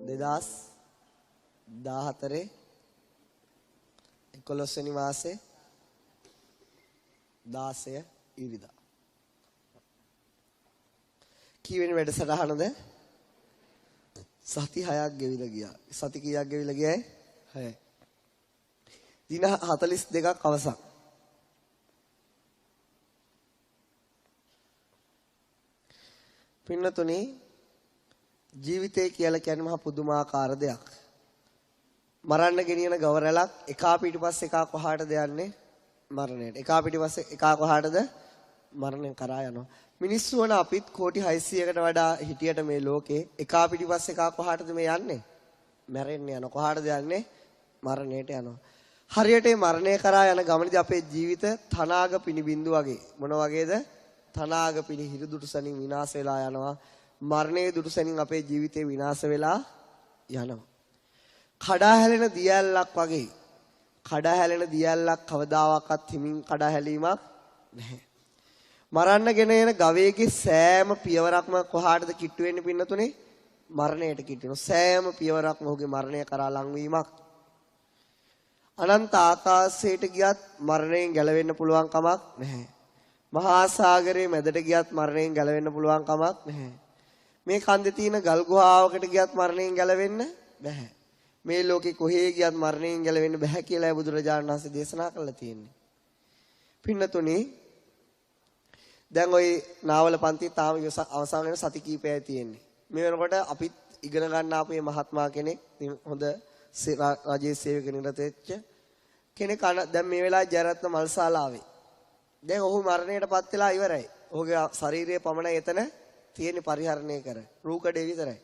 2014 11 වෙනි මාසේ 16 ඉරිදා. කීවෙනි වැඩසටහනද? සති 6ක් ගෙවිලා ගියා. සති කීයක් ගෙවිලා ගියායි? 6යි. දින 42ක් අවසන්. පින්නතුනි, ජීවිතය කියලා කියන්නේ මහා පුදුමාකාර දෙයක්. මරන්න ගෙනියන ගවරලක් එකා පිටිපස්සේ එකා කොහාටද යන්නේ? මරණයට. එකා පිටිපස්සේ එකා කොහාටද? මරණය කරා යනවා. මිනිස්සු වන අපිත් කෝටි 600කට වඩා හිටියට මේ ලෝකේ එකා පිටිපස්සේ එකා කොහාටද මේ යන්නේ? මැරෙන්න යනවා. කොහාටද යන්නේ? මරණයට යනවා. හරියට මේ මරණය කරා යන ගමනේදී අපේ ජීවිත තනාග පිනිබින්දු වගේ. මොන වගේද? තනාග පිනි හිරු දුටු සැනින් විනාශ වෙලා යනවා. මරණයේ දුටු සැනින් අපේ ජීවිතේ විනාශ වෙලා යනවා. කඩා හැලෙන දියැලක් වගේ. කඩා හැලෙන දියැලක් කවදාවත් හිමින් කඩා හැලීමක් නැහැ. මරන්නගෙන එන ගවයේගේ සෑම පියවරක්ම කොහාටද කිට්ටු වෙන්නේ පින්නතුනේ? මරණයට කිට්ටු වෙනවා. සෑම පියවරක්ම ඔහුගේ මරණය කරා ලංවීමක්. අනන්ත ආකාශයට ගියත් මරණයෙන් ගැලවෙන්න පුළුවන් කමක් නැහැ. මහා සාගරයේ මැදට ගියත් මරණයෙන් ගැලවෙන්න පුළුවන් කමක් නැහැ. මේ කන්දේ තියෙන ගල් ගුහාවකට ගියත් මරණයෙන් ගැලවෙන්න බෑ. මේ ලෝකේ කොහේ ගියත් මරණයෙන් ගැලවෙන්න බෑ කියලා බුදුරජාණන් වහන්සේ දේශනා කළා තියෙන්නේ. පින්නතුනි, දැන් ওই නාවල පන්ති තාම අවසන් වෙන සති කීපයයි තියෙන්නේ. මේ වෙනකොට අපිත් ඉගෙන ගන්න ආපු මේ මහත්මයා කෙනෙක්, හොඳ රජයේ සේවක නිරත වෙච්ච කෙනෙක් දැන් මේ වෙලාවේ ජයරත්න මල්ශාලාවේ. දැන් ඔහු මරණයටපත් වෙලා ඉවරයි. ඔහුගේ ශාරීරිය පමණයි එතන තියෙන පරිහරණය කර. රූකඩේ විතරයි.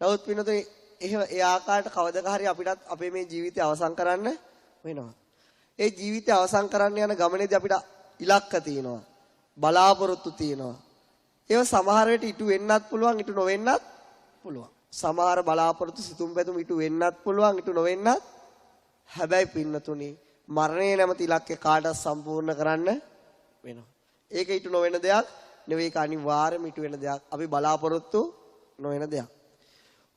නමුත් පින්නතුනි, ඒ ආකාරයට කවදක හරි අපිටත් අපේ මේ ජීවිතය අවසන් කරන්න වෙනවා. ඒ ජීවිතය අවසන් කරන්න යන ගමනේදී අපිට ඉලක්ක තියෙනවා. බලාපොරොත්තු තියෙනවා. ඒව සමහර වෙලට ඉටු වෙන්නත් පුළුවන්, ඉටු නොවෙන්නත් පුළුවන්. සමහර බලාපොරොත්තු සිතුම් පැතුම් ඉටු වෙන්නත් පුළුවන්, ඉටු නොවෙන්නත්. හැබැයි පින්නතුනි, මරණය නැමැති ඉලක්කය කාටවත් සම්පූර්ණ කරන්න වෙනවා. ඒක ඉටු නොවන දෙයක් නෙවෙයි, ඒක අනිවාර්යයෙන්ම ඉටු වෙන දෙයක්. අපි බලාපොරොත්තු නොවන දෙයක්.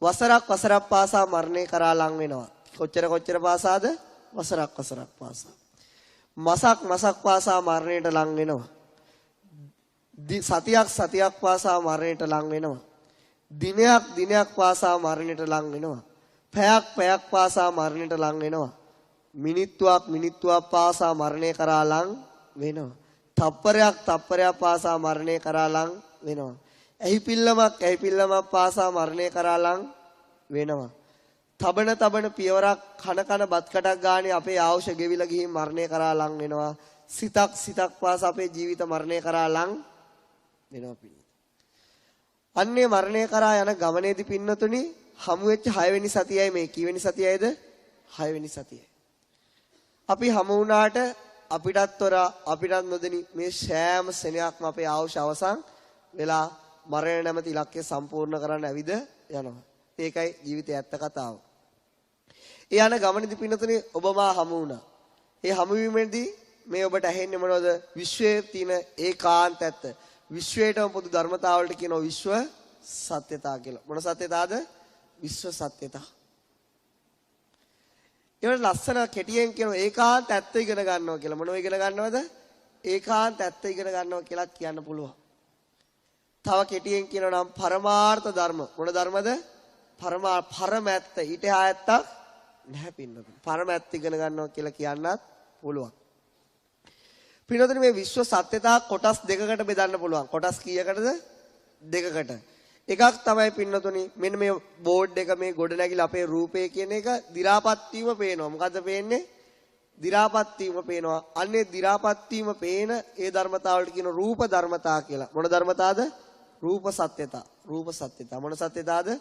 වසරක් පාසා මරණය කරා ලං වෙනවා. කොච්චර පාසාද? වසරක් පාසා. මසක් පාසා මරණයට ලං වෙනවා. සතියක් පාසා මරණයට ලං වෙනවා. දිනයක් පාසා මරණයට ලං වෙනවා. පැයක් පාසා මරණයට ලං වෙනවා. මිනිත්තුවක් පාසා මරණය කරා ලං වෙනවා. තප්පරයක් පාසා මරණය කරා ලං වෙනවා. ඇහි පිල්ලමක් පාසා මරණය කරා ලං වෙනවා. තබන පියවරක් කන බත් කටක් ගානේ අපේ ආයුෂ ගෙවිලා ගිහින් මරණය කරා ලං වෙනවා. සිතක් පාසා අපේ ජීවිත මරණය කරා ලං වෙනවා පින්නතුනි. අන්නේ මරණය කරා යන ගමනේදී පින්නතුනි හමු වෙච්ච 6 වෙනි සතියයි මේ. කීවෙනි සතියයිද? 6 වෙනි සතියයි. අපි හමු වුණාට අපිටත් අපිටත් නොදෙනි මේ සෑම සෙනයක්ම අපේ ආයුෂ අවසන් වෙලා මරණය නැමැති ඉලක්කය සම්පූර්ණ කරන්න ඇවිද යනවා. ඒකයි ජීවිතයේ ඇත්ත කතාව. ඒ යන ගමනේදී පින්නතුනි ඔබ මා හමු වුණා. ඒ හමු වීමේදී මේ ඔබට ඇහෙන්නේ මොනවද? විශ්වයේ තියෙන ඒකාන්ත ඇත්ත. විශ්වයටම පොදු ධර්මතාවලට කියනවා විශ්ව සත්‍යතා කියලා. මොන සත්‍යතාවද? විශ්ව සත්‍යතා. ඒවට ලස්සන කෙටියෙන් කියනවා ඒකාන්ත ඇත්ත ඉගෙන ගන්නවා කියලා. මොනව ඉගෙන ගන්නවද? ඒකාන්ත ඇත්ත ඉගෙන ගන්නවා කියලා කියන්න පුළුවන්. තව කෙටියෙන් කියනවා නම් පරමාර්ථ ධර්ම. මොන ධර්මද? පරම ඇත්ත. ඊට එහා ඇත්තක් නැහැ පින්නතුනි. පරම ඇත්ත ඉගෙන ගන්නවා කියලා කියන්නත් පුළුවන්. පින්නතුනි, මේ විශ්ව සත්‍යතා කොටස් දෙකකට බෙදන්න පුළුවන්. කොටස් කීයකටද? දෙකකට. එකක් තමයි පින්නතුනි මෙන්න මේ බෝඩ් එක, මේ ගොඩ නැගිලා අපේ රූපය කියන එක දි รา පත් වීම පේනවා. මොකද්ද පේන්නේ? දි รา පත් වීම පේනවා. අන්නේ දි รา පත් වීම පේන ඒ ධර්මතාවලට කියන රූප ධර්මතා කියලා. මොන ධර්මතාවද? රූප සත්‍යතා. රූප සත්‍යතා. මොන සත්‍යතාවද?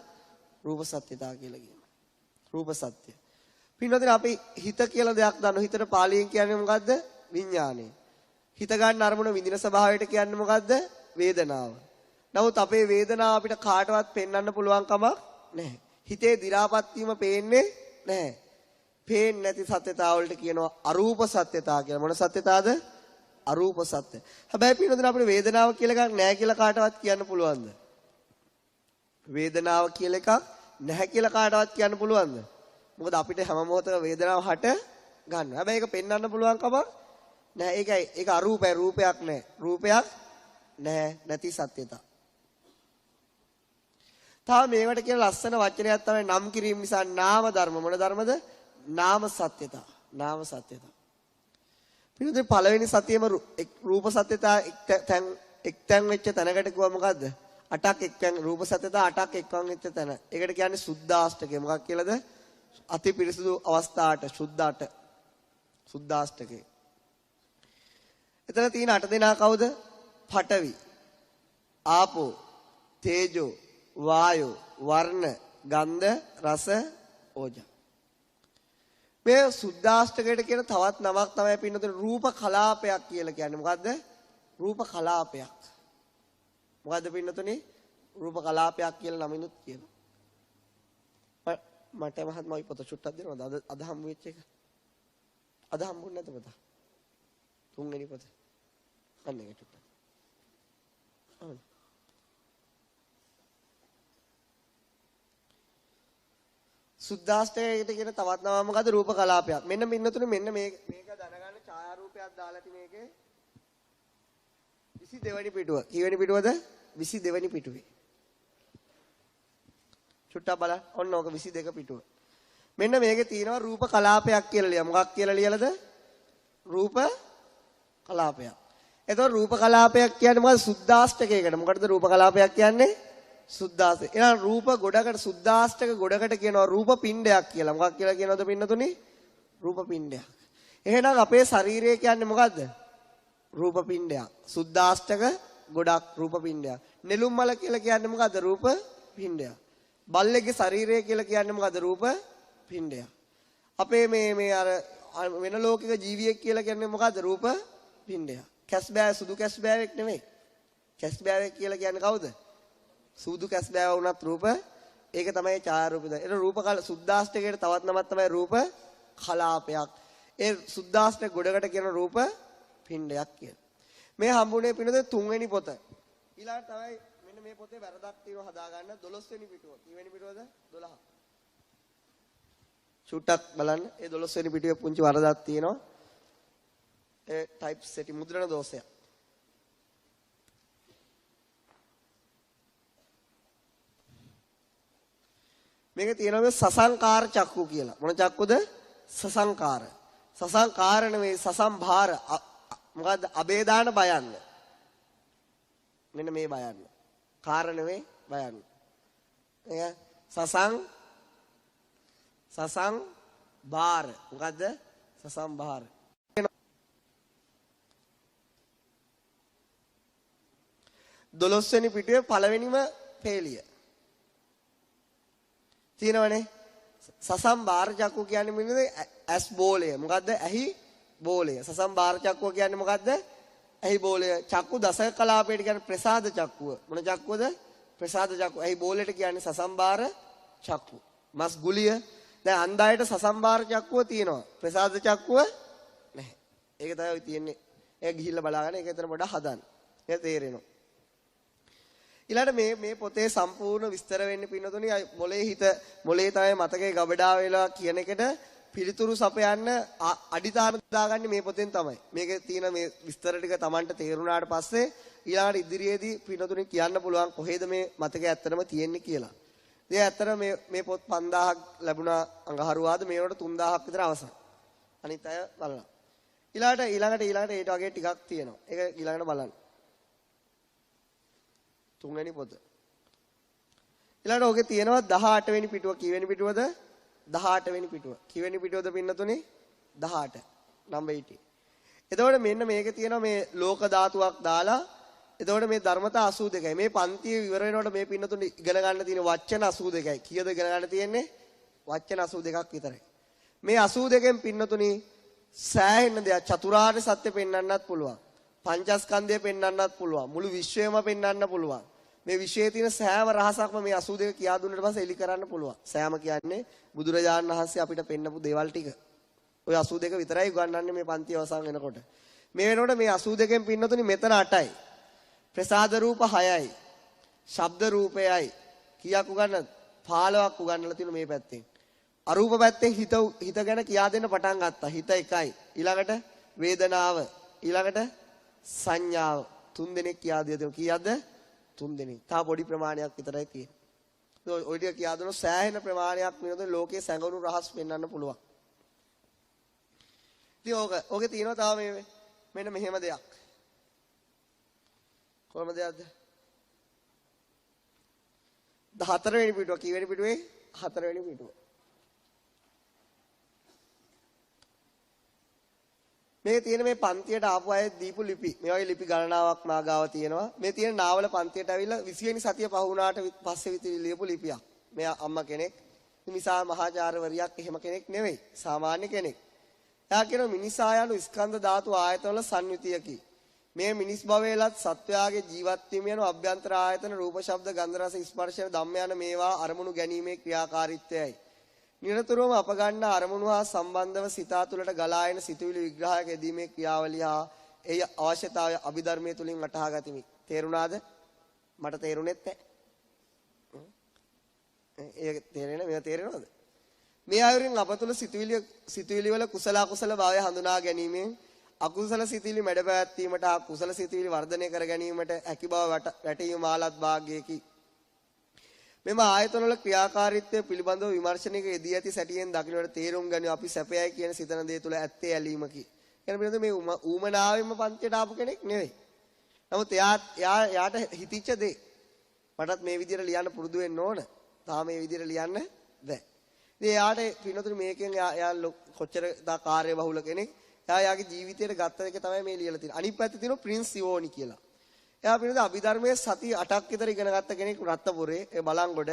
රූප සත්‍යතා කියලා කියනවා. රූප සත්‍ය. පින්නතුනි, අපි හිත කියලා දෙයක් දන්නවා. හිතට පාලියෙන් කියන්නේ මොකද්ද? විඥානය. හිත ගන්න අරමුණ විඳින ස්වභාවයට කියන්නේ මොකද්ද? වේදනාව. නමුත් අපේ වේදනාව අපිට කාටවත් පෙන්වන්න පුළුවන් කමක් නැහැ. හිතේ දි รา පත් වීම පේන්නේ නැහැ. පේන්නේ නැති සත්‍යතාවලට කියනවා අරූප සත්‍යතා කියලා. මොන සත්‍යතාවද? අරූප සත්‍ය. හැබැයි පින්නතුනි අපිට වේදනාව කියලා එකක් නැහැ කියලා කාටවත් කියන්න පුළුවන්ද? වේදනාව කියලා එකක් නැහැ කියලා කාටවත් කියන්න පුළුවන්ද? මොකද අපිට හැම මොහොතක වේදනාව හට ගන්නවා. හැබැයි ඒක පෙන්වන්න පුළුවන් කමක් නැහැ. ඒක අරූපයි, රූපයක් නැහැ. රූපයක් නැහැ, නැති සත්‍යතා. තාම මේවට කියන ලස්සන වචනයක් තමයි නම් කිරීම නිසා නාම ධර්ම. මොන ධර්මද? නාම සත්‍යතා. නාම සත්‍යතා. පිළිදේ පළවෙනි සතියේම රූප සත්‍යතා එක්තැන් වෙච්ච තැනකට කිව්වා මොකද්ද? 8ක් එක්තැන් රූප සත්‍යතා 8ක් එක්වන් වෙච්ච තැන. ඒකට කියන්නේ සුද්ධාෂ්ටකය. මොකක් කියලාද? අති පිරිසුදු අවස්ථාවට සුද්ධාට. සුද්ධාෂ්ටකය. එතන තියෙන 8 දෙනා කවුද? පඨවි, ආපෝ, තේජෝ, වායෝ, වර්ණ, ගන්ධ, රස, ඕජා. මේ සුද්ධාෂ්ටකයට කියන තවත් නමක් තමයි පින්නතුනේ රූප කලාපයක් කියලා කියන්නේ. මොකද්ද? රූප කලාපයක්. මොකද්ද පින්නතුනේ? රූප කලාපයක් කියලා නමිනුත් කියනවා. මට මහත්මයා මේ පොත චුට්ටක් දෙනවද? අද හම්බ වෙච්ච එක. අද හම්බුනේ නැත පොත. තුන්වෙනි පොත. අන්න ඒක චුට්ටක්. සුද්ධාෂ්ටකයට කියන තවත් නම මොකද්ද? රූප කලාපයක්. මෙන්න පින්නතුනේ මෙන්න මේක දැනගන්න ඡායාරූපයක් දාලා තියෙන එකේ 22 වෙනි පිටුව. කීවෙනි පිටුවද? 22 වෙනි පිටුවේ. චුට්ටක් බලන්න. ඔන්න ඕක 22 පිටුව. මෙන්න මේකේ තියෙනවා රූප කලාපයක් කියලා ලියලා. මොකක් කියලා ලියලාද? රූප කලාපයක්. එතකොට රූප කලාපයක් කියන්නේ මොකද්ද? සුද්ධාෂ්ටකයකට. මොකටද රූප කලාපයක් කියන්නේ? සුද්ධාෂ්ටක. එහෙනම් රූප ගොඩකට සුද්ධාෂ්ටක ගොඩකට කියනවා රූප පිණ්ඩයක් කියලා. මොකක් කියලා කියනවද පින්නතුනි? රූප පිණ්ඩයක්. එහෙනම් අපේ ශරීරය කියන්නේ මොකද්ද? රූප පිණ්ඩයක්. සුද්ධාෂ්ටක ගොඩක් රූප පිණ්ඩයක්. නෙළුම් මල කියලා කියන්නේ මොකද්ද? රූප පිණ්ඩයක්. බල්ලෙක්ගේ ශරීරය කියලා කියන්නේ මොකද්ද? රූප පිණ්ඩයක්. අපේ මේ අර වෙන ලෝකික ජීවියෙක් කියලා කියන්නේ මොකද්ද? රූප පිණ්ඩයක්. කැස්බෑ සුදු කැස්බෑවෙක් නෙමෙයි. කැස්බෑවෙක් කියලා කියන්නේ කවුද? සුදු කැස්බෑව වුණත් රූප ඒක තමයි ඡායාරූපද. ඒක රූප සුද්ධාෂ්ටකයට තවත් නමක් තමයි රූප කලාපයක්. ඒ සුද්ධාෂ්ටක ගොඩකට කියන රූප පිණ්ඩයක් කියන. මේ හම්බුනේ පිනද තුන්වෙනි පොත. ඊළඟට තමයි මෙන්න මේ පොතේ වැරදක් තියෙනවා හදාගන්න 12 වෙනි පිටුව. කීවෙනි පිටුවද? 12. චුට්ටක් බලන්න. ඒ 12 වෙනි පිටුවේ පුංචි වරදක් තියෙනවා. ඒ ටයිප් සෙටි මුද්‍රණ දෝෂයක්. මේක තියෙනවා මේ සසංකාර චක්කු කියලා. මොන චක්කුද? සසංකාර. සසංකාර නෙවෙයි සසම්භාර. මොකද්ද? අබේදාන බයන්න. මෙන්න මේ බයන්න. කාර නෙවෙයි බයන්න. ඒක සසං භාර. මොකද්ද? සසම්භාර. 12 වෙනි පිටුවේ පළවෙනිම පේලිය. තියෙනවනේ සසම්බාර චක්කු කියන්නේ මොනවද? ඇස් බෝලය. මොකද්ද? ඇහි බෝලය. සසම්බාර චක්කුව කියන්නේ මොකද්ද? ඇහි බෝලය. චක්කු දසක කලාපයට කියන්නේ ප්‍රසාද චක්කුව. මොන චක්කුවද? ප්‍රසාද චක්කුව. ඇහි බෝලයට කියන්නේ සසම්බාර චක්කුව. මස් ගුලිය. දැන් අන්ධයයට සසම්බාර චක්කුව තියෙනවා. ප්‍රසාද චක්කුව නැහැ. ඒක තමයි තියෙන්නේ. ඒක ගිහිල්ලා බලාගන්න. ඒක එතන පොඩ්ඩක් හදන්න. ඒක තේරෙනවා. ඊළඟට මේ පොතේ සම්පූර්ණ විස්තර වෙන්නේ පින්නතුනි මොලේ තමයි මතකයේ ගබඩා වෙලා කියන එකට පිළිතුරු සපයන්න අඩිතාන දාගන්නේ මේ පොතෙන් තමයි. මේකේ තියෙන මේ විස්තර ටික Tamanට තේරුණාට පස්සේ ඊළඟට ඉදිරියේදී පින්නතුනි කියන්න පුළුවන් කොහෙද මේ මතකයේ ඇත්තටම තියෙන්නේ කියලා. ඉතින් ඇත්තටම මේ පොත් 5000ක් ලැබුණා අඟහරුවාද මේවට 3000ක් විතර අවසන්. අනිත් අය බලන්න. ඊළඟට ඊට වගේ ටිකක් තියෙනවා. ඒක ඊළඟට බලන්න. තුන්වෙනි පොත. ඊළඟට ඔකේ තියෙනවා 18 වෙනි පිටුව. කීවෙනි පිටුවද? 18 වෙනි පිටුව. කීවෙනි පිටුවද පින්නතුනේ? 18. නම්බර් 18. එතකොට මෙන්න මේකේ තියෙනවා මේ ලෝක ධාතුවක් දාලා එතකොට මේ ධර්මතා 82යි. මේ පන්තිය ඉවර වෙනකොට මේ පින්නතුනේ ඉගෙන ගන්න තියෙන වචන 82යි. කීයද ඉගෙන ගන්න තියෙන්නේ? වචන 82ක් විතරයි. මේ 82කින් පින්නතුනේ සෑහෙන දෙයක් චතුරාර්ය සත්‍ය පෙන්වන්නත් පුළුවන්. පංචස්කන්ධය පෙන්වන්නත් පුළුවන්. මුළු විශ්වයම පෙන්වන්න පුළුවන්. මේ විශ්වයේ තියෙන සෑම රහසක්ම මේ 82 කියා දුන්නට පස්සේ එලි කරන්න පුළුවන්. සෑම කියන්නේ බුදුරජාණන් වහන්සේ අපිට පෙන්නපු දේවල් ටික. ওই 82 විතරයි උගන්වන්නේ මේ පන්ති අවසන් වෙනකොට. මේ වෙනකොට මේ 82කින් පින්නතුනි මෙතන 8යි. ප්‍රසාද රූප 6යි. ශබ්ද රූපයයි. කීයක් උගන්නද? 15ක් උගන්වලා තියෙනවා මේ පැත්තෙන්. අරූප පැත්තෙන් හිත ගැන කියා දෙන්න පටන් ගත්තා. හිත එකයි. ඊළඟට වේදනාව, ඊළඟට සංඥාව. 3 දෙනෙක් කියා දෙනවා. කීයක්ද? 3 දෙනෙක්. තා පොඩි ප්‍රමාණයක් විතරයි තියෙන්නේ. ඔය ටික කියා දෙනවා සෑහෙන ප්‍රමාණයක් වෙනකොට ලෝකයේ සැඟවුණු රහස් පෙන්වන්න පුළුවන්. ඉතින් ඕකේ තියෙනවා තව මෙන්න මෙහෙම දෙයක්. කොහොමද දෙයක්ද? 14 වෙනි පිටුව කීවෙනි පිටුවේ? 4 වෙනි පිටුව. මේ තියෙන මේ පන්තියට ආපු අය දීපු ලිපි. මේ වගේ ලිපි ගණනාවක් මාගාව තියෙනවා. මේ තියෙන නාවල පන්තියට ඇවිල්ලා 20 වෙනි සතිය පහ වුණාට පස්සේ විතර ලියපු ලිපියක්. මෙයා අම්මා කෙනෙක්. මිසා මහාචාර්යවරියක් එහෙම කෙනෙක් නෙවෙයි. සාමාන්‍ය කෙනෙක්. එයා කියනවා මිනිසා යනු ස්කන්ධ ධාතු ආයතනවල සංයුතියකි. මේ මිනිස් භවයේලත් සත්වයාගේ ජීවත් වීම යන අභ්‍යන්තර ආයතන රූප ශබ්ද ගන්ධ රස ස්පර්ශ ධම්ම යන මේවා අරමුණු ගැනීමේ ක්‍රියාකාරීත්වයයි. නිරතුරුවම අප ගන්න අරමුණු හා සම්බන්ධව සිතා තුළට ගලා එන සිතුවිලි විග්‍රහයක යෙදීමේ ක්‍රියාවලිය හා එය අවශ්‍යතාවය අභිධර්මයේ තුලින් වටහා ගතිමි. තේරුණාද? මට තේරුණෙත් නැහැ. ඒක තේරෙන්නේ මේවා තේරෙනවද? මේ අයුරින් අප තුළ සිතුවිලි වල කුසල අකුසල භාවය හඳුනා ගැනීමෙන් අකුසල සිතුවිලි මැඩ පැවැත්වීමට හා කුසල සිතුවිලි වර්ධනය කර ගැනීමට හැකි බව වැටහීම ආලත් භාග්‍යයකි. මෙම ආයතන වල ක්‍රියාකාරීත්වය පිළිබඳව විමර්ශනයක යෙදී ඇති සැටියෙන් දකින්නට තේරුම් ගනි අපි සැපයයි කියන සිතන දේ තුළ ඇත්තේ ඇලීමකි. කියන පිළිබඳව මේ ඌමනාවෙම පන්තියට ආපු කෙනෙක් නෙවෙයි. නමුත් යාට හිතිච්ච දේ මටත් මේ විදිහට ලියන්න පුරුදු වෙන්න ඕන. තාම මේ විදිහට ලියන්න බැහැ. ඉතින් යාට පින්නතුනේ මේකෙන් යා කොච්චර කාර්ය බහුල කෙනෙක්. යාගේ ජීවිතයට ගත්ත එක තමයි මේ ලියලා තියෙන්නේ. අනිත් පැත්තේ තියෙනවා ප්‍රින්ස් සිවෝනි කියලා. එයා පිළිද අභිධර්මයේ සති 8ක් විතර ඉගෙන ගත්ත කෙනෙක් රත්නපුරේ ඒ බලංගොඩ.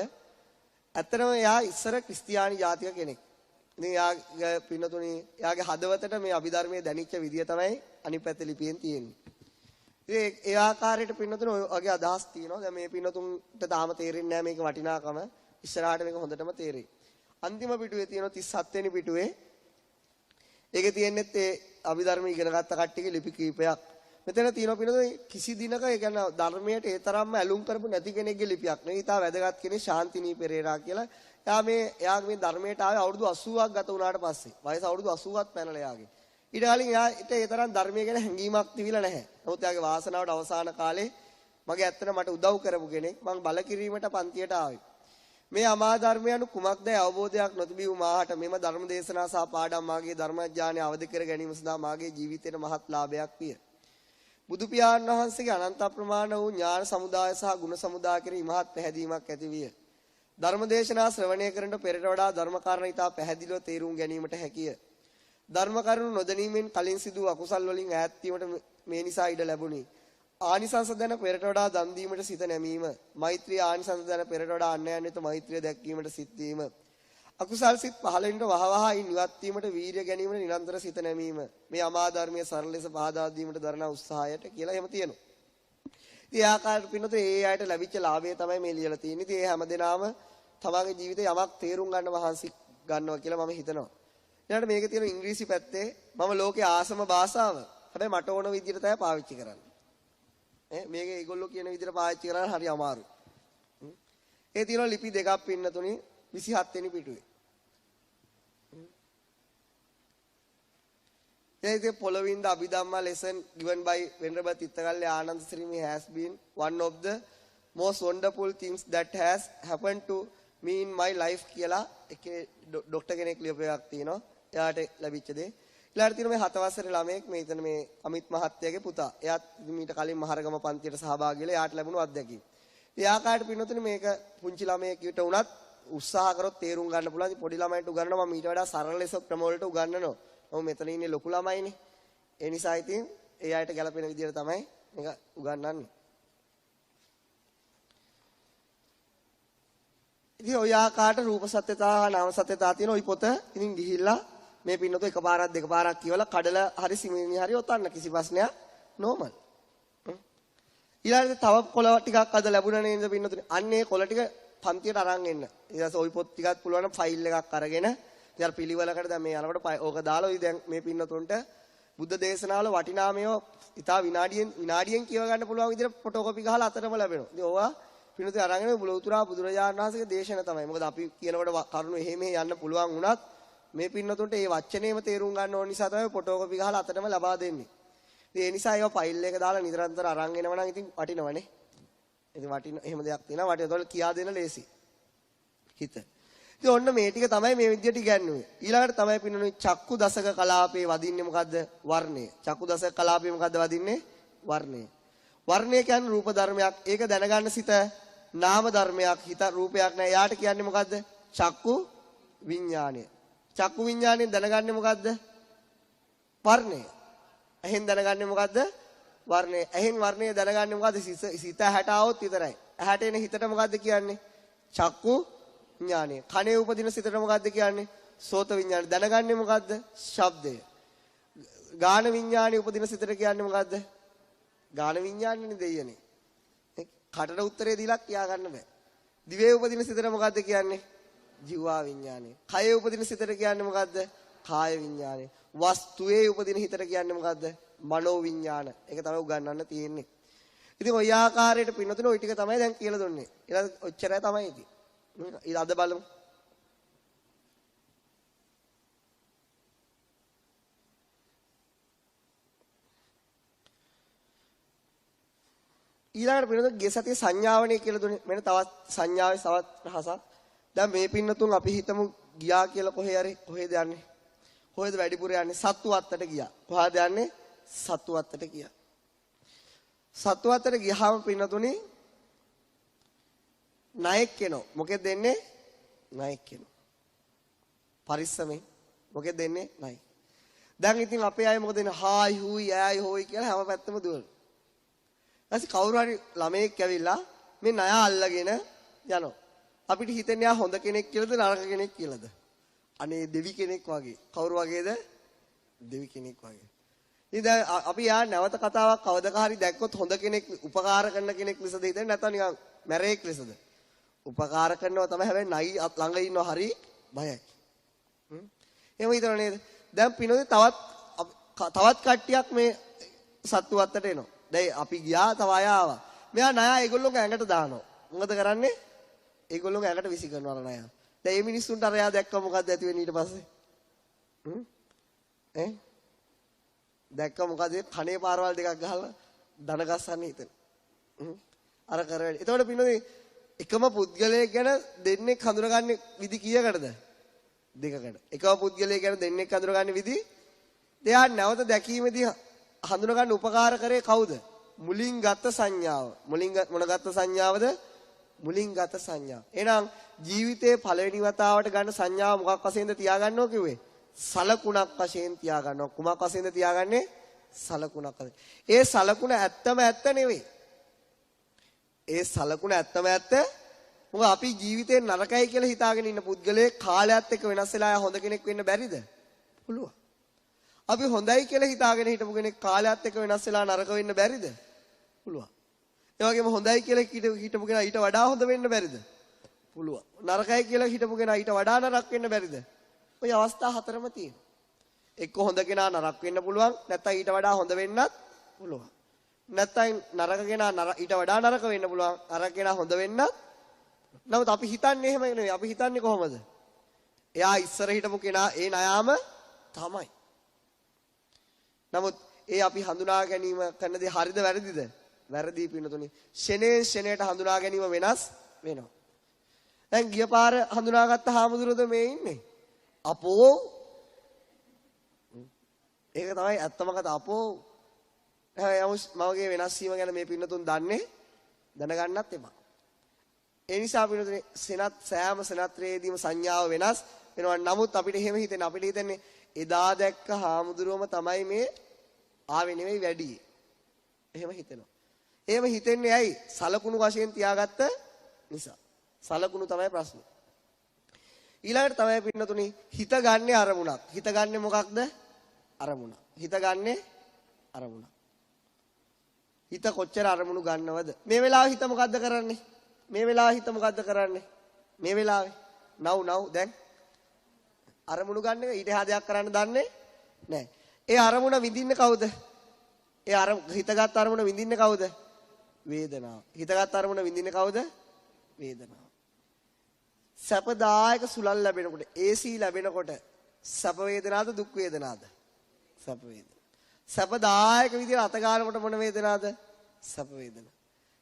ඇත්තටම එයා ඉස්සර ක්‍රිස්තියානි ජාතික කෙනෙක්. ඉතින් එයාගේ පින්නතුණි එයාගේ හදවතට මේ අභිධර්මයේ දැනිච්ච විදිය තමයි අනිත් පැත්තේ ලිපියෙන් තියෙන්නේ. ඉතින් ඒ ආකාරයට පින්නතුණි ඔයගේ අදහස් තියෙනවා. දැන් මේ පින්නතුන්ට තාම තේරෙන්නේ නැහැ මේක වටිනාකම. ඉස්සරහට මේක හොඳටම තේරෙයි. අන්තිම පිටුවේ තියෙනවා 37 වෙනි පිටුවේ. ඒකේ තියෙන්නේත් ඒ අභිධර්ම ඉගෙන ගත්ත කට්ටියගේ ලිපි කීපයක්. මෙතන තියෙනවා පිළිදෙන කිසි දිනක ඒ කියන්නේ ධර්මයට ඒ තරම්ම ඇලුම් කරපු නැති කෙනෙක්ගේ ලිපියක් නෙවෙයි. ඊට වැදගත් කෙනෙක් ශාන්තිනී පෙරේරා කියලා. එයා මේ ධර්මයට ආවේ අවුරුදු 80ක් ගත වුණාට පස්සේ. වයස අවුරුදු 80ක් පැනලා යාගේ. ඊට කලින් එයාට ඒ තරම් ධර්මයේ ගැන හැඟීමක් තිබිලා නැහැ. නමුත් එයාගේ වාසනාවට අවසාන කාලේ මගේ ඇත්තට මට උදව් කරපු කෙනෙක් මම බල කිරීමට පන්තියට ආවේ. මේ අමා ධර්මය anu කුමක්දයි අවබෝධයක් නොතිබී මාහට මෙම ධර්ම දේශනා සහ පාඩම් මාගේ ධර්මඥානය අවදි කර ගැනීම සඳහා මාගේ ජීවිතයට මහත් ලාභයක් විය. බුදු පියාණන් වහන්සේගේ අනන්ත ප්‍රමාණ වූ ඥාන සමුදාය සහ ගුණ සමුදාය කෙරෙහි මහත් පැහැදීමක් ඇති විය. ධර්ම දේශනා ශ්‍රවණය කරනට පෙරට වඩා ධර්ම කාරණා ඉතා පැහැදිලිව තේරුම් ගැනීමට හැකිය. ධර්ම කරුණු නොදැනීමෙන් කලින් සිදු අකුසල් වලින් ඈත් වීමට මේ නිසා ඉඩ ලැබුණි. ආනිසංස දැන පෙරට වඩා දන් දීමට සිත නැමීම, මෛත්‍රී ආනිසංස දැන පෙරට වඩා අන්‍යයන් වෙත මෛත්‍රිය දැක්වීමට සිත් වීම, අකුසල් සිත් පහළින්ට වහවහ නිවත් වීමට වීරිය ගැනීමට නිරන්තර සිත නැමීම මේ අමා ධර්මයේ සරල ලෙස පහදා දීමට දරන උත්සාහයට කියලා එහෙම තියෙනවා. ඉතින් ඒ ආකාරයට පින්නතේ ඒ අයට ලැබිච්ච ලාභය තමයි මේ ලියලා තියෙන්නේ. ඉතින් ඒ හැමදෙනාම තමගේ ජීවිතේ යමක් තේරුම් ගන්න මහන්සි ගන්නවා කියලා මම හිතනවා. ඊළඟට මේකේ තියෙන ඉංග්‍රීසි පැත්තේ මම ලෝකේ ආසම භාෂාව. හැබැයි මට ඕන විදිහට තමයි පාවිච්චි කරන්නේ. මේක ඒගොල්ලෝ කියන විදිහට පාවිච්චි කරන්න හරි අමාරුයි. ඒ තියෙනවා ලිපි දෙකක් පින්නතුණි 27 වෙනි පිටුවේ. The following the Abhidhamma lesson given by Venerable Tirthakalya Ananda Srimi has been one of the most wonderful things that has happened to me in my life කියලා එකේ ડોක්ටර් කෙනෙක් ලියපු එකක් තියෙනවා. එයාට ලැබිච්ච දේ. ඊළඟට තියෙනවා මේ 7 වසරේ ළමයෙක් මේ ඉතන මේ අමිත් මහත්තයාගේ පුතා. එයාත් මීට කලින් මහරගම පන්තියට සහභාගී වෙලා එයාට ලැබුණු අත්දැකීම්. ඒ ආකාරයට පින්නතුනේ මේක පුංචි ළමයෙකුට උනත් උත්සාහ කරොත් තේරුම් ගන්න පුළුවන්. පොඩි ළමයින්ට උගන්වනවා මම ඊට වඩා සරල ලෙස ක්‍රම වලට උගන්වනවා. මම මෙතන ඉන්නේ ලොකු ළමයිනේ. ඒ නිසා ඉතින් ඒ අයට ගැළපෙන විදිහට තමයි මේක උගන්වන්නේ. ඉතින් ඔය ආකාරයට රූප සත්‍යතා හා නාම සත්‍යතා තියෙන ওই පොත ඉතින් ගිහිල්ලා මේ පින්නතු එකපාරක් දෙකපාරක් කියවලා කඩලා හරි සිමිනි හරි ඔතන්න කිසි ප්‍රශ්නයක් නෝමල්. ඊළඟට තව කොළ ටිකක් අද ලැබුණා නේද පින්නතුනේ. අන්න ඒ කොළ ටික පන්තියට අරන් එන්න. ඊට පස්සේ ওই පොත් ටිකත් පුළුවන් නම් ෆයිල් එකක් අරගෙන ඉතින් පිළිවෙලකට දැන් මේ යනකොට ඕක දාලා ඔය දැන් මේ පින්නතුන්ට බුද්ධ දේශනාවල වටිනා මේවා ඉතා විනාඩියෙන් කියව ගන්න පුළුවන් විදිහට ෆොටෝකෝපි ගහලා අතරම ලැබෙනවා. ඉතින් ඕවා පින්නතේ අරගෙන බුලෝතුරා බුදුරජාණන් වහන්සේගේ දේශන තමයි. මොකද අපි කියනකොට කරුණු එහෙ මෙහෙ යන්න පුළුවන් වුණත් මේ පින්නතුන්ට ඒ වචනේම තේරුම් ගන්න ඕන නිසා තමයි ෆොටෝකෝපි ගහලා අතටම ලබා දෙන්නේ. ඉතින් ඒ නිසා ඒවා ෆයිල් එක දාලා නිරන්තර අරන් එනවා නම් ඉතින් වටිනවනේ. ඉතින් වටින එහෙම දෙයක් තියෙනවා. වටිනතොල් කියා දෙන්න ලේසි. හිත. ඉතින් ඔන්න මේ ටික තමයි මේ විදියට ඉගැන්වුවේ. ඊළඟට තමයි පින්නනේ චක්කු දසක කලාපේ වදින්නේ මොකද්ද? වර්ණය. චක්කු දසක කලාපේ මොකද්ද වදින්නේ? වර්ණය. වර්ණය කියන්නේ රූප ධර්මයක්. ඒක දැනගන්න සිත නාම ධර්මයක්. හිත රූපයක් නෑ. යාට කියන්නේ මොකද්ද? චක්කු විඥානය. චක්කු විඥාණයෙන් දැනගන්නේ මොකද්ද? වර්ණය. එහෙන් දැනගන්නේ මොකද්ද? වර්ණය. එහෙන් වර්ණය දැනගන්නේ මොකද්ද? සිත ඇහැට આવොත් විතරයි. ඇහැට එන හිතට මොකද්ද කියන්නේ? චක්කු විඥානය. කනේ උපදින සිතට මොකද්ද කියන්නේ? සෝත විඥානය. දැනගන්නේ මොකද්ද? ශබ්දය. ගාන විඥානය උපදින සිතට කියන්නේ මොකද්ද? ගාන විඥානයනේ දෙයනේ. කටට උත්තරේ දීලා කියා ගන්න බෑ. දිවේ උපදින සිතට මොකද්ද කියන්නේ? ජීවා විඥානය. කයේ උපදින සිතට කියන්නේ මොකද්ද? කාය විඥානය. වස්තුවේ උපදින හිතට කියන්නේ මොකද්ද? මනෝ විඥාන. ඒක තමයි උගන්වන්න තියෙන්නේ. ඉතින් ඔය ආකාරයට පින්නතුන ওই ටික තමයි දැන් කියලා දුන්නේ. ඊළඟ ඔච්චරයි තමයි ඉතින්. ඊළඟ අද බලමු. ඊළඟට පින්නතුන් ගේ සතිය සංඥාවනේ කියලා දුන්නේ. මෙන්න තවත් සංඥාවේ තවත් රහසක්. දැන් මේ පින්නතුන් අපි හිතමු ගියා කියලා කොහෙද යන්නේ? කොහෙද වැඩිපුර යන්නේ? සත්තු වත්තට ගියා. කොහාද යන්නේ? සත්තු වත්තට ගියා. සත්තු වත්තට ගියාම පින්නතුනි ණයෙක් එනවා. මොකෙද දෙන්නේ? ණයෙක් එනවා. පරිස්සමෙන්. මොකෙද දෙන්නේ? ණයි. දැන් ඉතින් අපේ අය මොකද දෙන්නේ? හායි හුයි ඈයි හොයි කියලා හැම පැත්තම දුවනවා. ඊපස්සේ කවුරු හරි ළමයෙක් ඇවිල්ලා මේ ණය අල්ලගෙන යනවා. අපිට හිතෙන්නේ යා හොඳ කෙනෙක් කියලාද නරක කෙනෙක් කියලාද? අනේ දෙවි කෙනෙක් වගේ. කවුරු වගේද? දෙවි කෙනෙක් වගේ. ඉතින් දැන් අපි යා නැවත කතාවක් කවදක හරි දැක්කොත් හොඳ කෙනෙක් උපකාර කරන කෙනෙක් ලෙසද හිතන්නේ නැත්නම් නිකන් මැරෙක් ලෙසද? උපකාර කරනවා තමයි. හැබැයි නයි ළඟ ඉන්නව හරි බයයි. එහෙම හිතන නේද? දැන් පිනෝදේ තවත් කට්ටියක් මේ සත්තු වත්තට එනවා. දැන් අපි ගියා තව අය ආවා. මෙයා ණය ඒගොල්ලෝගේ ඇඟට දානවා. මොකද කරන්නේ? ඒගොල්ලෝගේ ඇඟට විසි කරනවා ණය. දැන් මේ මිනිස්සුන්ට අර එයා දැක්ක මොකද්ද ඇති වෙන්නේ ඊට පස්සේ? දැක්ක මොකද? කණේ පාරවල් දෙකක් ගහලා දන ගස්සන්න හිතන. අර කරවැඩි. එතකොට පින්නෝදේ එකම පුද්ගලයෙක් ගැන දෙන්නෙක් හඳුනගන්නේ විදි කීයකටද? දෙකකට. එකම පුද්ගලයෙක් ගැන දෙන්නෙක් හඳුනගන්නේ විදි දෙයා නැවත දැකීමේදී හඳුනගන්න උපකාර කරේ කවුද? මුලින් ගත සංඥාව. මුලින් මොන ගත සංඥාවද? මුලින් ගත සංඥාව. එහෙනම් ජීවිතේ පළවෙනි වතාවට ගන්න සංඥාව මොකක් වශයෙන්ද තියාගන්නව කිව්වේ? සලකුණක් වශයෙන් තියාගන්නවා. කුමක් වශයෙන්ද තියාගන්නේ? සලකුණක් වශයෙන්. ඒ සලකුණ ඇත්තම ඇත්ත නෙවෙයි. ඒ සලකුණ ඇත්තම ඇත්ත. මොකද අපි ජීවිතේ නරකයි කියලා හිතාගෙන ඉන්න පුද්ගලයෙක් කාලයත් එක්ක වෙනස් වෙලා හොඳ කෙනෙක් වෙන්න බැරිද? පුළුවන්. අපි හොඳයි කියලා හිතාගෙන හිටපු කෙනෙක් කාලයත් එක්ක වෙනස් වෙලා නරක වෙන්න බැරිද? පුළුවන්. ඒ වගේම හොඳයි කියලා හිටපු කෙනා ඊට වඩා හොඳ වෙන්න බැරිද? පුළුවන්. නරකයි කියලා හිටපු කෙනා ඊට වඩා නරක වෙන්න බැරිද? ඔය අවස්ථා හතරම තියෙනවා. එක්ක හොඳ කෙනා නරක වෙන්න පුළුවන්, නැත්නම් ඊට වඩා හොඳ වෙන්නත් පුළුවන්. නැත්නම් නරක කෙනා ඊට වඩා නරක වෙන්න පුළුවන්, නරක කෙනා හොඳ වෙන්නත්. නමුත් අපි හිතන්නේ එහෙම නෙවෙයි. අපි හිතන්නේ කොහොමද? එයා ඉස්සර හිටපු කෙනා ඒ ණයාම තමයි. නමුත් ඒ අපි හඳුනා ගැනීම කරන දේ හරිද වැරදිද? වැරදි පින්නතුනි. ෂෙනේ ෂෙනේට හඳුනා ගැනීම වෙනස් වෙනවා. දැන් ගිය පාර හඳුනාගත්ත හාමුදුරුවෝද මේ ඉන්නේ? අපෝ. ඒක තමයි ඇත්තම කතාව. අපෝ. මමගේ වෙනස් වීම ගැන මේ පින්නතුන් දන්නේ දැනගන්නත් එපා. ඒ නිසා පින්නතුනි සෑම සෙනත්‍රයේදීම සංඥාව වෙනස් වෙනවා. නමුත් අපිට එහෙම හිතෙන්නේ එදා දැක්ක හාමුදුරුවම තමයි මේ ආවේ නෙවෙයි වැඩි. එහෙම හිතෙනවා. එහෙම හිතෙන්නේ ඇයි? සලකුණු වශයෙන් තියාගත්ත නිසා. සලකුණු තමයි ප්‍රශ්නේ. ඊළඟට තමයි පින්නතුනි හිත ගන්නෙ අරමුණක්. හිත ගන්නෙ මොකක්ද? අරමුණ. හිත ගන්නෙ අරමුණ. හිත කොච්චර අරමුණු ගන්නවද? මේ වෙලාවේ හිත මොකද්ද කරන්නේ? මේ වෙලාවේ හිත මොකද්ද කරන්නේ? මේ වෙලාවේ නව් දැන් අරමුණු ගන්න එක ඊට එහා දෙයක් කරන්න දන්නේ නැහැ. ඒ අරමුණ විඳින්නේ කවුද? ඒ හිතගත් අරමුණ විඳින්නේ කවුද? වේදනාව. හිතගත් අරමුණ විඳින්නේ කවුද? වේදනාව. සැපදායක සුළං ලැබෙනකොට AC ලැබෙනකොට සැප වේදනාවද දුක් වේදනාවද? සැප වේදනාව. සැපදායක විදිහට අත ගන්නකොට මොන වේදනාවද? සැප වේදනාව.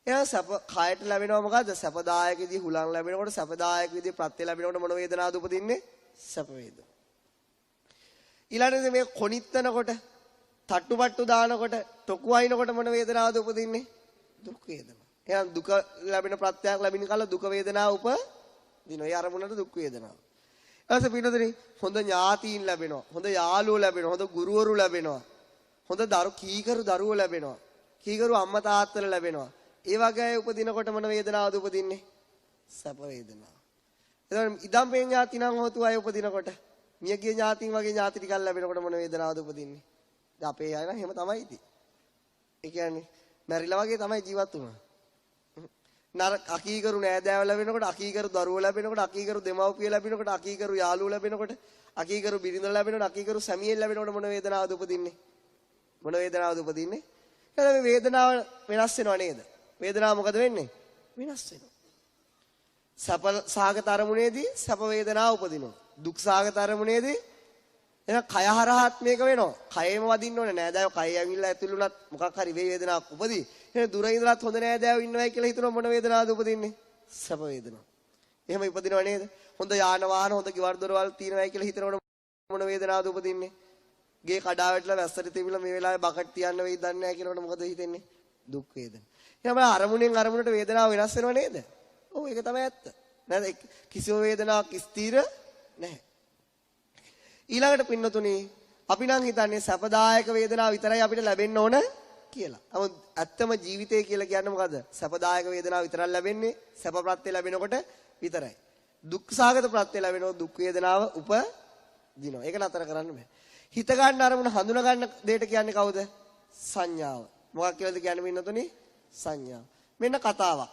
එහෙනම් සැප කයට ලැබෙනවා මොකද්ද? සැපදායක විදිහ හුලං ලැබෙනකොට සැපදායක විදිහ ප්‍රත්‍ය ලැබෙනකොට මොන වේදනාවද උපදින්නේ? සැප වේදනාව. ඊළඟට මේ කොනිත්තනකොට තට්ටුපට්ටු දානකොට ටොකු වයින්කොට මොන වේදනාවද උපදින්නේ? දුක් වේදනාව. එහෙනම් දුක ලැබෙන ප්‍රත්‍යක් ලැබෙන කල දුක වේදනාව උපදිනවා. ඒ අරමුණට දුක් වේදනාව. ඊට පස්සේ හොඳ ඥාතීන් ලැබෙනවා. හොඳ යාළුවෝ ලැබෙනවා. හොඳ ගුරුවරු ලැබෙනවා. හොඳ කීකරු දරුවෝ ලැබෙනවා. කීකරු අම්මා තාත්තලා ලැබෙනවා. ඒ වගේ උපදිනකොට මොන වේදනාවද උපදින්නේ? සැප වේදනාව. එතකොට ඉදම් මේ ඥාති නම් හොතු අය උපදිනකොට මියගිය ඥාතින් වගේ ඥාති ටිකක් ලැබෙනකොට මොන වේදනාවද උපදින්නේ? දැන් අපේ අය නම් එහෙම තමයි ඉතින්. ඒ කියන්නේ මැරිලා වගේ තමයි ජීවත් වුණා. නරක අකීකරු නෑදෑව ලැබෙනකොට අකීකරු දරුවෝ ලැබෙනකොට අකීකරු දෙමව්පිය ලැබෙනකොට අකීකරු යාළුවෝ ලැබෙනකොට අකීකරු බිරිඳ ලැබෙනකොට අකීකරු සැමියෙක් ලැබෙනකොට මොන වේදනාවද උපදින්නේ? මොන වේදනාවද උපදින්නේ? එහෙනම් මේ වේදනාව වෙනස් වෙනව නේද? වේදනාව මොකද වෙන්නේ? වෙනස් වෙනවා. සැප සාගත අරමුණේදී සැප වේදනාව උපදිනවා. දුක් සාගත අරමුණේදී එහෙනම් කය හරහාත් මේක වෙනවා. කයෙම වදින්න ඕනේ නෑ. දැන් කය ඇවිල්ලා ඇතුළුණත් මොකක් හරි වේදනාවක් උපදී. එහෙනම් දුර ඉඳලාත් හොඳ නෑදෑයෝ ඉන්නවයි කියලා හිතනවා මොන වේදනාවද උපදින්නේ? සැප වේදනාව. එහෙම ඉපදිනව නේද? හොඳ යාන වාහන හොඳ ගෙවල් දොරවල් තියෙනවයි කියලා හිතනකොට මොන වේදනාවද උපදින්නේ? ගේ කඩා වැටලා වැස්සට තිබිලා මේ වෙලාවේ බකට් තියන්න වෙයි දන්නේ නැහැ කියනකොට මොකද හිතෙන්නේ? දුක් වේදනා. එහෙනම් අරමුණෙන් අරමුණට වේදනාව වෙනස් වෙනව නේද? ඔව් ඒක තමයි ඇත්ත. නේද? කිසිම වේදනාවක් ස්ථිර නැහැ. ඊළඟට පින්නතුනි අපි නම් හිතන්නේ සැපදායක වේදනාව විතරයි අපිට ලැබෙන්න ඕන කියලා. නමුත් ඇත්තම ජීවිතය කියලා කියන්නේ මොකද්ද? සැපදායක වේදනාව විතරක් ලැබෙන්නේ සැප ප්‍රත්‍ය ලැබෙනකොට විතරයි. දුක් සාගත ප්‍රත්‍ය ලැබෙනකොට දුක් වේදනාව උපදිනවා. ඒක නතර කරන්න බෑ. හිත ගන්න අරමුණ හඳුනා ගන්න දෙයට කියන්නේ කවුද? සංඥාව. මොකක් කියලාද කියන්නේ පින්නතුනි? සංඥාව. මෙන්න කතාවක්.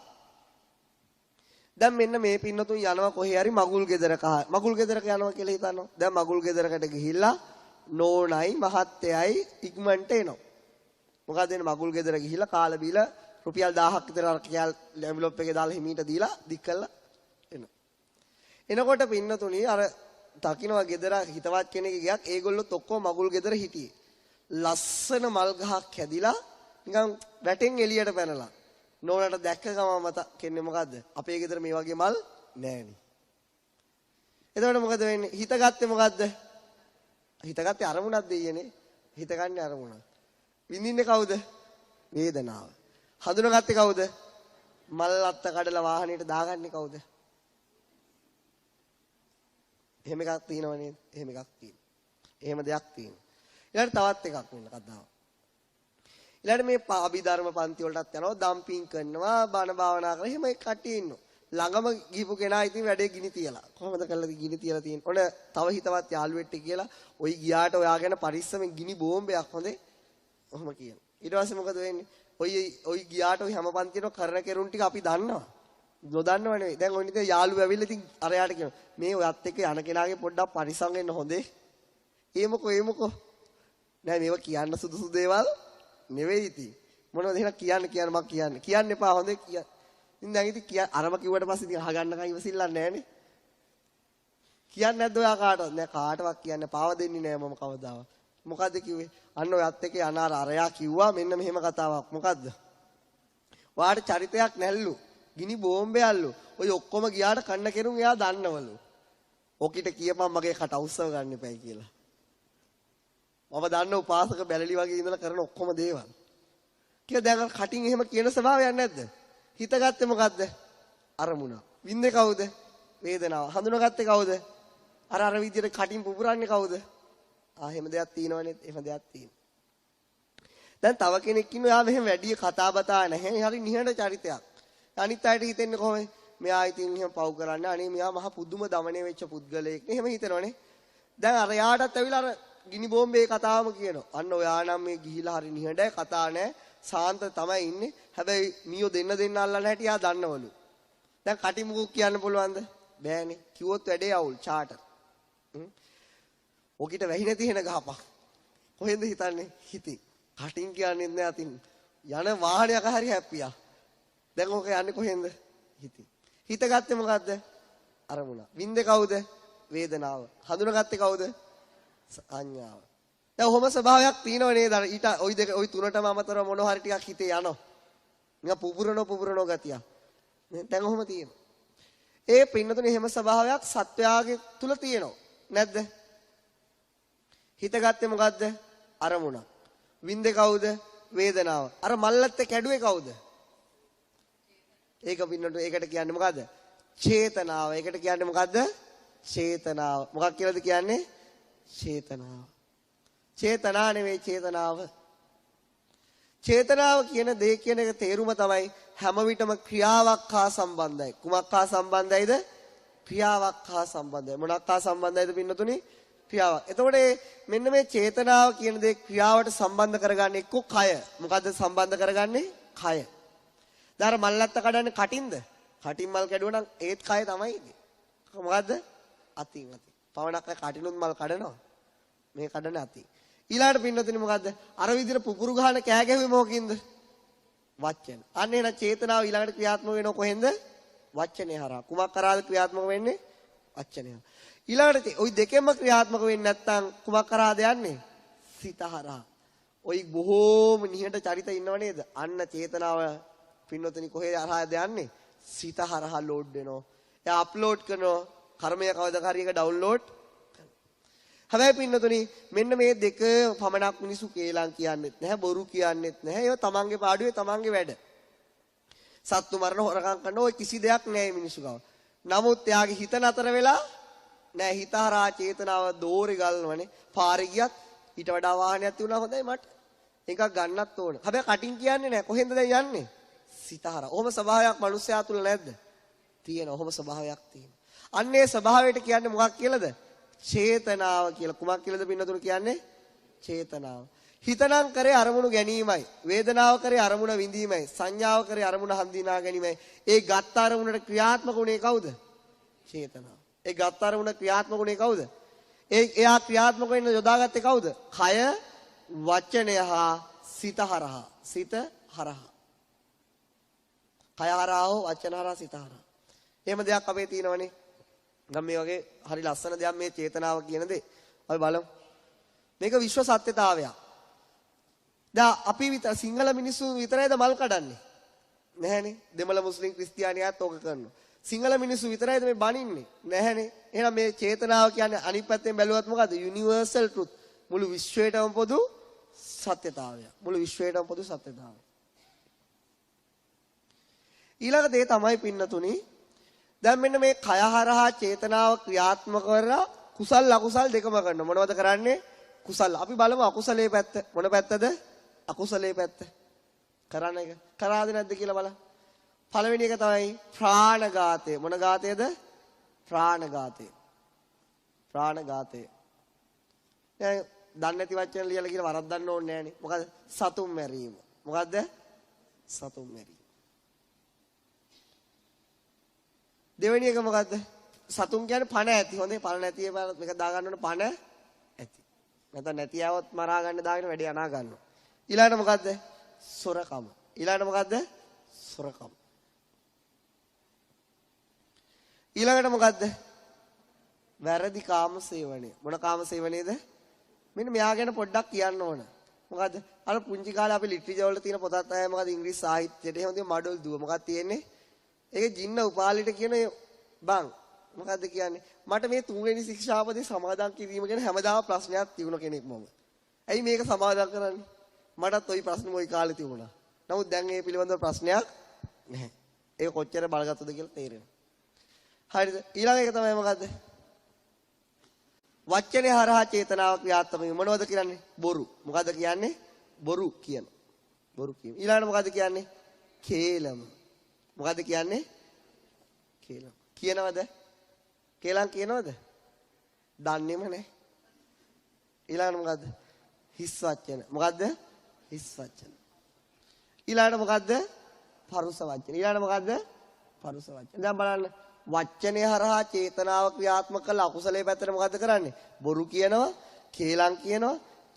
දැන් මෙන්න මේ පින්නතුන් යනවා කොහේ හරි මගුල් ගෙදරක. මගුල් ගෙදරක යනවා කියලා හිතනවා. දැන් මගුල් ගෙදරකට ගිහිල්ලා නෝනයි මහත්තයයි ඉක්මනට එනවා. මොකද එන්නේ මගුල් ගෙදර ගිහිල්ලා කාලා බීලා රුපියල් 1000ක් විතර අර කෑල් එන්වලොප් එකේ දාලා හිමීට දීලා දික් කළා එනවා. එනකොට පින්නතුනි අර දකින්නවා ගෙදර හිතවත් කෙනෙක් ගියක් ඒගොල්ලොත් ඔක්කොම මගුල් ගෙදර හිටියේ. ලස්සන මල් ගහක් හැදිලා නිකන් වැටෙන් එළියට පැනලා. නෝනට දැක්ක ගමන් මත කියන්නේ මොකද්ද? අපේ ගෙදර මේ වගේ මල් නෑනේ. එතකොට මොකද වෙන්නේ? හිතගත්තේ මොකද්ද? හිතගත්තේ අරමුණක් දෙයියනේ. හිතගන්නේ අරමුණ. විඳින්නේ කවුද? වේදනාව. හඳුනාගත්තේ කවුද? මල් අත්ත කඩලා වාහනේට දාගන්නේ කවුද? එහෙම එකක් තියෙනව නේද? එහෙම එකක් තියෙනවා. එහෙම දෙයක් තියෙනවා. ඊළඟට තවත් එකක් වෙන කතාව. ඊළඟට මේ අභිධර්ම පන්ති වලටත් යනවා, දම්පින් කරනවා, බණ භාවනා කරලා එහෙම කට්ටිය ඉන්නවා. ළඟම ගිහපු කෙනා ඉතින් වැඩේ ගිනි තියලා. කොහොමද කළාද ගිනි තියලා තියෙන්නේ? ඔන්න තව හිතවත් යාළුවෙක් කියලා ඔයි ගියාට ඔයා ගැන පරිස්සමෙන් ගිනි බෝම්බයක් හොඳේ. ඔහොම කියන. ඊට පස්සේ මොකද වෙන්නේ? ඔයි ගියාට ඔයි හැම පන්තියේම කරන කෙරුන් ටික අපි දන්නවා. නොදන්නව නෙවෙයි. දැන් ඔය නිතේ යාළුවෝ ඇවිල්ලා ඉතින් අරයාට කියනවා. මේ ඔයත් එක්ක යන කෙනාගේ පොඩ්ඩක් පරිස්සම් වෙන්න හොඳේ. ඒමකෝ. නෑ මේවා කියන්න සුදුසු දේවල් නෙවෙයි ඉතින්. මොනවද එහෙනම් කියන්න මම කියන්න එපා හොඳේ කියන්න. ඉතින් දැන් ඉතින් අරම කිව්වට පස්සේ ඉතින් අහගන්නකම් ඉවසිල්ලක් නෑනේ. කියන්නේ නැද්ද ඔයා කාටවත්? නෑ කාටවත් කියන්න පාව දෙන්නේ නෑ මම කවදාවත්. මොකද්ද කිව්වේ? අන්න ඔයත් එක්ක යන අරයා කිව්වා මෙන්න මෙහෙම කතාවක්. මොකද්ද? ඔයාට චරිතයක් නැල්ලු. ගිනි බෝම්බයල්ලු. ඔය ඔක්කොම ගියාට කන්න කෙරුම් එයා දන්නවලු. ඔකිට කියපන් මගේ කට අවුස්සව ගන්න එපයි කියලා. මම දන්න උපාසක බැලලි වගේ ඉඳලා කරන ඔක්කොම දේවල්. කියලා දැන් කටින් එහෙම කියන ස්වභාවයක් නැද්ද? හිතගත්තේ මොකද්ද? අරමුණ. විඳේ කවුද? වේදනාව. හඳුනාගත්තේ කවුද? අර විදියට කටින් පුපුරන්නේ කවුද? එහෙම දෙයක් තියෙනවනේ. එහෙම දෙයක් තියෙනවා. දැන් තව කෙනෙක් ඉන්නවා යා මෙහෙම වැඩි කතා බතා නැහැ. හරි නිහඬ චරිතයක්. අනිත් අයට හිතෙන්නේ කොහොමද? මෙයා ඉතින් එහෙම පව් කරන්නේ. අනේ මෙයා මහ පුදුම දමණය වෙච්ච පුද්ගලයෙක් නේ. එහෙම හිතනවනේ. දැන් අර යාටත් ඇවිල්ලා අර ගිනි බෝම්බේ කතාවම කියනවා. අන්න ඔයා නම් මේ ගිහිලා හරි නිහඬයි කතා නැහැ. සාන්ත තමයි ඉන්නේ. හැබැයි මියෝ දෙන්න අල්ලන්න හැටි යා දන්නවලු. දැන් කටිමුකුක් කියන්න පුළුවන්ද? බෑනේ. කිව්වොත් වැඩේ අවුල් චාටර්. ඔකිට වැහි නැති වෙන ගහපන්. කොහෙන්ද හිතන්නේ? හිතින්. කටින් කියන්නේ නැහැ අතින්. යන වාහනයක හරි හැප්පියා. දැන් ඔක යන්නේ කොහෙන්ද? හිතින්. හිතගත්තේ මොකද්ද? අරමුණ. වින්දේ කවුද? වේදනාව. හඳුනාගත්තේ කවුද? සංඥාව. දැන් ඔහොම ස්වභාවයක් තියෙනව නේද? ඊට ওই තුනටම අමතරව මොනවා හරි ටිකක් හිතේ යනවා. නිකන් පුපුරනෝ ගතිය. දැන් ඔහොම තියෙනවා. ඒ පින්නතුනේ එහෙම ස්වභාවයක් සත්වයාගේ තුල තියෙනවා. නැද්ද? හිතගත්තේ මොකද්ද? අරමුණ. වින්දේ කවුද? වේදනාව. අර මල්ලත්තේ කැඩුවේ කවුද? ඒක පින්නට ඒකට කියන්නේ මොකද්ද? චේතනාව. ඒකට කියන්නේ මොකද්ද? චේතනාව. මොකක් කියලාද කියන්නේ? චේතනාව. චේතනා නෙවෙයි චේතනාව. චේතනාව කියන දේ කියන එක තේරුම තමයි හැම විටම ක්‍රියාවක් හා සම්බන්ධයි. කුමක් හා සම්බන්ධයිද? ක්‍රියාවක් හා සම්බන්ධයි. මොනක් හා සම්බන්ධයිද පින්නතුනි? ක්‍රියාවක්. එතකොට මෙන්න මේ චේතනාව කියන දේ ක්‍රියාවට සම්බන්ධ කරගන්නේ එක්ක කය. මොකද්ද සම්බන්ධ කරගන්නේ? කය. දාර මල්ලත්ත කඩන්නේ කටින්ද? කටින් මල් කැඩුවා නම් ඒත් කය තමයි. මොකද්ද? අතින්. පවණක් කටිනුත් මල් කඩනවා. මේ කඩන අතින්. ඊළාට පින්නතුනි මොකද්ද? අර විදිහට පුපුරු ගහන කෑ ගැහුවේ මොකින්ද? වචන. අන්න එන චේතනාව ඊළඟට ක්‍රියාත්මක වෙනව කොහෙන්ද? වචනේ හරහා. කුමක් කරාද ක්‍රියාත්මක වෙන්නේ? වචනේ. ඊළඟට ওই දෙකෙන්ම ක්‍රියාත්මක වෙන්නේ නැත්නම් කුමක් කරාද යන්නේ? සිත හරහා. ওই බොහෝම නිහඬ චරිත ඉන්නව නේද? අන්න චේතනාව පින්නතුනි කොහේ හරහාද යන්නේ? සිත හරහා ලෝඩ් වෙනවා. එයා අප්ලෝඩ් කරනවා. කර්මය කවදා හරි එක ඩවුන්ලෝඩ්. හැබැයි පින්නතුනි මෙන්න මේ දෙක පමණක් මිනිසු කේලම් කියන්නෙත් නැහැ, බොරු කියන්නෙත් නැහැ. ඒවා තමන්ගේ පාඩුවේ තමන්ගේ වැඩ. සත්තු මරණ හොරකම් කරන ඔය කිසි දෙයක් නැහැ මිනිසු ගාව. නමුත් එයාගේ හිත නතර වෙලා නැහැ. හිත හරහා චේතනාව දෝරේ ගල්වනේ. පාරේ ගියත් ඊට වඩා වාහනයක් තියුණා හොඳයි මට. එකක් ගන්නත් ඕන. හැබැයි කටින් කියන්නේ නැහැ. කොහෙන්ද දැන් යන්නේ? සිත හරහා. ඔහොම ස්වභාවයක් මිනිස්යා තුල නැද්ද? තියෙනවා. ඔහොම ස්වභාවයක් තියෙනවා. අන්නේ ස්වභාවයට කියන්නේ මොකක් කියලාද? චේතනාව කියලා. කුමක් කියලාද පින්නතුරු කියන්නේ? චේතනාව. හිතනම් කරේ අරමුණු ගැනීමයි. වේදනාව කරේ අරමුණ විඳීමයි. සංඥාව කරේ අරමුණ හඳුනා ගැනීමයි. ඒ ගත්ත අරමුණට ක්‍රියාත්මක උනේ කවුද? චේතනාව. ඒ ගත්ත අරමුණ ක්‍රියාත්මක උනේ කවුද? එයා ක්‍රියාත්මක වෙන්න යොදාගත්තේ කවුද? කය, වචනය හා සිත හරහා. සිත හරහා. කය හරහා හෝ වචන හරහා සිත හරහා. එහෙම දෙයක් අපේ තියෙනවනේ. නම් මේ වගේ හරි ලස්සන දෙයක් මේ චේතනාව කියන දේ. අපි බලමු. මේක විශ්ව සත්‍යතාවයක්. දැන් අපි සිංහල මිනිස්සු විතරයිද මල් කඩන්නේ? නැහැනේ. දෙමළ මුස්ලිම් ක්‍රිස්තියානියාත් ඕක කරනවා. සිංහල මිනිස්සු විතරයිද මේ බනින්නේ? නැහැනේ. එහෙනම් මේ චේතනාව කියන්නේ අනිත් පැත්තෙන් බැලුවත් මොකද්ද? Universal truth. මුළු විශ්වයටම පොදු සත්‍යතාවයක්. මුළු විශ්වයටම පොදු සත්‍යතාවයක්. ඊළඟ දේ තමයි පින්නතුනි. දැන් මෙන්න මේ කය හරහා චේතනාව ක්‍රියාත්මක කරලා කුසල් අකුසල් දෙකම කරනවා. මොනවද කරන්නේ? කුසල්. අපි බලමු අකුසලයේ පැත්ත. මොන පැත්තද? අකුසලයේ පැත්ත. කරන එක. කරාද නැද්ද කියලා බලන්න. පළවෙනි එක තමයි ප්‍රාණඝාතය. මොන ඝාතයද? ප්‍රාණඝාතය. ප්‍රාණඝාතය. දැන් දන්නේ නැති වචන ලියලා කියලා වරද්දන්න ඕනේ නෑනේ. මොකද? සතුන් මැරීම. මොකද්ද? සතුන් මැරීම. දෙවෙනි එක මොකද්ද? සතුන් කියන්නේ පණ ඇති. හොඳේ පණ නැති ඒවා මේක දා ගන්න ඕන පණ ඇති. නැත්නම් නැති આવොත් මරා ගන්න දාගෙන වැඩි අනා ගන්නවා. ඊළඟට මොකද්ද? සොරකම. ඊළඟට මොකද්ද? සොරකම. ඊළඟට මොකද්ද? වැරදි කාම සේවනය. මොන කාම සේවනයේද? මෙන්න මෙයා ගැන පොඩ්ඩක් කියන්න ඕන. මොකද්ද? අර පුංචි කාලේ අපි ලිටරේචර් වල තියෙන පොතක් තමයි මොකද්ද? ඉංග්‍රීසි සාහිත්‍යයට එහෙම තියෙන මඩොල් දුව. මොකක්ද තියෙන්නේ? ඒක ජින්න උපාලිට කියන බං. මොකද්ද කියන්නේ? මට මේ තුන්වෙනි ශික්ෂාපදේ සමාදන් කිරීම ගැන හැමදාම ප්‍රශ්නයක් තිබුණ කෙනෙක් මම. ඇයි මේක සමාදන් කරන්නේ? මටත් ওই ප්‍රශ්නේ ওই කාලේ තිබුණා. නමුත් දැන් ඒ පිළිබඳව ප්‍රශ්නයක් නැහැ. ඒක කොච්චර බලගත්තද කියලා තේරෙනවා. හරිද? ඊළඟ එක තමයි මොකද්ද? වචනේ හරහා චේතනාව ක්‍රියාත්මක වීම. මොනවද කියන්නේ? බොරු. මොකද්ද කියන්නේ? බොරු කියන. බොරු කියන. ඊළඟට මොකද්ද කියන්නේ? කේලම. මොකද්ද කියන්නේ? කේලම්. කියනවද? කේලම් කියනවද? දන්නේම නැහැ. ඊළඟට මොකද්ද? හිස් වචන. මොකද්ද? හිස් වචන. ඊළඟට මොකද්ද? පරුස වචන. ඊළඟට මොකද්ද? පරුස වචන. දැන් බලන්න වචනේ හරහා චේතනාව ක්‍රියාත්මක කළ අකුසලයේ පැත්තට මොකද්ද කරන්නේ? බොරු කියනවා, කේලම් කියනවා,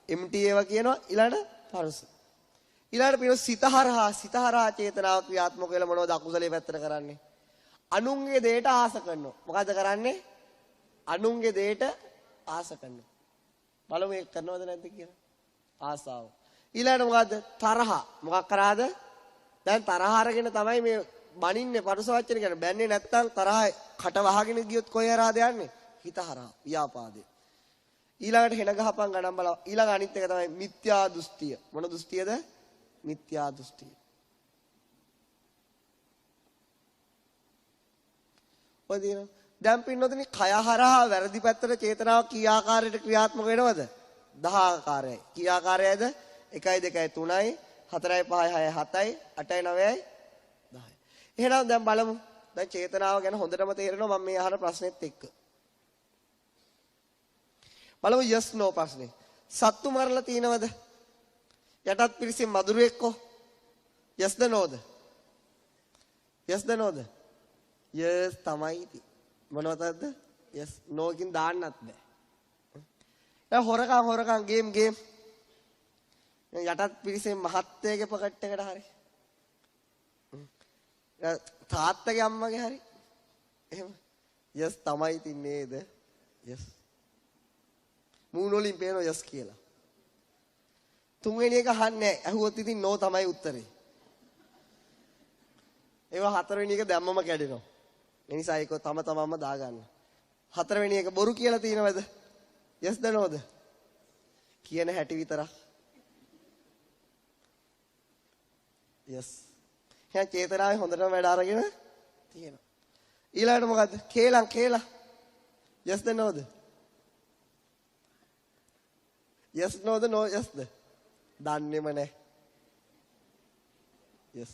MT ඒවා කියනවා, ඊළඟට පරුස. ඊළඟට පින සිත හරහා චේතනාව ක්‍රියාත්මක වෙලා මොනවද අකුසලයේ පැත්තට කරන්නේ? අනුන්ගේ දෙයට ආස කරනවා. මොකද කරන්නේ? අනුන්ගේ දෙයට ආස කරනවා. බලමු ඒක කරනවද නැද්ද කියලා. ආසාව. ඊළඟට මොකද්ද? තරහ. මොකක් කරාද? දැන් තරහ අරගෙන තමයි මේ බනින්නේ පරුස වචන කියන්නේ. බැන්නේ නැත්තම් තරහ කට වහගෙන ගියොත් කොහේ හරහාද යන්නේ? හිත හරහා. ව්‍යාපාදේ. ඊළඟට හෙන ගහපන් ගණන් බලව. ඊළඟ අනිත් එක තමයි මිත්‍යා දෘෂ්ටිය. මොන දෘෂ්ටියද? මිත්‍යා දෘෂ්ටිය. ඔය දින දැන් පින්නොතනි කය හරහා වැරදි පැත්තට චේතනාව කී ආකාරයකට ක්‍රියාත්මක වෙනවද? 10 ආකාරයයි. කී ආකාරයයිද? 1 2 3යි 4යි 5යි 6යි 7යි 9යි 10යි. එහෙනම් දැන් බලමු. දැන් චේතනාව ගැන හොඳටම තේරෙනවා මම මේ අහන ප්‍රශ්නෙත් එක්ක. බලමු yes no ප්‍රශ්නේ. සත්තු මරලා තිනවද? යටත් පිරිසින් මදුරුවෙක්කෝ? yes ද no ද? yes ද no ද? yes තමයි ඉතින්. මොනවටද? yes no කින් දාන්නත් බෑ. දැන් හොරකම් ගේම්. යටත් පිරිසෙන් මහත්තයගේ පොකට් එකට හරි. තාත්තගේ අම්මගේ හරි. එහෙම. yes තමයි ඉතින් නේද? yes. මූණ වලින් පේනවා yes කියලා. තුන්වෙනි එක අහන්නේ නැහැ. අහුවොත් ඉතින් no තමයි උත්තරේ. ඒවා හතරවෙනි එක දැම්මම කැඩෙනවා. ඒ නිසා ඒක තම තමන්ම දාගන්න. හතරවෙනි එක බොරු කියලා තියෙනවද? yes ද no ද? කියන හැටි විතරක්. yes. එහෙනම් චේතනාවේ හොඳටම වැඩ අරගෙන තියෙනවා. ඊළඟට මොකද්ද? කේලම්. yes ද no ද? yes no ද no yes ද? දන්නේම නැහැ. yes.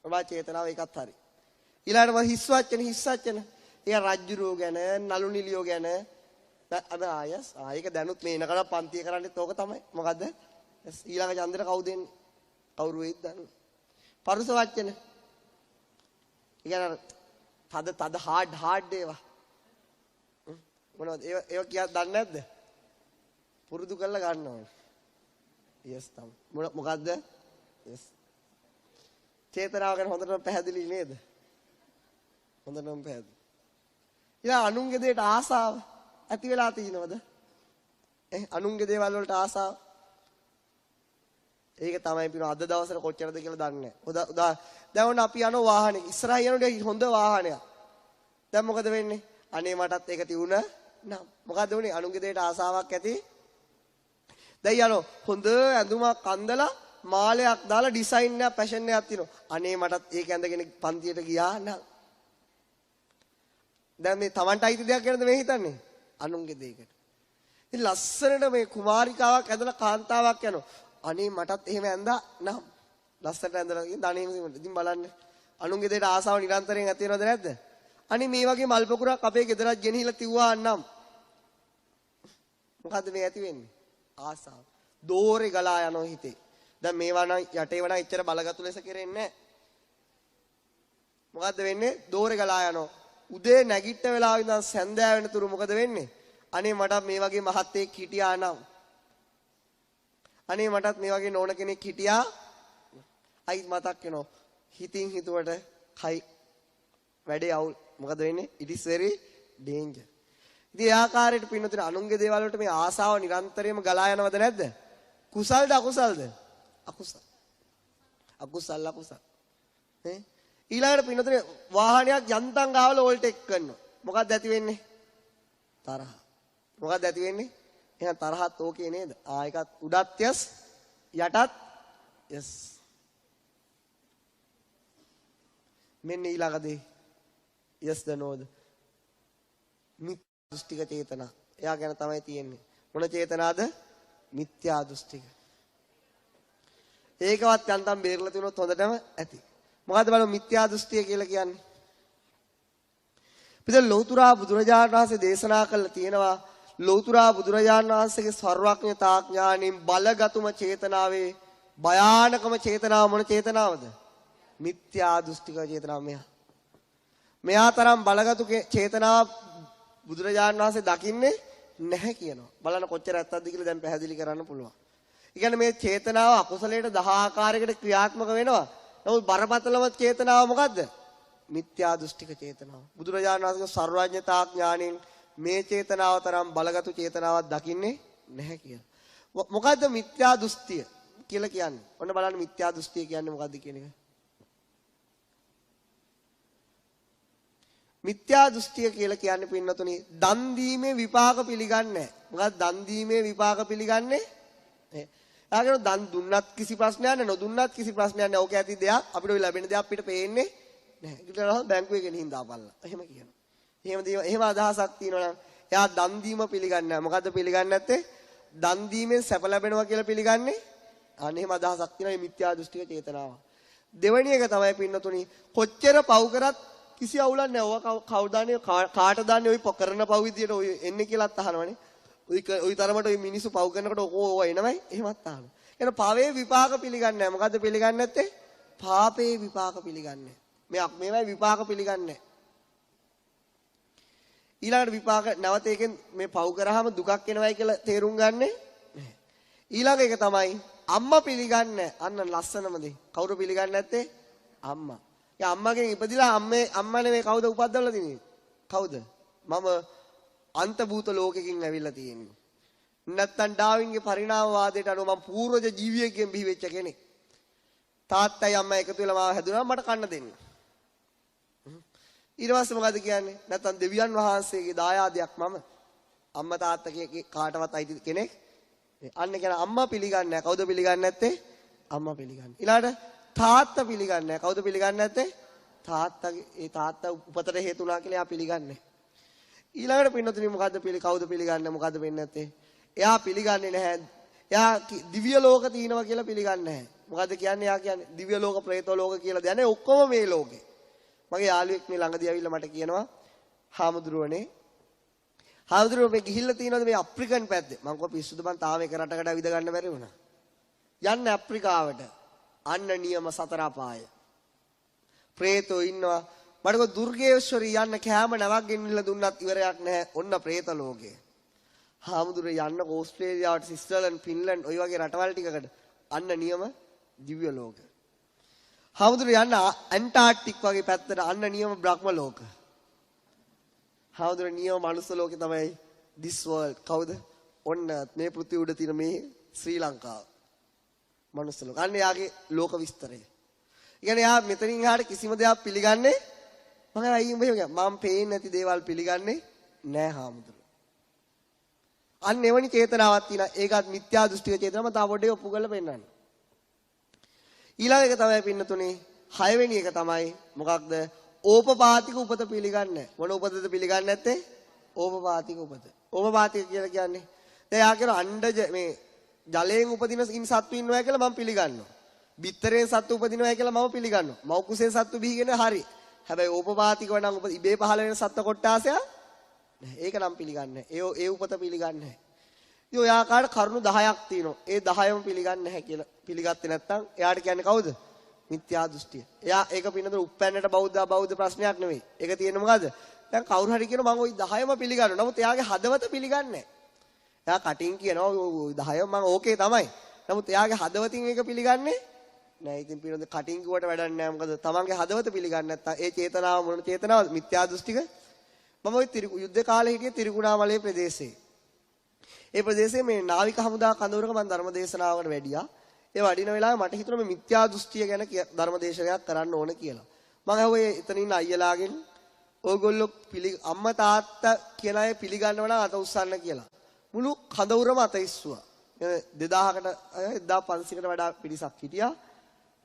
ඔබා චේතනාව එකත් හරි. ඊළඟට හිස් වචන. ඒ රජ්ජුරෝ ගැන, නලු නිලියෝ ගැන අද ආයස් ආයක දැනුත් මේ එනකන පන්තිය කරන්නේත් ඕක තමයි. මොකද්ද? ඊළඟ ඡන්දෙට කවුද එන්නේ? කවුරු වෙයිද දන්නේ? පරුස වචන. ඊගන තද හાર્ඩ් ඒවා. මොනවද? ඒව කියක් දන්නේ නැද්ද? පුරුදු කරලා ගන්න ඕනේ. yes තමයි. මොකද්ද? yes. චේතනාව ගැන හොඳටම පැහැදිලි නේද? හොඳටම පැහැදිලි. ඊළඟ අනුන්ගේ දෙයට ආසාව ඇති වෙලා තිනවද? අනුන්ගේ දේවල් වලට ආසාව. ඒක තමයි පින අද දවසට කොච්චරද කියලා දන්නේ නැහැ. දැන් ඔන්න අපි යන වාහනේ ඉස්සරහ යනකොට හොඳ වාහනයක්. දැන් මොකද වෙන්නේ? අනේ මටත් ඒක තියුණ නම්. මොකද උනේ? අනුන්ගේ දෙයට ආසාවක් ඇති. දැන් යනවා හොඳ ඇඳුමක් අඳලා මාලයක් දාලා ඩිසයින් එකක් ෆැෂන් එකක් තියෙනවා. අනේ මටත් ඒක ඇඳගෙන පන්තියට ගියා නම්. දැන් මේ Tamanට අයිති දෙයක් ගැනද මේ හිතන්නේ? අනුන්ගේ දෙයකට. ඉතින් ලස්සනට මේ කුමාරිකාවක් ඇඳලා කාන්තාවක් යනවා. අනේ මටත් එහෙම ඇඳා නම්. ලස්සනට ඇඳලා දණේම ඉතින් බලන්න. අනුන්ගේ දෙයට ආසාව නිරන්තරයෙන් ඇති වෙනවද නැද්ද? අනේ මේ වගේ මල් පොකුරක් අපේ ගෙදරට ගෙනහිලා තිව්වා නම්. මොකද්ද මේ ඇති වෙන්නේ? ආසාව. දෝරේ ගලා යනවා හිතේ. දැන් මේවා නම් යටේව නම් එච්චර බලගතු ලෙස කෙරෙන්නේ නැහැ. මොකද්ද වෙන්නේ? දෝරේ ගලා යනවා. උදේ නැගිට වෙලාව ඉඳන් සැන්දෑ වෙනතුරු මොකද වෙන්නේ? අනේ මටත් මේ වගේ මහත්තයෙක් හිටියා නම්. අනේ මටත් මේ වගේ නෝන කෙනෙක් හිටියා. අයි මතක් වෙනවා. හිතින් හිතුවට කයි වැඩේ අවුල්. මොකද වෙන්නේ? it is very danger. ඉතින් ඒ ආකාරයට පින්නතුනේ අනුන්ගේ දේවල් වලට මේ ආසාව නිරන්තරයෙන්ම ගලා යනවද නැද්ද? කුසල්ද අකුසල්ද? අකුසල්. ඊළඟට පින්නතුනේ වාහනයක් යන්තම් ගාවල ඕල්ටෙක් කරනවා. මොකක්ද ඇති වෙන්නේ? තරහ. මොකක්ද ඇති වෙන්නේ? එහෙනම් තරහත් ඕකේ නේද? එකත් උඩත් යස් යටත් යස්. මෙන්න ඊළඟදී යස් ද නෝද? මිත්‍යා දෘෂ්ටික චේතනා. එයා ගැන තමයි තියෙන්නේ. මොන චේතනාද? මිත්‍යා දෘෂ්ටික. ඒකවත් යන්තම් බේරලා තියුණොත් හොඳටම ඇති. මොකද්ද බලමු මිත්‍යා දෘෂ්ටිය කියලා කියන්නේ? පිටර ලෞතුරා බුදුරජාණන් වහන්සේ දේශනා කළා තියෙනවා ලෞතුරා බුදුරජාණන් වහන්සේගේ සර්වඥතා ඥාණයෙන් බලගතුම චේතනාවේ භයානකම චේතනාව මොන චේතනාවද? මිත්‍යා දෘෂ්ටික චේතනාව මෙහා. මෙහා තරම් බලගතු චේතනාව බුදුරජාණන් වහන්සේ දකින්නේ නැහැ කියනවා. බලන්න කොච්චර ඇත්තක්ද කියලා දැන් පැහැදිලි කරන්න පුළුවන්. ඒ කියන්නේ මේ චේතනාව අකුසලයට 10 ආකාරයකට ක්‍රියාත්මක වෙනවා. නමුත් බරපතලම චේතනාව මොකද්ද? මිත්‍යා දෘෂ්ටික චේතනාව. බුදුරජාණන් වහන්සේගේ සර්වඥතා ඥාණයෙන් මේ චේතනාව තරම් බලගත් චේතනාවක් දකින්නේ නැහැ කියලා. මොකද්ද මිත්‍යා දෘෂ්ටිය කියලා කියන්නේ? ඔන්න බලන්න මිත්‍යා දෘෂ්ටිය කියන්නේ මොකද්ද කියන එක. මිත්‍යා දෘෂ්ටිය කියලා කියන්නේ පින්නතුනි දන් දීමේ විපාක පිළිගන්නේ නැහැ. මොකද දන් දීමේ විපාක පිළිගන්නේ නැහැ. යාගෙන දන් දුන්නත් කිසි ප්‍රශ්නයක් නැහැ, නොදුන්නත් කිසි ප්‍රශ්නයක් නැහැ. ඕක ඇති දෙයක් අපිට ඔය ලැබෙන දෙයක් අපිට පේන්නේ නැහැ. ඒකට නම් බැංකුවේ ගෙනින් දාපල්ලා. එහෙම කියනවා. එහෙම අදහසක් තියෙනවා නම් එයා දන් දීම පිළිගන්නේ නැහැ. මොකද්ද පිළිගන්නේ නැත්තේ? දන් දීමෙන් සැප ලැබෙනවා කියලා පිළිගන්නේ. අන්න එහෙම අදහසක් තියෙනවා මේ මිත්‍යා දෘෂ්ටික චේතනාව. දෙවෙනි එක තමයි පින්නතුනි කොච්චර පව් කරත් කිසි අවුලක් නැහැ. ඔය කවුදානේ කාට දාන්නේ ඔය කරන පව් විදියට ඔය එන්නේ කියලාත් අහනවනේ. ඔය තරමට ඔය මිනිස්සු පව් කරනකොට ඕවා එනවයි එහෙමත් අහනවා. එහෙනම් පාපේ විපාක පිළිගන්නේ නැහැ. මොකද්ද පිළිගන්නේ නැත්තේ? පාපේ විපාක පිළිගන්නේ නැහැ. මේවයි විපාක පිළිගන්නේ නැහැ. ඊළඟට විපාක නැවත එකෙන් මේ පව් කරාම දුකක් එනවයි කියලා තේරුම් ගන්නෙ නැහැ. ඊළඟ එක තමයි අම්මා පිළිගන්නේ. අන්න ලස්සනම දේ. කවුරු පිළිගන්නේ නැත්තේ? අම්මා. ඒ අම්මගෙන් ඉපදිලා අම්මනේ මේ කවුද උපද්දවලා තින්නේ? කවුද? මම අන්තභූත ලෝකෙකින් ඇවිල්ලා තියෙන්නේ. නැත්තම් ඩාවින්ගේ පරිණාමවාදයට අනුව මම පූර්වජ ජීවියෙක්ගෙන් බිහි වෙච්ච කෙනෙක්. තාත්තයි අම්මයි එකතු වෙලා මාව හැදුනා මට කන්න දෙන්න. ඊට පස්සේ මොකද කියන්නේ? නැත්තම් දෙවියන් වහන්සේගේ දායාදයක් මම. අම්මා තාත්තගේ කාටවත් අයිති කෙනෙක්. අන්න කියන අම්මා පිළිගන්නේ නැහැ. කවුද පිළිගන්නේ නැත්තේ? අම්මා පිළිගන්නේ. ඊළඟට තාත්තා පිළිගන්නේ නැහැ. කවුද පිළිගන්නේ නැත්තේ? තාත්තා උපතට හේතු වුණා කියලා එයා පිළිගන්නේ. ඊළඟට පින්නතුනි මොකද්ද කවුද පිළිගන්නේ? මොකද්ද වෙන්නේ නැත්තේ? එයා පිළිගන්නේ නැහැ. එයා දිව්‍ය ලෝක තියෙනවා කියලා පිළිගන්නේ නැහැ. මොකද්ද කියන්නේ? එයා කියන්නේ දිව්‍ය ලෝක, പ്രേත ලෝක කියලා දන්නේ ඔක්කොම මේ ලෝකේ. මගේ යාළුවෙක් මේ ළඟදී ආවිල්ලා මට කියනවා හාමුදුරුවනේ මේ ගිහිල්ලා තියෙනවද මේ අප්‍රිකන් පැත්තේ? මම කිව්වා පිස්සුද බං තාම එක රටකට විද ගන්න බැරි වුණා. යන්න අප්‍රිකාවට. අන්න නියම සතර අපාය. പ്രേතෝ ඉන්නවා. මට කිව්වා දුර්ගේශ්වරී යන්න කෑම නැවක් ගෙන්නilla දුන්නත් ඉවරයක් නැහැ. ඔන්න പ്രേත ලෝකේ. හාමුදුරුවෝ යන්න ඕස්ට්‍රේලියාවට, ස්විට්සර්ලන්ඩ්, ෆින්ලන්ඩ් ඔය වගේ රටවල් ටිකකට අන්න නියම දිව්‍ය ලෝක. හාමුදුරුවෝ යන්න ඇන්ටාර්ක්ටික් වගේ පැත්තට අන්න නියම බ්‍රහ්ම ලෝක. හාමුදුරුවෝ නියම මනුස්ස ලෝකේ තමයි this world. කවුද? ඔන්න මේ පෘථිවි උඩ තියෙන මේ ශ්‍රී ලංකාව. මනුස්ස ලෝක. අන්න යාගේ ලෝක විස්තරය. කියන්නේ යා මෙතනින් එහාට කිසිම දෙයක් පිළිගන්නේ මම අයියෙන් මම පේන්නේ නැති දේවල් පිළිගන්නේ නෑ හාමුදුරුවෝ. අන්න එවැනි චේතනාවක් තියෙනවා. ඒකත් මිත්‍යා දෘෂ්ටික චේතනාව. මම තා පොඩ්ඩේ ඔප්පු කරලා පෙන්නන්න. ඊළඟ එක තමයි පින්නතුනේ 6 වෙනි එක තමයි මොකක්ද? ඕපපාතික උපත පිළිගන්නේ. මොන උපතද පිළිගන්නේ නැත්තේ? ඕපපාතික උපත. ඕපපාතික කියලා කියන්නේ දැන් යා කියන අණ්ඩජ මේ ජලයෙන් උපදින සත්තු ඉන්නවා කියලා මම පිළිගන්නවා. බිත්තරයෙන් සත්තු උපදිනවා කියලා මම පිළිගන්නවා. මව් කුසෙන් සත්තු බිහිගෙන හරි. හැබැයි ඕපපාතිකව නම් ඉබේ පහළ වෙන සත්ත්ව කොටාසය නෑ. ඒක නම් පිළිගන්නේ නැහැ. ඒ උපත පිළිගන්නේ නැහැ. ඉතින් ඔය ආකාරයට කරුණු 10ක් තියෙනවා. ඒ 10ම පිළිගන්නේ නැහැ කියලා පිළිගත්තේ නැත්නම් එයාට කියන්නේ කවුද? මිත්‍යා දෘෂ්ටිය. එයා ඒක පින්නතර උප්පැන්නට බෞද්ධ ප්‍රශ්නයක් නෙවෙයි. ඒක තියෙන්නේ මොකද්ද? දැන් කවුරු හරි කියනවා මම ওই 10ම පිළිගන්නවා. නමුත් එයාගේ හදවත පිළිගන්නේ නැහැ. එයා කටින් කියනවා ওই 10ම මම ඕකේ තමයි. නමුත් එයාගේ හදවතින් ඒක පිළිගන්නේ නැහැ. ඉතින් පින්නතර කටින් කිව්වට වැඩක් නැහැ. මොකද තමන්ගේ හදවත පිළිගන්නේ නැත්නම් ඒ චේතනාව මොන චේතනාවද? මිත්‍යා දෘෂ්ටික. මම ওই යුද්ධ කාලේ හිටියේ තිරිකුණාමලේ ප්‍රදේශයේ. ඒ ප්‍රදේශයේ මේ නාවික හමුදා කඳවුරක මම ධර්ම දේශනාවකට වැඩියා. ඒ වඩින වෙලාවේ මට හිතුණා මේ මිත්‍යා දෘෂ්ටිය ගැන ධර්ම දේශනයක් කරන්න ඕන කියලා. මම අහුවේ එතන ඉන්න අයියලාගෙන් ඕගොල්ලෝ අම්මා තාත්තා කියන අය පිළිගන්නව නම් අත උස්සන්න කියලා. මුළු කඳවුරම අත ඉස්සුවා. 2000කට 1500කට වඩා පිරිසක් හිටියා.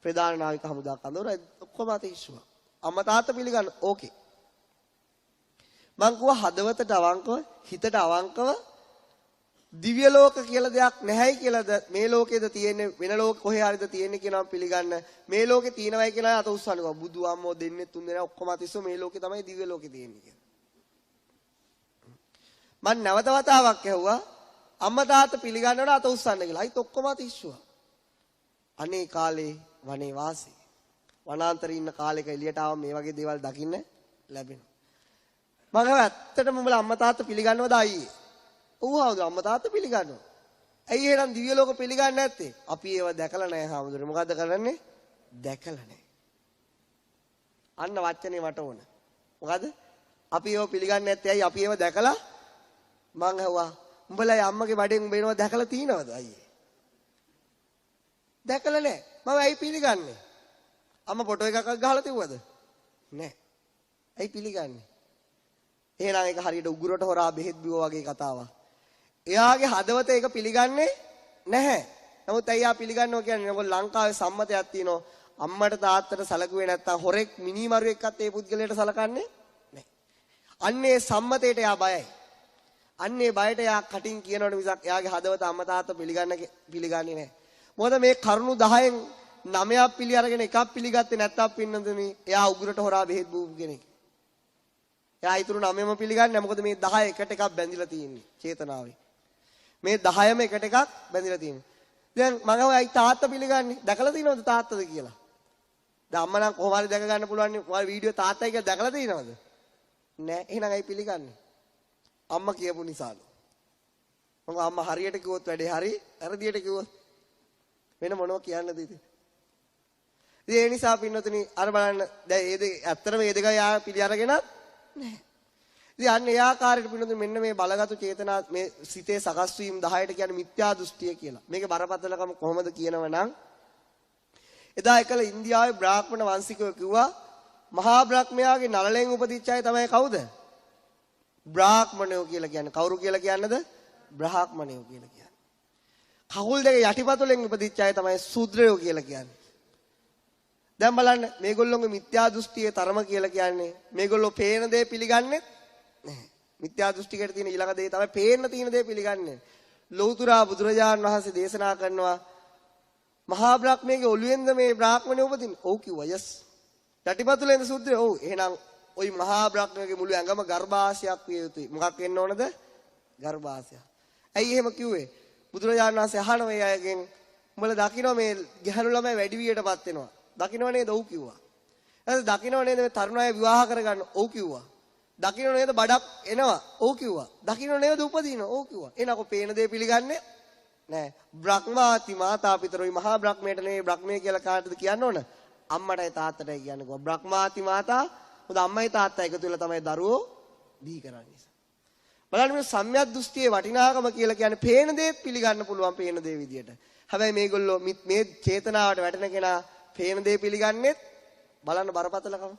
ප්‍රධාන නාවික හමුදා කඳවුර ඔක්කොම අත ඉස්සුවා. අම්මා තාත්තා පිළිගන්න ඕකේ. මං කිව්වා හදවතට අවංකව, හිතට අවංකව දිව්‍ය ලෝක කියලා දෙයක් නැහැයි කියලාද මේ ලෝකේද තියෙන්නේ වෙන ලෝක කොහේ හරිද තියෙන්නේ කියනවා පිළිගන්න මේ ලෝකේ තියෙනවයි කියලා අත උස්සනවා බුදු අම්මෝ දෙන්නේ තුන් දෙනා ඔක්කොම අතිස්සෝ මේ ලෝකේ තමයි දිව්‍ය ලෝකේ තියෙන්නේ කියලා මම නැවත වතාවක් ඇහුවා අම්මා තාත්තා පිළිගන්නවද අත උස්සන්න කියලා අයිත් ඔක්කොම අතිස්සුවා අනේ කාලේ වනේ වාසී වනාන්තරේ ඉන්න කාලෙක එළියට ආව මේ වගේ දේවල් දකින්න ලැබෙනවා මම ඇත්තටම උඹලා අම්මා තාත්තා පිළිගන්නවද අයියේ ඔව් හාමුදුරුවෝ අම්මා තාත්තා පිළිගන්නවා. ඇයි එහෙනම් දිව්‍ය ලෝක පිළිගන්නේ නැත්තේ? අපි ඒව දැකලා නැහැ හාමුදුරුවෝ. මොකද්ද කරන්නේ? දැකලා නැහැ. අන්න වචනේ මට ඕන. මොකද? අපි ඒව පිළිගන්නේ නැත්තේ ඇයි? අපි ඒව දැකලා මං අහුවා උඹලා අම්මගේ බඩෙන් උඹ එනවා දැකලා තියනවද අයියේ? දැකලා නැහැ. මම ඇයි පිළිගන්නේ? අම්මා ෆොටෝ එකක් ගහලා තිබුවද? නැහැ. ඇයි පිළිගන්නේ? එහෙනම් ඒක හරියට උගුරට හොරා බෙහෙත් බිව්වා වගේ කතාවක්. එයාගේ හදවත ඒක පිළිගන්නේ නැහැ. නමුත් අයියා පිළිගන්නවා කියන්නේ මොකද ලංකාවේ සම්මතයක් තියෙනවා. අම්මට තාත්තට සැලකුවේ නැත්තම් හොරෙක් මිනිමරුවෙක්වත් ඒ පුද්ගලයාට සලකන්නේ නැහැ. අන්නේ සම්මතයට එයා බයයි. අන්නේ බයට එයා කටින් කියනවට මිසක් එයාගේ හදවත අම්මා තාත්තා පිළිගන්නේ නැහැ. මොකද මේ කරුණු 10න් 9ක් පිළි අරගෙන එකක් පිළිගත්තේ නැත්තම් පින්නඳුනි එයා උගුරට හොරා බෙහෙත් බූපු කෙනෙක්. එයා ඊතුරු 9ම පිළිගන්නේ නැහැ. මොකද මේ 10 එකට එකක් බැඳිලා තියෙන්නේ චේතනාවේ. මේ 10ම එකට එකක් බැඳිලා තියෙන්නේ. දැන් මම අයි තාත්තා පිළිගන්නේ. දැකලා තියෙනවද තාත්තද කියලා? දැන් අම්මා නම් කොහොම හරි දැක ගන්න පුළුවන් නේ. ඔයාලා වීඩියෝ තාත්තයි කියලා දැකලා තියෙනවද? නෑ. එහෙනම් අයි පිළිගන්නේ. අම්මා කියපු නිසාලු. මම අම්මා හරියට කිව්වොත් වැඩේ හරි, වැරදියට කිව්වොත් වෙන මොනව කියන්නද ඉතින්? ඉතින් ඒ නිසා පින්නතුනි අර බලන්න දැන් ඒ දෙක ඇත්තටම මේ දෙකයි ආ පිළි අරගෙන නැහැ. ඉතින් අන්න ඒ ආකාරයට පින්නතුනි මෙන්න මේ බලගතු චේතනා මේ සිතේ සකස් වීම 10ට කියන්නේ මිත්‍යා දෘෂ්ටිය කියලා. මේකේ බරපතලකම කොහොමද කියනවනම් එදා එකල ඉන්දියාවේ බ්‍රාහ්මණ වංශිකයෝ කිව්වා මහා බ්‍රහ්මයාගේ නළලෙන් උපදිච්ච අය තමයි කවුද? බ්‍රාහ්මණයෝ කියලා කියන්නේ. කවුරු කියලා කියන්නේද? බ්‍රාහ්මණයෝ කියලා කියන්නේ. කකුල් දෙක යටිපතුලෙන් උපදිච්ච අය තමයි ශූද්‍රයෝ කියලා කියන්නේ. දැන් බලන්න මේගොල්ලෝගේ මිත්‍යා දෘෂ්ටියේ තරම කියලා කියන්නේ මේගොල්ලෝ පේන දේ පිළිගන්නේ නැහැ. මිත්‍යා දෘෂ්ටිකට තියෙන ඊළඟ දේ තමයි පේන්න තියෙන දේ පිළිගන්නේ. ලෞතුරා බුදුරජාන් වහන්සේ දේශනා කරනවා මහා බ්‍රහ්මයේ ඔළුවෙන්ද මේ බ්‍රාහ්මණය උපදින්නේ? ඔව් කිව්වා. යස්. යටිපතුලෙන්ද ශූද්‍රයෝ? ඔව්. එහෙනම් ওই මහා බ්‍රහ්මයේ මුළු ඇඟම ගර්භාෂයක් විය යුතුයි. මොකක් වෙන්න ඕනද? ගර්භාෂය. ඇයි එහෙම කිව්වේ? බුදුරජාණන් වහන්සේ අහන මේ අයගෙන් උඹලා දකින්න මේ ගැහණු ළමයි වැඩි වියටපත් වෙනවා. දකින්න නේද? ඔව් කිව්වා. ඊට දකින්න නේද මේ තරුණ අය විවාහ කරගන්න? ඔව් කිව්වා. දකින්න නේද බඩක් එනවා? ඔව් කිව්වා. දකින්න නේද උපදිනවා? ඔව් කිව්වා. එහෙනම් කො පේන දේ පිළිගන්නේ නෑ. බ්‍රහ්මාති මාතා පිතරෝයි මහා බ්‍රහ්මයට නේ බ්‍රහ්මයේ කියලා කාටද කියන්න ඕන? අම්මටයි තාත්තටයි කියන්නේ කොහොම? බ්‍රහ්මාති මාතා මොකද අම්මයි තාත්තා එකතු වෙලා තමයි දරුවෝ දී කරන්නේ. බලන්න මේ සම්‍යක් දෘෂ්ටියේ වටිනාකම කියලා කියන්නේ පේන දේත් පිළිගන්න පුළුවන් පේන දේ විදියට. හැබැයි මේගොල්ලෝ මේ චේතනාවට වැටෙන කෙනා පේන දේ පිළිගන්නේත් බලන්න බරපතලකම.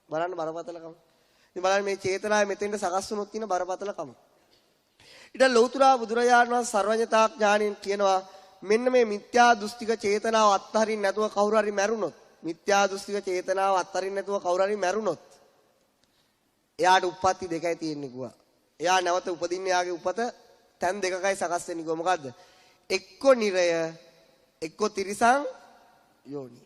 බලන්න බරපතලකම. ඉතින් බලන්න මේ චේතනාවේ මෙතෙන්ට සකස් වුණොත් තියෙන බරපතලකම. ඊට ලෞතුරා බුදුරජාණන් වහන්සේ සර්වඥතා ඥාණයෙන් කියනවා මෙන්න මේ මිත්‍යා දෘෂ්ටික චේතනාව අත්හරින්න නැතුව කවුරු හරි මැරුණොත් මිත්‍යා දෘෂ්ටික චේතනාව අත්හරින්න නැතුව කවුරු හරි මැරුණොත් එයාට උප්පත්ති දෙකයි තියෙන්නේ කිව්වා. එයා නැවත උපදින්න යාගේ උපත තැන් දෙකකයි සකස් වෙන්නේ කිව්වා. මොකද්ද? එක්ක නිරය එක්ක තිරිසන් යෝනි.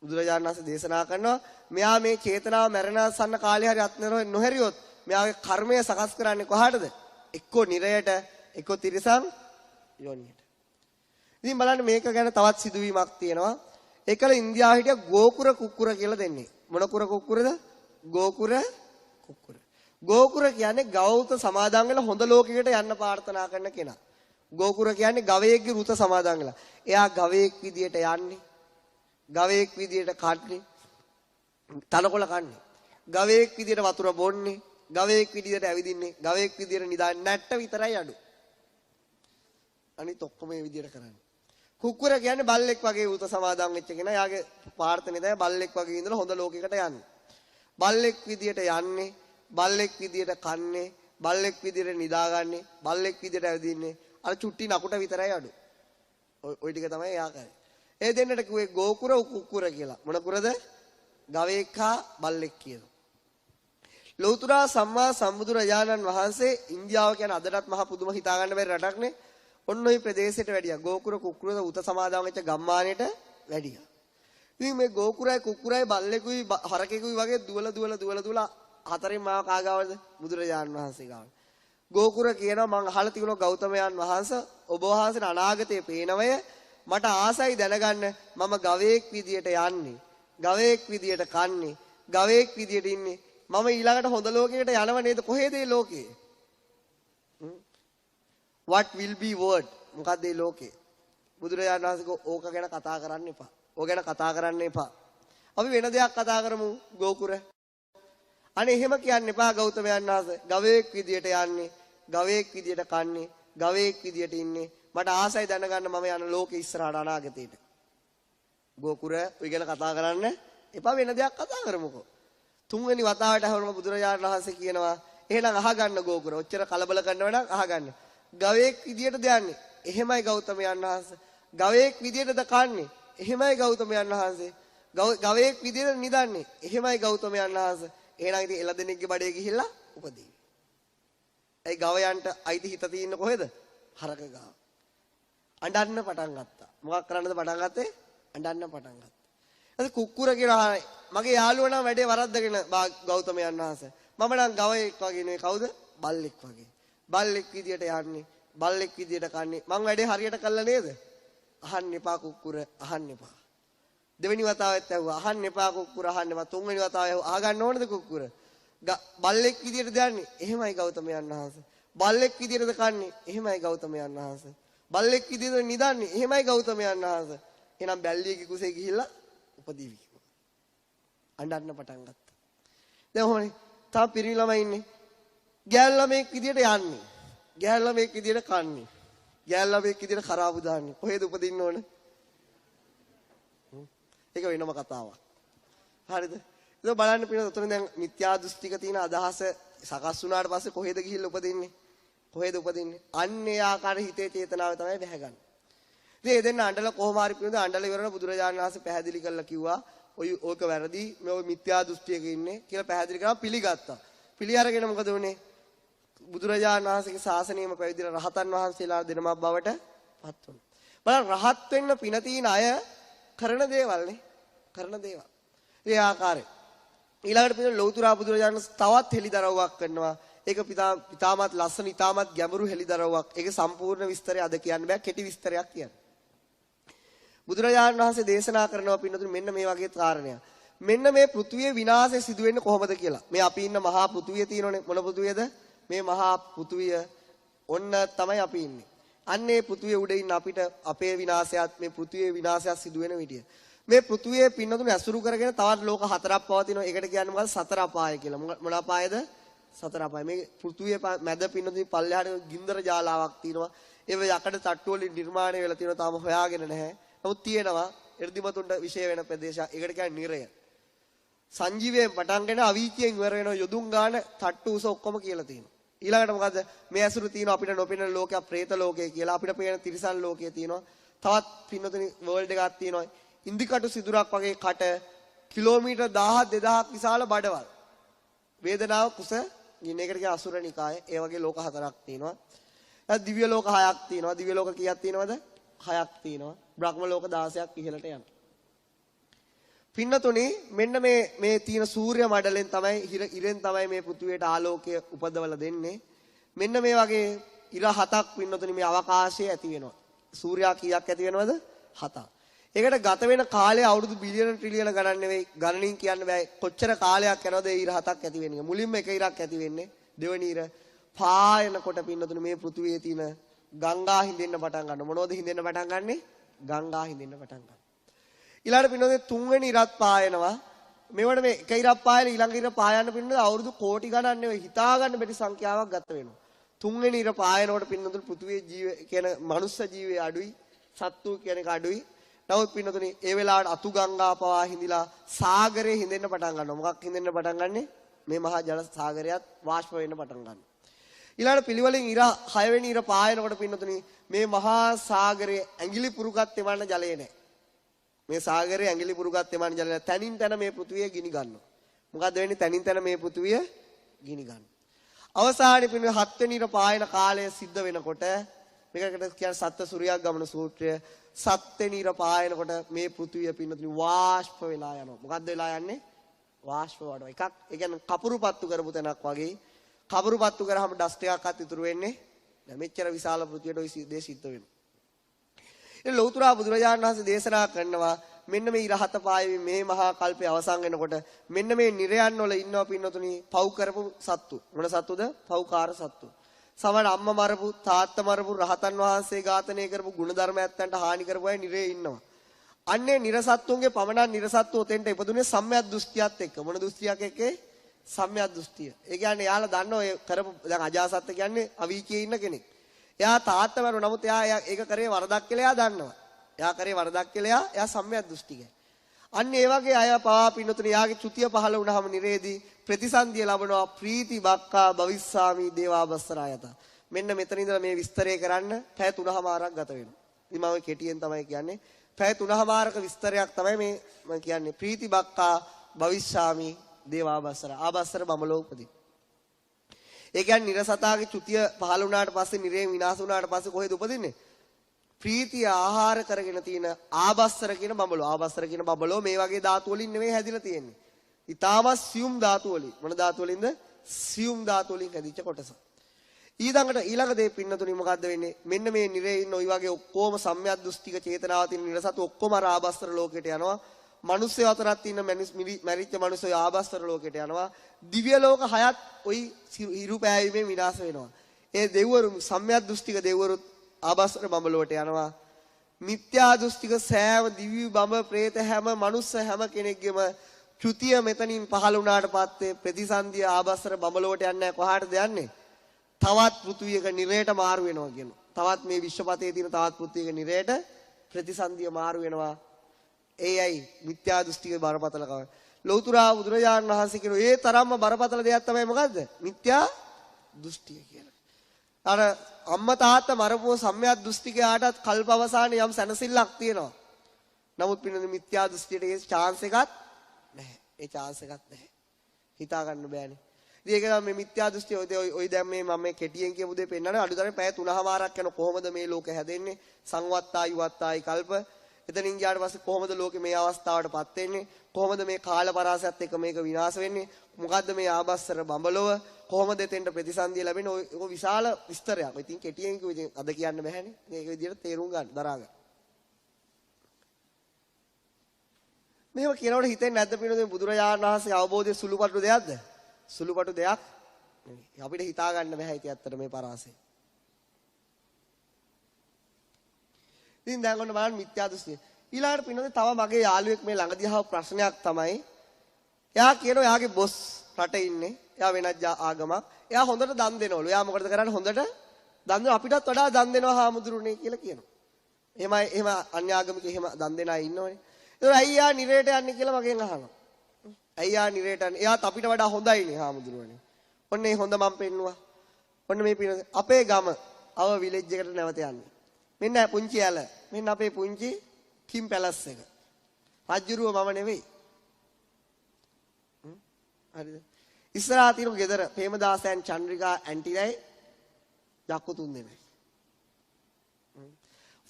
බුදුරජාණන් වහන්සේ දේශනා කරනවා මෙයා මේ චේතනාව මැරෙන සන්න කාලේ හරි නොහැරියොත් මෙයාගේ කර්මය සකස් කරන්නේ කොහාටද? එක්ක නිරයට එක්ක තිරිසන් යෝනියට. ඉතින් බලන්න මේක ගැන තවත් සිදුවීමක් තියෙනවා. ඒකල ඉන්දියාව හිටිය ගෝකුර කුක්කුර කියලා දෙන්නේ. මොන කුර කුක්කුරද? ගෝකුර කුක්කුර. ගෝකුර කියන්නේ ගවෞත සමාදන් වෙලා හොඳ ලෝකයකට යන්න ප්‍රාර්ථනා කරන කෙනා. ගෝකුර කියන්නේ ගවයෙක්ගේ රුත සමාදන් වෙලා. එයා ගවයෙක් විදියට යන්නේ. ගවයෙක් විදියට කන්නේ. තනකොළ කන්නේ. ගවයෙක් විදියට වතුර බොන්නේ. ගවයෙක් විදියට ඇවිදින්නේ. ගවයෙක් විදියට නිදාන්නේ. නැට්ට විතරයි අඩු. අනිත් ඔක්කොම මේ විදියට කරන්නේ. කුක්කුර කියන්නේ බල්ලෙක් වගේ රුත සමාදන් වෙච්ච කෙනා. යාගේ ප්‍රාර්ථනාව තමයි බල්ලෙක් වගේ ඉඳලා හොඳ ලෝකයකට යන්නේ. බල්ලෙක් විදියට යන්නේ, බල්ලෙක් විදියට කන්නේ, බල්ලෙක් විදියට නිදාගන්නේ, බල්ලෙක් විදියට ඇවිදින්නේ. අර චුට්ටි නකුට විතරයි අඩු. ওই ටික තමයි එයා කරන්නේ. ඒ දෙන්නට කිව්වේ ගෝකුර කුක්කුර කියලා. මොන කුරද? ගවයෙක් හා බල්ලෙක් කියලා. ලෞතර සම්මා සම්බුදුරජාණන් වහන්සේ ඉන්දියාව කියන අදටත් මහ පුදුම හිතා ගන්න බැරි රටක්නේ. ඔන්න ඔය ප්‍රදේශයට වැඩියා. ගෝකුර කුක්කුරද උත සමාදන් වෙච්ච ගම්මානයට වැඩියා. ඉතින් මේ ගෝකුරයි කුක්කුරයි බල්ලෙකුයි හරකෙකුයි වගේ දුවලා හතරෙන් මාව කාගාවද? බුදුරජාණන් වහන්සේ ගාව. ගෝකුර කියනවා මං අහලා තිබුණා ගෞතමයන් වහන්සේ ඔබ වහන්සේට අනාගතයේ පේනවය මට ආසයි දැනගන්න මම ගවයෙක් විදියට යන්නේ. ගවයෙක් විදියට කන්නේ. ගවයෙක් විදියට ඉන්නේ. මම ඊළඟට හොඳ ලෝකයකට යනව නේද? කොහෙද මේ ලෝකේ? What will be word? මොකක්ද මේ ලෝකේ? බුදුරජාණන් වහන්සේ ඕක ගැන කතා කරන්න එපා. ඔය ගැන කතා කරන්න එපා. අපි වෙන දෙයක් කතා කරමු ගෝකුර. අනේ එහෙම කියන්න එපා ගෞතමයන් වහන්සේ. ගවයෙක් විදියට යන්නේ, ගවයෙක් විදියට කන්නේ, ගවයෙක් විදියට ඉන්නේ. මට ආසයි දැනගන්න මම යන ලෝකෙ ඉස්සරහට අනාගතේට. ගෝකුර ඔය ගැන කතා කරන්න එපා වෙන දෙයක් කතා කරමුකෝ. තුන්වෙනි වතාවට අහවම බුදුරජාණන් වහන්සේ කියනවා එහෙනම් අහගන්න ගෝකුර. ඔච්චර කලබල කරනව නම් අහගන්න. ගවයෙක් විදියටද යන්නේ? එහෙමයි ගෞතමයන් වහන්සේ. ගවයෙක් විදියටද කන්නේ? එහෙමයි ගෞතමයන් වහන්සේ. ගවයෙක් විදියට නිදන්නේ? එහෙමයි ගෞතමයන් වහන්සේ. එහෙනම් ඉතින් එළදෙනෙක්ගේ බඩේ ගිහිල්ලා උපදී. ඒ ගවයන්ට අයිති හිත තියෙන්නේ කොහෙද? හරක ගාව. අඬන්න පටන් ගත්තා. මොකක් කරන්නද පටන් ගත්තේ? අඬන්න පටන් ගත්තා. ඊට කුක්කුර කියලා මගේ යාළුවා නම් වැඩේ වරද්දගෙන ගෞතමයන් වහන්සේ. මම නම් ගවයෙක් වගේ නෙවෙයි කවුද? බල්ලෙක් වගේ. බල්ලෙක් විදියට යන්නේ, බල්ලෙක් විදියට කන්නේ. මං වැඩේ හරියට කළා නේද? අහන්න එපා කුක්කුර, අහන්න එපා. දෙවෙනි වතාවෙත් ඇහුවා අහන්න එපා කුක්කුර, අහන්න එපා. තුන්වෙනි වතාවේ අහගන්න ඕනද කුක්කුර? බල්ලෙක් විදියටද යන්නේ? එහෙමයි ගෞතමයන් වහන්සේ. බල්ලෙක් විදියටද කන්නේ? එහෙමයි ගෞතමයන් වහන්සේ. බල්ලෙක් විදියටද නිදන්නේ? එහෙමයි ගෞතමයන් වහන්සේ. එහෙනම් බැල්ලියගේ කුසේ ගිහිල්ලා උපදීවි. අඬන්න පටන් ගත්තා. දැන් ඔහොමනේ. තා පිරිමි ළමයි ඉන්නේ. ගෑල් ළමෙක් විදියට යන්නේ. ගෑල් ළමෙක් විදියට කන්නේ. ගෑල් ළමෙක් විදියට කරාබු දාන්නේ. කොහෙද උපදින්න ඕන? ඒක වෙනම කතාවක්. හරිද? ඒක බලන්න පිළිවෙල උතන දැන් මිත්‍යා දෘෂ්ටික තියෙන අදහස සකස් වුණාට පස්සේ කොහෙද ගිහිල්ලා උපදින්නේ? කොහෙද උපදින්නේ? අන්නේ ආකාර හිතේ චේතනාව තමයි බැහැගන්නේ. ඉතින් ඒ දෙන්න අඬලා කොහොම හරි පිළිවෙල අඬලා ඉවරන බුදුරජාණන් වහන්සේ පැහැදිලි කරලා කිව්වා ඔය ඕක වැරදි මේ ඔය මිත්‍යා දෘෂ්ටියක ඉන්නේ කියලා පැහැදිලි කරලා පිළිගත්තා. පිළි අරගෙන මොකද වුනේ? බුදුරජාණන් වහන්සේගේ ශාසනයම පැවිදිලා රහතන් වහන්සේලා දෙනමක් බවට පත් වුණා. බලන්න රහත් වෙන්න පින තියෙන අය කරන දේවල් නේ. කරන දේවල්. ඒ ආකාරයෙන් ඊළඟට පින ලෞතුරා බුදුරජාණන් තවත් හෙලිදරව්වක් කරනවා. ඒක පිතාමත් ලස්සන ඉතාමත් ගැඹුරු හෙලිදරව්වක්. ඒකේ සම්පූර්ණ විස්තරය අද කියන්න බෑ. කෙටි විස්තරයක් කියන්න. බුදුරජාණන් වහන්සේ දේශනා කරනවා පින්නතුනි මෙන්න මේ වගේ කාරණයක්. මෙන්න මේ පෘථුවියේ විනාශය සිදු වෙන්නේ කොහොමද කියලා. මේ අපි ඉන්න මහා පෘථුවිය තියෙනනේ මොන පෘථුවියද? මේ මහා පෘථුවිය ඔන්න තමයි අපි ඉන්නේ. අන්නේ පෘථුවිය උඩ ඉන්න අපිට අපේ විනාශයත් මේ පෘථුවියේ විනාශයත් සිදු වෙන විදිය. මේ පෘථුවියේ පින්නතුනි අසුරු කරගෙන තවත් ලෝක හතරක් පවතිනවා. ඒකට කියන්නේ මොකද්ද? සතර අපාය කියලා. මොන අපායද? සතර අපාය. මේ පෘථුවියේ මැද පින්නතුනි පල්ලෙහාට ගින්දර ජාලාවක් තියෙනවා. ඒව යකඩ තට්ටු වලින් නිර්මාණය වෙලා තියෙනවා. තාම හොයාගෙන නැහැ. නමුත් තියෙනවා එර්දිමතුන්ට විශේෂ වෙන ප්‍රදේශයක්. ඒකට කියන්නේ නිරය. සංජීවයෙන් පටන්ගෙන අවීචියෙන් ඉවර වෙන යොදුන් ගාන තට්ටු උස ඔක්කොම කියලා තියෙනවා. ඊළඟට මොකද්ද? මේ ඇසුරු තියෙනවා අපිට නොපෙනෙන ලෝකයක් പ്രേත ලෝකය කියලා. අපිට පේන තිරිසන් ලෝකය තියෙනවා. තවත් පින්නතුනි වර්ල්ඩ් එකක් තියෙනවා. ඉන්දිකටු සිදුරක් වගේ කට කිලෝමීටර් 1000 2000ක් විශාල බඩවල්. වේදනාව කුස ගින්නේකට කියන අසුරනිකාය. ඒ වගේ ලෝක හතරක් තියෙනවා. දිව්‍ය ලෝක 6ක් තියෙනවා. දිව්‍ය ලෝක කීයක් තියෙනවද? 6ක් තියෙනවා. බ්‍රහ්ම ලෝක 16ක් ඉහළට යනවා. පින්නතුනි මෙන්න මේ තියෙන සූර්ය මඩලෙන් තමයි ඉරෙන් තමයි මේ පෘථුවියට ආලෝකය උපදවලා දෙන්නේ. මෙන්න මේ වගේ ඉර 7ක් පින්නතුනි මේ අවකාශයේ ඇති වෙනවා. සූර්යයා කීයක් ඇති වෙනවද? 7ක්. ඒකට ගත වෙන කාලය අවුරුදු බිලියන ට්‍රිලියන ගණන් නෙවෙයි. ගණනින් කියන්න බෑ. කොච්චර කාලයක් යනවද ඒ ඉර 7ක් ඇති වෙන්නේ. මුලින්ම එක ඉරක් ඇති වෙන්නේ. දෙවෙනි ඉර පායනකොට පින්නතුනි මේ පෘථුවියේ තියෙන ගංගා හිඳෙන්න පටන් ගන්නවා. මොනවද හිඳෙන්න පටන් ගන්නෙ? ගංගා හිඳෙන්න පටන් ගන්නවා. ඊළඟට පින්නොදේ තුන්වෙනි ඉරත් පායනවා. මේවට මේ එක ඉරක් පායලා ඊළඟ ඉර පායන්න පින්නොදේ අවුරුදු කෝටි ගණන් නෙවෙයි හිතා ගන්න බැරි සංඛ්‍යාවක් ගත වෙනවා. තුන්වෙනි ඉර පායනකොට පින්නොදේ පෘථුවියේ ජීව කියන මනුස්ස ජීවය අඩුයි, සත්තු කියන එක අඩුයි. නමුත් පින්නොදේ ඒ වෙලාවට අතු ගංගා පවා හිඳිලා සාගරේ හිඳෙන්න පටන් ගන්නවා. මොකක් හිඳෙන්න පටන් ගන්නෙ? මේ මහා ජල සාගරයත් වාෂ්ප වෙන්න පටන් ගන්නවා. ඊළඟ පිළිවෙලින් ඉර 6 වෙනි ඉර පායනකොට පින්නතුනි මේ මහා සාගරයේ ඇඟිලි පුරුකත් එවන්න ජලය නැහැ. මේ සාගරයේ ඇඟිලි පුරුකත් එවන්න ජලය නැහැ. තනින් තන මේ පෘථුවිය ගිනි ගන්නවා. මොකද්ද වෙන්නේ? තනින් තන මේ පෘථුවිය ගිනි ගන්නවා. අවසානයේ පින්නතුනි 7 වෙනි ඉර පායන කාලය සිද්ධ වෙනකොට මේකට කියන සත්ත්ව සූර්යයක් ගමන සූත්‍රය 7 වෙනි ඉර පායනකොට මේ පෘථුවිය පින්නතුනි වාෂ්ප වෙලා යනවා. මොකද්ද වෙලා යන්නේ? වාෂ්ප වඩ එකක්. ඒ කියන්නේ කපුරු පත්තු කරපු තැනක් වගේ. කබරු පත්තු කරාම ඩස්ට් එකක්වත් ඉතුරු වෙන්නේ නැහැ. මෙච්චර විශාල පෘථිවියට ওই දේ සිද්ධ වෙනවා. ඒ ලෞතර බුදුරජාණන් වහන්සේ දේශනා කරනවා මෙන්න මේ ඉරහත පායේ මේ මහා කල්පය අවසන් වෙනකොට මෙන්න මේ නිරයන් වල ඉන්නවා පින්නතුනි පව් කරපු සත්තු. මොන සත්තුද? පව්කාර සත්තු. සමහර අම්මා මරපු, තාත්තා මරපු, රහතන් වහන්සේ ඝාතනය කරපු, ගුණධර්ම ඇත්තන්ට හානි කරපු අය නිරේ ඉන්නවා. අන්නේ නිර්සත්තුන්ගේ පමණක් නිර්සත්තු උතෙන්ට ඉපදුනේ සම්‍යක් දෘෂ්ටියත් එක්ක. මොන දෘෂ්ටියක් එක්කේ? සම්‍යක් දෘෂ්ටිය. ඒ කියන්නේ යාලා දන්නව ඔය කරපු දැන් අජාසත් කියන්නේ අවීචියේ ඉන්න කෙනෙක්. එයා තාත්තා මරු නමුත් එයා ඒක කරේ වරදක් කියලා එයා දන්නවා. එයා කරේ වරදක් කියලා එයා සම්‍යක් දෘෂ්ටිකයි. අන්න ඒ වගේ අය පවා පින්නතුනේ යාගේ චුතිය පහළ වුණාම නිරේදී ප්‍රතිසන්දිය ලැබනවා ප්‍රීති බක්කා භවිස්සාමි දේවාබස්සරායත. මෙන්න මෙතන ඉඳලා මේ විස්තරය කරන්න පැය 3:00මාරක් ගත වෙනවා. ඉතින් මම කෙටියෙන් තමයි කියන්නේ. පැය 3:00මාරක විස්තරයක් තමයි මේ මම කියන්නේ ප්‍රීති බක්කා භවිස්සාමි දේවාබස්සර. ආබස්සර බඹලෝ උපදී. ඒ කියන්නේ නිරසතාගේ චුතිය පහළ වුණාට පස්සේ නිරේ විනාශ වුණාට පස්සේ කොහෙද උපදින්නේ? ප්‍රීතිය ආහාර කරගෙන තියෙන ආබස්සර කියන බඹලෝ. ආබස්සර කියන බඹලෝ මේ වගේ ධාතු වලින් නෙවෙයි හැදිලා තියෙන්නේ. ඊටාම සියුම් ධාතු වලින්. මොන ධාතු වලින්ද? සියුම් ධාතු වලින් හැදිච්ච කොටස. ඊළඟ දේ පින්නතුනි මොකද්ද වෙන්නේ? මෙන්න මේ නිරේ ඉන්න ওই වගේ ඔක්කොම සම්‍යක් දෘෂ්ටික චේතනාව තියෙන නිරසතු ඔක්කොම අර ආබස්සර ලෝකයට යනවා. මිනිස්සු අතරත් ඉන්න මැරිච්ච මිනිස්සු ආබස්සර ලෝකයට යනවා. දිව්‍ය ලෝක හයත් ওই හිරු පෑයීමෙන් විනාශ වෙනවා. ඒ දෙවිවරු සම්‍යක් දෘෂ්ටික දෙවිවරුත් ආබස්සර බඹලොවට යනවා. මිත්‍යා දෘෂ්ටික සෑම දිව්‍ය බඹ പ്രേත හැම මනුස්ස හැම කෙනෙක්ගේම චුතිය මෙතනින් පහළ වුණාට පස්සේ ප්‍රතිසන්දිය ආබස්සර බඹලොවට යන්නේ කොහාටද යන්නේ? තවත් පෘථුවියක නිරේට මාරු වෙනවා කියනවා. තවත් මේ විශ්වපතේ තියෙන තවත් පෘථුවියක නිරේට ප්‍රතිසන්දිය මාරු වෙනවා. ඒයි මිත්‍යා දෘෂ්ටිගේ බරපතලකම. ලෞතුරා බුදුරජාණන් වහන්සේ කියන ඒ තරම්ම බරපතල දෙයක් තමයි මොකද්ද? මිත්‍යා දෘෂ්ටිය කියලා. අර අම්මා තාත්තා මරපුව සම්‍යක් දෘෂ්ටිකයාටත් කල්පවසානේ යම් සැනසෙල්ලක් තියෙනවා. නමුත් පින්නද මිත්‍යා දෘෂ්ටියට ඒ chance එකක් නැහැ. ඒ chance එකක් නැහැ. හිතා ගන්න බෑනේ. ඉතින් ඒක මේ මිත්‍යා දෘෂ්ටිය ඔය දැන් මේ මම මේ කෙටියෙන් කියපු දේ පෙන්නන්නේ අඩුතරේ පැය 3:00මාරක් යන කොහොමද මේ ලෝකෙ හැදෙන්නේ? සංවත්තා යුවත්තායි කල්ප. එතනින් ගියාට පස්සේ කොහොමද ලෝකෙ මේ අවස්ථාවටපත් වෙන්නේ? කොහොමද මේ කාල පරාසයත් එක්ක මේක විනාශ වෙන්නේ? මොකද්ද මේ ආබස්සර බඹලොව? කොහොමද එතෙන්ට ප්‍රතිසන්දිය ලැබෙන්නේ? ඔය විශාල විස්තරයක්. ඉතින් කෙටියෙන් කිව්ව ඉතින් අද කියන්න බෑනේ. මේක විදිහට තේරුම් ගන්න දරා ගන්න. මේව කියනකොට හිතෙන්නේ නැද්ද පිළිවෙල බුදුරජාණන් වහන්සේ අවබෝධයේ සුළුපටු දෙයක්ද? සුළුපටු දෙයක් නෙවෙයි. අපිට හිතා ගන්න බෑ ඉතින් ඇත්තට මේ පරාසය. ඉතින් දැන් ඔන්න බලන්න මිත්‍යා දෘෂ්ටිය. ඊළඟට පින්නොත් තව මගේ යාළුවෙක් මේ ළඟදී අහව ප්‍රශ්නයක් තමයි. එයා කියනවා එයාගේ බොස් රටේ ඉන්නේ. එයා වෙනත් ආගමක්. එයා හොඳට දන් දෙනවලු. එයා මොකටද කරන්නේ? හොඳට දන් දෙන අපිටත් වඩා දන් දෙනවා හාමුදුරුවනේ කියලා කියනවා. එහෙම අන්‍යාගමික එහෙම දන් දෙන අය ඉන්නවනේ. ඒක අයියා නිරේට යන්නේ කියලා මගෙන් අහනවා. අයියා නිරේට යන්නේ. එයාත් අපිට වඩා හොඳයිනේ හාමුදුරුවනේ. ඔන්න ඒ හොඳ මම පෙන්නුවා. ඔන්න මේ පින අපේ ගම අව විලේජ් එකට නැවත යන්නේ. මෙන්න පුංචි ඇල. මෙන්න අපේ පුංචි කිම් පැලස් එක. රජ්ජුරුව මම නෙවෙයි. හරිද? ඉස්සරහා තියෙන ගෙදර ප්‍රේමදාසයන් චන්ද්‍රිකා ඇන්ටිලයි යක්කු තුන් දෙනයි.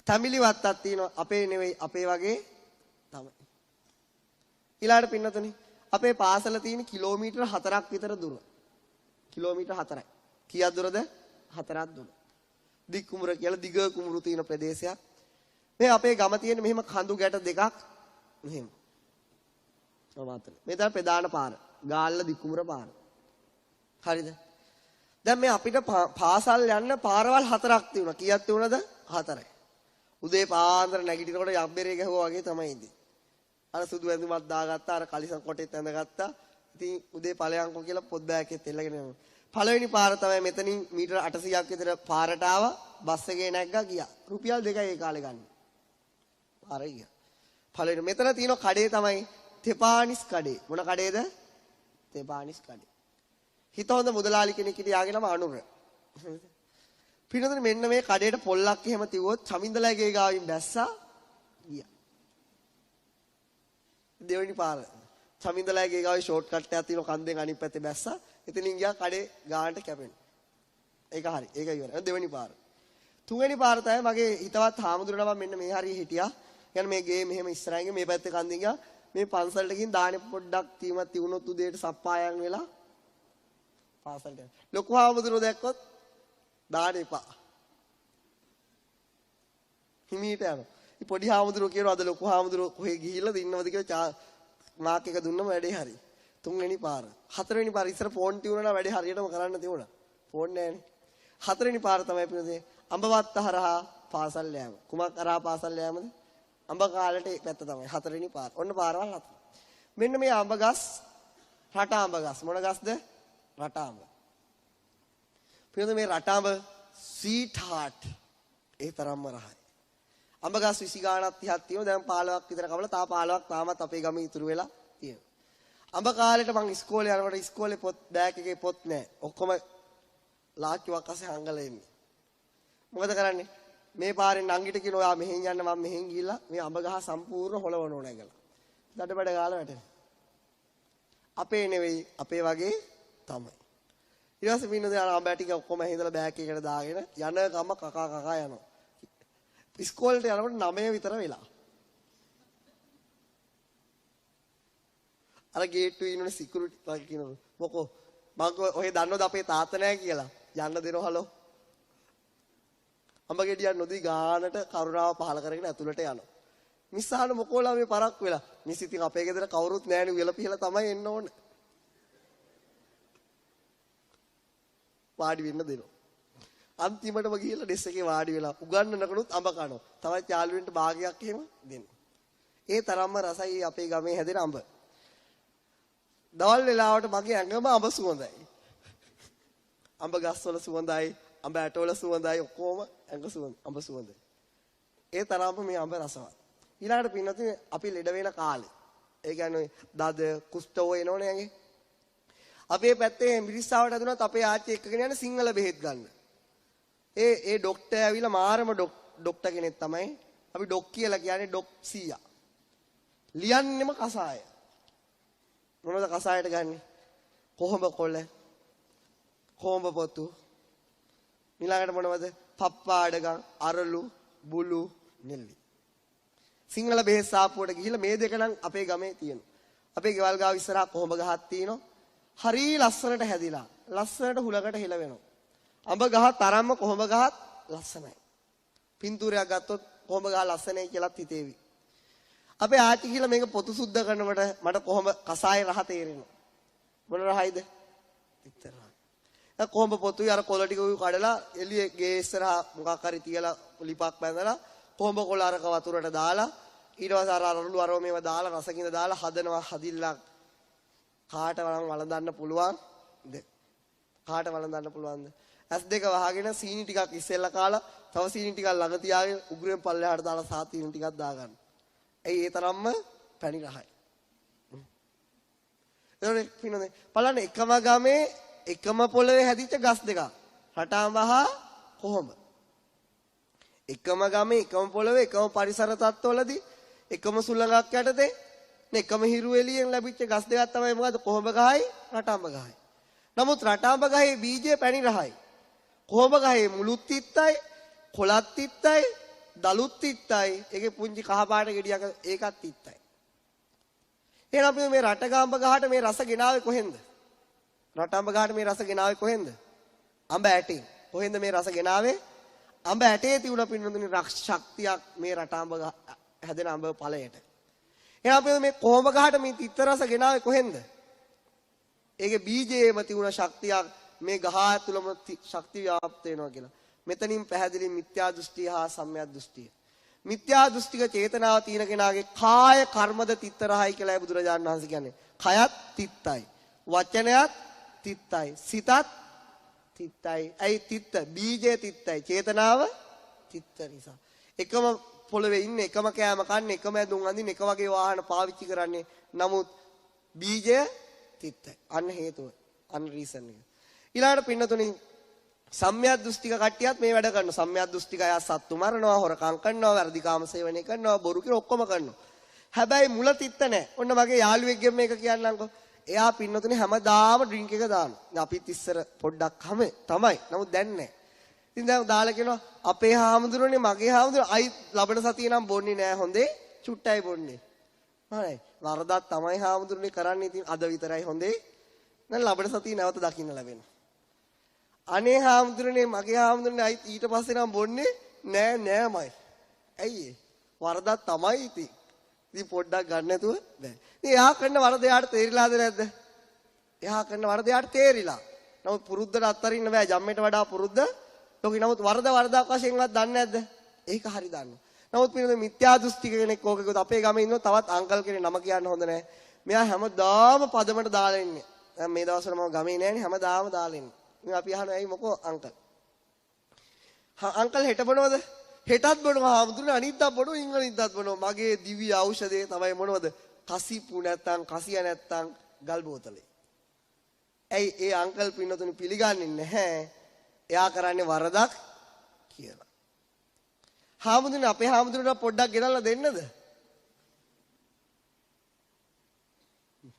තමිලි වත්තක් තියෙනවා අපේ නෙවෙයි අපේ වගේ තමයි. ඊළාට පින්නතුනි අපේ පාසල තියෙන කිලෝමීටර් 4ක් විතර දුර. කිලෝමීටර් 4යි. කීයක් දුරද? 4ක් දුර. දික් කුඹුර කියලා දිග කුඹුරු තියෙන ප්‍රදේශයක්. මේ අපේ ගම තියෙන මෙහෙම කඳු ගැට දෙකක් මෙහෙම. සමාතල. මේ තමයි ප්‍රධාන පාර. ගාල්ල දික් කුඹුර පාර. හරිද? දැන් මේ අපිට පාසල් යන්න පාරවල් 4ක් තිබුණා. කීයක් තිබුණාද? 4යි. උදේ පාන්දර නැගිටිනකොට යබ්බෙරේ ගහුවා වගේ තමයි ඉන්නේ. අර සුදු ඇඳුමක් දාගත්තා, අර කලිසම් කොටෙත් ඇඳගත්තා. ඉතින් උදේ ඵලයන්කෝ කියලා පොත් බෑග්ගෙත් එල්ලගෙන යනවා. පළවෙනි පාර තමයි මෙතනින් මීටර 800ක් විතර පාරට ආවා. බස් එකේ නැග්ගා ගියා. රුපියල් 2යි ඒ කාලේ ගන්න. පාරේ ගියා. පළවෙනි මෙතන තියෙන කඩේ තමයි තෙපානිස් කඩේ. මොන කඩේද? තෙපානිස් කඩේ. හිත හොඳ මුදලාලි කෙනෙක් හිටියාගේ නම අනුර. පින්නතර මෙන්න මේ කඩේට පොල්ලක් එහෙම තියුවොත් චමින්දලගේ ගාවින් බැස්සා ගියා. දෙවෙනි පාර චමින්දලගේ ගාවේ ෂෝට් කට් එකක් තියෙන කන්දෙන් අනිත් පැත්තේ බැස්සා. එතනින් ගියා කඩේ ගානට කැපෙන්න. ඒක හරි. ඒක ඉවරයි. දෙවෙනි පාර. තුන්වෙනි පාර තමයි මගේ හිතවත් හාමුදුරනම මෙන්න මේ හරිය හිටියා. يعني මේ ගේ මෙහෙම ඉස්සරහින් මේ පැත්තේ කන්දෙන් ගියා. මේ පන්සලට ගිහින් දානේ පොඩ්ඩක් තීමක් තියුණොත් උදේට සප්පායන් වෙලා පාසලට. ලොකු හාමුදුරුවෝ දැක්කොත් දාන්න එපා. හිමීට යනවා. මේ පොඩි හාමුදුරුවෝ කියනවා අද ලොකු හාමුදුරුවෝ කොහෙ ගිහිල්ලාද ඉන්නවද කියලා මාක් එක දුන්නම වැඩේ හරි. තුන්වෙනි පාර. හතරවෙනි පාර ඉස්සර ෆෝන් තියුණා නම් වැඩේ හරියටම කරන්න තියුණා. ෆෝන් නැහැනේ. හතරවෙනි පාර තමයි පිළිදේ අඹවත්ත හරහා පාසල් යෑම. කුමක් කරා පාසල් යෑමද? අඹ කාලේට ඒ පැත්ත තමයි. හතරවෙනි පාර. ඔන්න පාරවල් හතර. මෙන්න මේ අඹ ගස් රට අඹ ගස්. මොන ගස්ද? රට අඹ. පිළිතුර මේ රට අඹ ස්වීට් හાર્ට් ඒ තරම්ම රහයි. අඹ ගස් 20 ගාණක් 30ක් තියෙනවා. දැන් 15ක් විතර කවලා තා 15ක් තාමත් අපේ ගමේ ඉතුරු වෙලා තියෙනවා. අඹ කාලේට මං ඉස්කෝලේ යනකොට ඉස්කෝලේ පොත් බෑග් එකේ පොත් නැහැ. ඔක්කොම ලාච්චුවක් අස්සේ හංගලා එන්නේ. මොකද කරන්නේ? මේ පාරෙන් නංගිට කියන ඔයා මෙහෙන් යන්න මම මෙහෙන් ගිහිල්ලා මේ අඹ ගහ සම්පූර්ණ හොලවන ඕනේ කියලා. දඩබඩ ගාලා වැටෙනවා. අපේ නෙවෙයි අපේ වගේ තමයි. ඊට පස්සේ පින්නද යන අඹ ටික ඔක්කොම හිඳලා බෑග් එකකට දාගෙන යන ගම කකා යනවා. ඉස්කෝලේට යනකොට 9 විතර වෙලා. අර ගේට්ටුවේ ඉන්නනේ සිකියුරිටි ලා කියනවා. මොකෝ මම ඔය දන්නවද අපේ තාත්තා නැහැ කියලා. යන්න දෙනවා හලෝ. අඹ ගෙඩියක් නොදී ගානට කරුණාව පහල කරගෙන ඇතුළට යනවා. මිස් අහන මොකෝලා මේ පරක් වෙලා. මිස් ඉතින් අපේ ගෙදර කවුරුත් නැහැනේ උයලා පිහලා තමයි එන්න ඕනේ. වාඩි වෙන්න දෙනවා. අන්තිමටම ගිහිල්ලා ඩෙස් එකේ වාඩි වෙලා උගන්නනකනුත් අඹ කනවා. තවත් යාළුවෙන්ට භාගයක් එහෙම දෙනවා. ඒ තරම්ම රසයි අපේ ගමේ හැදෙන අඹ. දවල් වෙලාවට මගේ ඇඟම අඹ සුවඳයි. අඹ ගස්වල සුවඳයි, අඹ ඇටවල සුවඳයි, ඔක්කොම ඇඟ සුවඳ, අඹ සුවඳයි. ඒ තරම්ම මේ අඹ රසවත්. ඊළඟට පින්නතුනි අපි ලෙඩ වෙන කාලේ. ඒ කියන්නේ දද කුෂ්ඨ එනෝනේ ඇඟේ. අපේ පැත්තේ මිරිස්සාවට හදුනත් අපේ ආච්චි එක්කගෙන යන සිංහල බෙහෙත් ගන්න. ඒ ડોක්ටර් ඇවිල්ලා මාරම ડોක්ටර් කෙනෙක් තමයි. අපි ඩොක් කියලා කියන්නේ ඩොක් 100. ලියන්නෙම කසාය. මොනවද කසායට ගන්නෙ? කොහොඹ කොළ, කොහොඹ පොතු. ඊළඟට මොනවද? පප්පාඩගම්, අරලු, බුලු, නෙල්ලි. සිංහල බෙහෙත් සාප්පුවට ගිහිල්ලා මේ දෙක නම් අපේ ගමේ තියෙනවා. අපේ ගෙවල් ගාව ඉස්සරහා කොහොඹ ගහක් තියෙනවා. හරි ලස්සනට හැදිලා. ලස්සනට හුලකට හෙල වෙනවා. අඹ ගහ තරම්ම කොහොඹ ගහත් ලස්සනයි. පින්තූරයක් ගත්තොත් කොහොඹ ගහ ලස්සනයි කියලාත් හිතේවි. අපේ ආච්චි කියලා මේක පොතු සුද්ධ කරනකොට මට කොහොඹ කසාය රහ තේරෙනවා. මොන රහයිද? පිටර රහ. ඒ කොහොඹ පොතුයි අර කොළ ටික උයි කඩලා එළියේ ගේ ඉස්සරහා මොකක් හරි තියලා ලිපක් බැඳලා කොහොඹ කොළ අරක වතුරට දාලා ඊට පස්සේ අර අරලු අරව මේව දාලා රසකින්ද දාලා හදනවා හදිල්ලක්. කාට වළඳන්න පුළුවන්ද? කාට වළඳන්න පුළුවන්ද? ඇස් දෙක වහගෙන සීනි ටිකක් ඉස්සෙල්ලා කාලා තව සීනි ටිකක් ළඟ තියාගෙන උගුරෙන් පල්ලෙහාට දාලා සාතීනි ටිකක් දාගන්න. ඒ තරම්ම පැණි රහයි. එතකොට පින්නනේ බලන්න එකම ගමේ එකම පොළවේ හැදිච්ච ගස් දෙකක්. රටාඹහා කොහොඹ. එකම ගමේ එකම පොළවේ එකම පරිසර තත්ත්වවලදී එකම සුළඟක් යටතේ එකම හිරු එළියෙන් ලැබිච්ච ගස් දෙකක් තමයි මොකද? කොහොඹ ගහයි රටාඹ ගහයි. නමුත් රටාඹ ගහේ බීජය පැණි රහයි. කොහොඹ ගහේ මුලුත් තිත්තයි, කොළත් තිත්තයි, දලුත් තිත්තයි. ඒකේ පුංචි කහ පාට ගෙඩියක ඒකත් තිත්තයි. එහෙනම් අපි මේ රටගාඹ ගහට මේ රස ගෙනාවේ කොහෙන්ද? රටාඹ ගහට මේ රස ගෙනාවේ කොහෙන්ද? අඹ ඇටේ. කොහෙන්ද මේ රස ගෙනාවේ? අඹ ඇටේ තිබුණ පින්නතුනි ශක්තියක් මේ රටාඹ හැදෙන අඹ ඵලයට. එහෙනම් අපි මේ කොහොඹ ගහට මේ තිත්ත රස ගෙනාවේ කොහෙන්ද? ඒකේ බීජයේම තිබුණ ශක්තියක් මේ ගහ ඇතුළම ශක්තිය ව්‍යාප්ත වෙනවා කියලා. මෙතනින් පැහැදිලි මිත්‍යා දෘෂ්ටිය හා සම්‍යක් දෘෂ්ටිය. මිත්‍යා දෘෂ්ටික චේතනාව තියෙන කෙනාගේ කාය කර්මද තිත්තරහයි කියලා බුදුරජාණන් වහන්සේ කියන්නේ. කයත් තිත්තයි. වචනයත් තිත්තයි. සිතත් තිත්තයි. ඇයි තිත්ත? බීජය තිත්තයි. චේතනාව තිත්ත නිසා. එකම පොළවේ ඉන්නේ, එකම කෑම කන්නේ, එකම ඇඳුම් අඳින්නේ, එක වගේ වාහන පාවිච්චි කරන්නේ. නමුත් බීජය තිත්තයි. අන්න හේතුව. අන්න රීසන් එක. ඊළඟට පින්නතුනි සම්‍යක් දෘෂ්ටික කට්ටියත් මේ වැඩ කරනවා. සම්‍යක් දෘෂ්ටික අය සත්තු මරනවා, හොරකම් කරනවා, වැඩි කාම සේවනය කරනවා, බොරු කියලා ඔක්කොම කරනවා. හැබැයි මුල තිත්ත නැහැ. ඔන්න මගේ යාළුවෙක්ගෙන් මේක කියන්නම්කෝ. එයා පින්නතුනි හැමදාම ඩ්‍රින්ක් එක දානවා. අපිත් ඉස්සර පොඩ්ඩක් හැම තමයි. නමුත් දැන් නැහැ. ඉතින් දැන් දාලා කියනවා අපේ හාමුදුරනේ මගේ හාමුදුර අයි ලබන සතිය නම් බොන්නේ නැහැ හොඳේ. චුට්ටයි බොන්නේ. හරි. වරදක් තමයි හාමුදුරනේ කරන්නේ. ඉතින් අද විතරයි හොඳේ. දැන් ලබන සතිය නැවත දකින්න ලැබෙනවා. අනේ හාමුදුරනේ මගේ හාමුදුරනේ අයි ඊට පස්සේ නම් බොන්නේ නෑමයි. ඇයි ඒ? වරදක් තමයි ඉතින්. ඉතින් පොඩ්ඩක් ගන්න නැතුව බෑ. ඉතින් එයා කරන වරද එයාට තේරිලාද නැද්ද? එයා කරන වරද එයාට තේරිලා. නමුත් පුරුද්දට අත්තරින්න බෑ. ජම්මේට වඩා පුරුද්ද. ලෝකේ නමුත් වරදක් වශයෙන්වත් දන්නේ නැද්ද? ඒක හරි දන්නවා. නමුත් පිළිතුරු මිත්‍යා දෘෂ්ටික කෙනෙක් ඕක කිව්වොත් අපේ ගමේ ඉන්න තවත් අංකල් කෙනෙක් නම කියන්න හොඳ නැහැ. මෙයා හැමදාම පදමට දාලා ඉන්නේ. දැන් මේ දවස්වල මම ගමේ නෑනේ හැමදාම දාලා ඉන්නේ. ඉතින් අපි අහනවා ඇයි මොකෝ අංකල්? අංකල් හෙට බොනවද? හෙටත් බොනවා හාමුදුරනේ අනිද්දා බොනවා ඉංගලිද්දාත් බොනවා. මගේ දිව්‍ය ඖෂධය තමයි මොනවද? කසිප්පු නැත්තම් කසිය නැත්තම් ගල් බෝතලේ. ඇයි ඒ අංකල් පින්නතුනි පිළිගන්නේ නැහැ. එයා කරන්නේ වරදක් කියලා. හාමුදුරනේ අපේ හාමුදුරන්ට පොඩ්ඩක් ගෙනල්ලා දෙන්නද?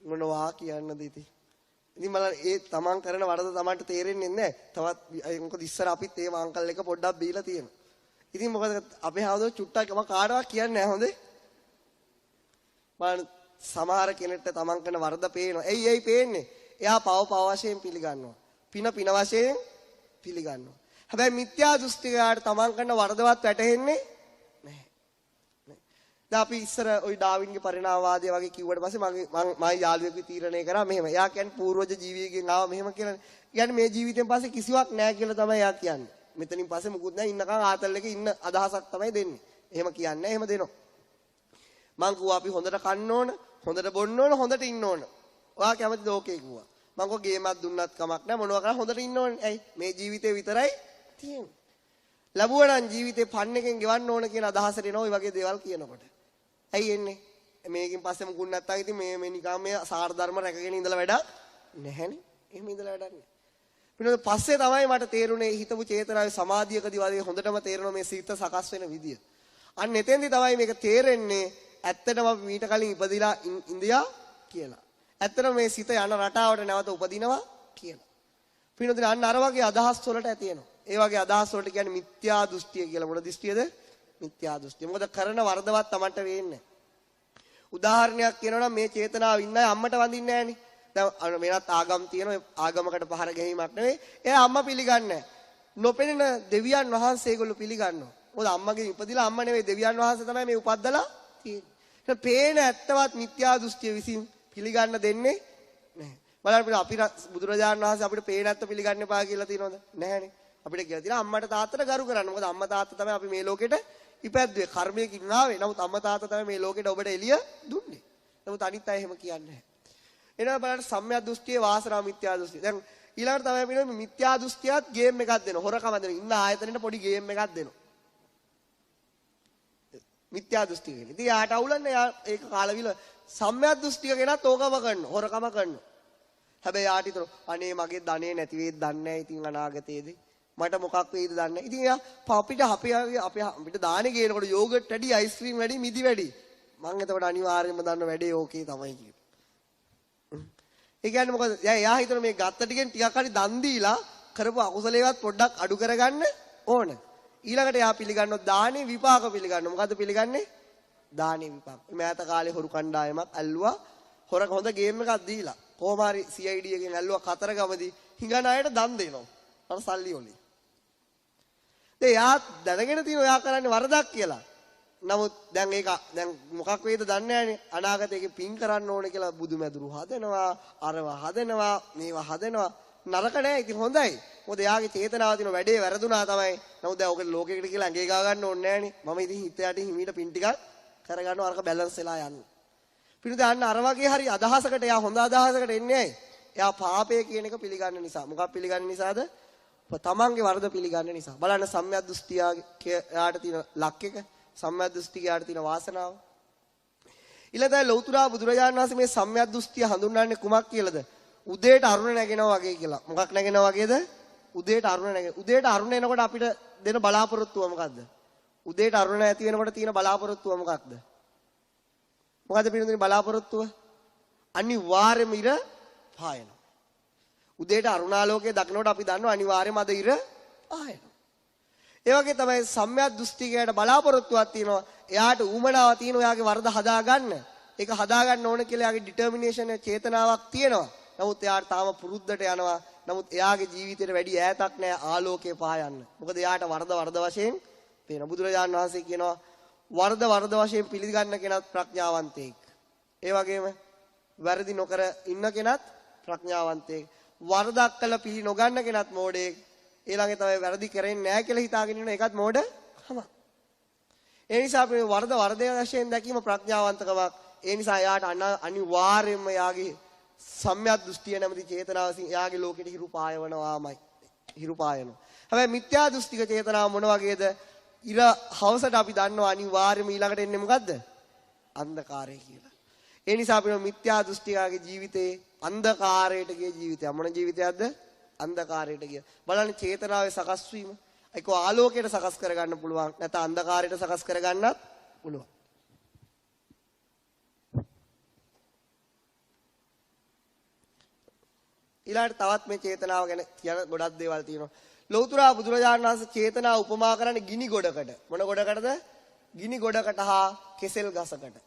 මොනවා කියන්නද ඉතින්? ඉතින් මම ඒ තමන් කරන වරද තමන්ට තේරෙන්නේ නැහැ. තවත් මොකද ඉස්සර අපිත් ඒ අංකල් එක පොඩ්ඩක් බීලා තියෙනවා. ඉතින් මොකද අපේ හාමුදුරුවෝ චුට්ටක් මම කාටවත් කියන්නේ නැහැ හොඳේ. මම සමහර කෙනෙක්ට තමන් කරන වරද පේනවා. එයි පේන්නේ. එයා පව වශයෙන් පිළිගන්නවා. පින වශයෙන් පිළිගන්නවා. හැබැයි මිත්‍යා දෘෂ්ටිකයාට තමන් කරන වරදවත් වැටහෙන්නේ නැහැ. දැන් අපි ඉස්සර ওই ඩාවින්ගේ පරිණාමවාදය වගේ කිව්වට පස්සේ මම යාළුවෙක් තීරණය කරා මෙහෙම. එයා කියන්නේ පූර්වජ ජීවියෙක්ගෙන් ආව මෙහෙම කියලා. කියන්නේ මේ ජීවිතෙන් පස්සේ කිසිවක් නැහැ කියලා තමයි එයා කියන්නේ. මෙතනින් පස්සේ මුකුත් නැහැ ඉන්නකම් ආතල් එකේ ඉන්න අදහසක් තමයි දෙන්නේ. එහෙම කියන්නේ එහෙම දෙනවා. මං කිව්වා අපි හොඳට කන්න ඕන, හොඳට බොන්න ඕන, හොඳට ඉන්න ඕන. ඔයා කැමතිද ඕකේ කිව්වා. මං කිව්වා ගේමක් දුන්නත් කමක් නැහැ මොනවා කරා හොඳට ඉන්න ඕනේ. ඇයි මේ ජීවිතේ විතරයි තියෙන්නේ. ලැබුවා නම් ජීවිතේ පන්න එකෙන් ගෙවන්න ඕන කියන අදහසට එනවා ওই වගේ දේවල් කියනකොට. ඇයි එන්නේ? මේකෙන් පස්සේ මුකුත් නැත්තම් ඉතින් මේ නිකම් මේ සාර ධර්ම රැකගෙන ඉඳලා වැඩක් නැහැනේ. එහෙම ඉඳලා වැඩක් නැහැ. ඊට පස්සේ තමයි මට තේරුනේ හිතපු චේතනාවේ සමාධියකදී වගේ හොඳටම තේරෙනවා මේ සිත සකස් වෙන විදිය. අන්න එතෙන්දී තමයි මේක තේරෙන්නේ ඇත්තටම අපි මීට කලින් ඉපදිලා ඉන්දියා කියලා. ඇත්තටම මේ සිත යන රටාවට නැවත උපදිනවා කියලා. පින්නදින අන්න අර වගේ අදහස් වලට ඇති වෙනවා. ඒ වගේ අදහස් වලට කියන්නේ මිත්‍යා දෘෂ්ටිය කියලා. මොන දෘෂ්ටියද? මිත්‍යා දෘෂ්ටිය. මොකද කරන වරදවත් Tamanට වෙන්නේ. උදාහරණයක් කියනවා නම් මේ චේතනාව ඉන්න අය අම්මට වඳින්නේ නැහනේ. දැන් වෙනත් ආගම් තියෙනවා ආගමකට පහර ගැනීමක් නෙවෙයි. එයා අම්මා පිළිගන්නේ නැහැ. නොපෙනෙන දෙවියන් වහන්සේ ඒගොල්ලෝ පිළිගන්නවා. මොකද අම්මගෙන් ඉපදිලා අම්මා නෙවෙයි දෙවියන් වහන්සේ තමයි මේ උපද්දලා තියෙන්නේ. ඒක පේන ඇත්තවත් මිත්‍යා දෘෂ්ටිය විසින් පිළිගන්න දෙන්නේ නැහැ. බලන්න අපි බුදුරජාණන් වහන්සේ අපිට පේන ඇත්ත පිළිගන්න එපා කියලා තියෙනවද? නැහැනේ. අපිට කියලා තියෙනවා අම්මට තාත්තට ගරු කරන්න. මොකද අම්මා තාත්තා තමයි අපි මේ ලෝකෙට ඉපැද්දුවේ. කර්මයකින් ආවේ. නමුත් අම්මා තාත්තා තමයි මේ ලෝකෙට ඔබට එළිය දුන්නේ. නමුත් අනිත් අය එහෙම කියන්නේ නැහැ. එනවා බලන්න සම්‍යක් දෘෂ්ටියේ වාසනා මිත්‍යා දෘෂ්ටිය. දැන් ඊළඟට තමයි පිළිගන්නේ මිත්‍යා දෘෂ්ටියත් ගේම් එකක් දෙනවා. හොරකම දෙනවා. ඉන්න ආයතනෙට පොඩි ගේම් එකක් දෙනවා. මිත්‍යා දෘෂ්ටිය කියන්නේ. ඉතින් යාට අවුලන්නේ ඒක කාලවිල සම්‍යක් දෘෂ්ටිය කෙනත් ඕකම කරනවා. හොරකම කරනවා. හැබැයි යාට හිතන අනේ මගේ ධනෙ නැති වෙයිද දන්නේ නැහැ. ඉතින් අනාගතයේදී මට මොකක් වෙයිද දන්නේ නැහැ. ඉතින් එයා අපිට දානේ ගේනකොට යෝගට් වැඩි අයිස්ක්‍රීම් වැඩි මිදි වැඩි. මම එතකොට අනිවාර්යයෙන්ම දන්න වැඩේ ඕකේ තමයි කියන්නේ. ඒ කියන්නේ මොකද? එයා හිතන මේ ගත්ත ටිකෙන් ටිකක් හරි දන් දීලා කරපු අකුසලේවත් පොඩ්ඩක් අඩු කරගන්න ඕන. ඊළඟට එයා පිළිගන්නොත් දානේ විපාක පිළිගන්නවා. මොකද්ද පිළිගන්නේ? දානේ විපාක. මෑත කාලේ හොරු කණ්ඩායමක් ඇල්ලුවා. හොඳ ගේම් එකක් දීලා. කොහොම හරි CID එකෙන් ඇල්ලුවා කතරගමදී හිඟන අයට දන් දෙනවා. අර සල්ලි වලින්. එයා දැනගෙන තියෙන ඔයා කරන්නේ වරදක් කියලා. නමුත් දැන් මොකක් වේද දන්නේ නැහනේ. අනාගතයේ පින් කරන්න ඕනේ කියලා බුදුමැදුරු හදනවා, අරව හදනවා, මේවා හදනවා. නරක නෑ. ඉතින් හොඳයි. මොකද එයාගේ චේතනාව තියෙන වැඩේ වැරදුනා තමයි. නමුත් දැන් ඔක ලෝකෙකට කියලා ඇඟේ ගා ගන්න ඕනේ නැහනේ. මම ඉතින් හිත යටින් හිමීට පින් ටිකක් කරගන්නවා අරක බැලන්ස් වෙලා යන්න. පිටු දාන්න අර වගේ හරි අදහසකට එයා හොඳ අදහසකට එන්නේ ඇයි? එයා පාපය කියන එක පිළිගන්න නිසා. මොකක් පිළිගන්න නිසාද? තමන්ගේ වරද පිළිගන්න නිසා. බලන්න සම්‍යක් දෘෂ්ටියාට තියෙන ලක් එක, සම්‍යක් දෘෂ්ටිකයාට තියෙන වාසනාව. ඊළඟට ලෞතර බුදුරජාණන් වහන්සේ මේ සම්‍යක් දෘෂ්ටිය හඳුන්වන්නේ කුමක් කියලාද? උදේට අරුණ නැගෙනවා වගේ කියලා. මොකක් නැගෙනවා වගේද? උදේට අරුණ නැගෙන. උදේට අරුණ එනකොට අපිට දෙන බලාපොරොත්තුව මොකද්ද? උදේට අරුණ ඇති වෙනකොට තියෙන බලාපොරොත්තුව මොකක්ද? මොකද්ද පිළිඳින බලාපොරොත්තුව? අනිවාර්යයෙන්ම ඉර පායනවා. උදේට අරුණාලෝකයේ දකින්නකොට අපි දන්නවා අනිවාර්යයෙන්ම අද ඉර පායනවා. ඒ වගේ තමයි සම්‍යක් දෘෂ්ටිකයට බලාපොරොත්තුවක් තියෙනවා. එයාට ඌමනාවක් තියෙනවා එයාගේ වරද හදාගන්න. ඒක හදාගන්න ඕන කියලා එයාගේ ඩිටර්මිනේෂන් චේතනාවක් තියෙනවා. නමුත් එයාට තාම පුරුද්දට යනවා. නමුත් එයාගේ ජීවිතේට වැඩි ඈතක් නැහැ ආලෝකේ පායන්න. මොකද එයාට වරද වශයෙන් පේන. බුදුරජාණන් වහන්සේ කියනවා වරද වශයෙන් පිළිගන්න කෙනත් ප්‍රඥාවන්තයෙක්. ඒ වගේම වැරදි නොකර ඉන්න කෙනත් ප්‍රඥාවන්තයෙක්. වරදක් කළ පිළි නොගන්න කෙනත් මෝඩයෙක්. ඊළඟේ තමයි වැරදි කරන්නේ නැහැ කියලා හිතාගෙන ඉන්න එකත් මෝඩකම. ඒ නිසා අපි වර්ධය වශයෙන් දැකීම ප්‍රඥාවන්තකමක්. ඒ නිසා යාට අනිවාර්යයෙන්ම යාගේ සම්‍යක් දෘෂ්ටිය නැමැති චේතනාව විසින් යාගේ ලෝකෙට හිරු පායවනවාමයි. හිරු පායනවා. හැබැයි මිත්‍යා දෘෂ්ටික චේතනාව මොන වගේද? ඉර හවසට අපි දන්නවා අනිවාර්යයෙන්ම ඊළඟට එන්නේ මොකද්ද? අන්ධකාරය කියලා. ඒ නිසා අපි මිත්‍යා දෘෂ්ටිකගේ ජීවිතේ අන්ධකාරයට ගිය ජීවිතය. මොන ජීවිතයක්ද? අන්ධකාරයට ගිය. බලන්න චේතනාවේ සකස් වීම. ඒක ආලෝකයට සකස් කරගන්න පුළුවන්. නැත්නම් අන්ධකාරයට සකස් කරගන්නත් පුළුවන්. ඊළඟට තවත් මේ චේතනාව ගැන කියන ගොඩක් දේවල් තියෙනවා. ලෞතර බුදුරජාණන් වහන්සේ චේතනාව උපමා කරන්නේ ගිනි ගොඩකට. මොන ගොඩකටද? ගිනි ගොඩකට හා කෙසෙල් ගසකට.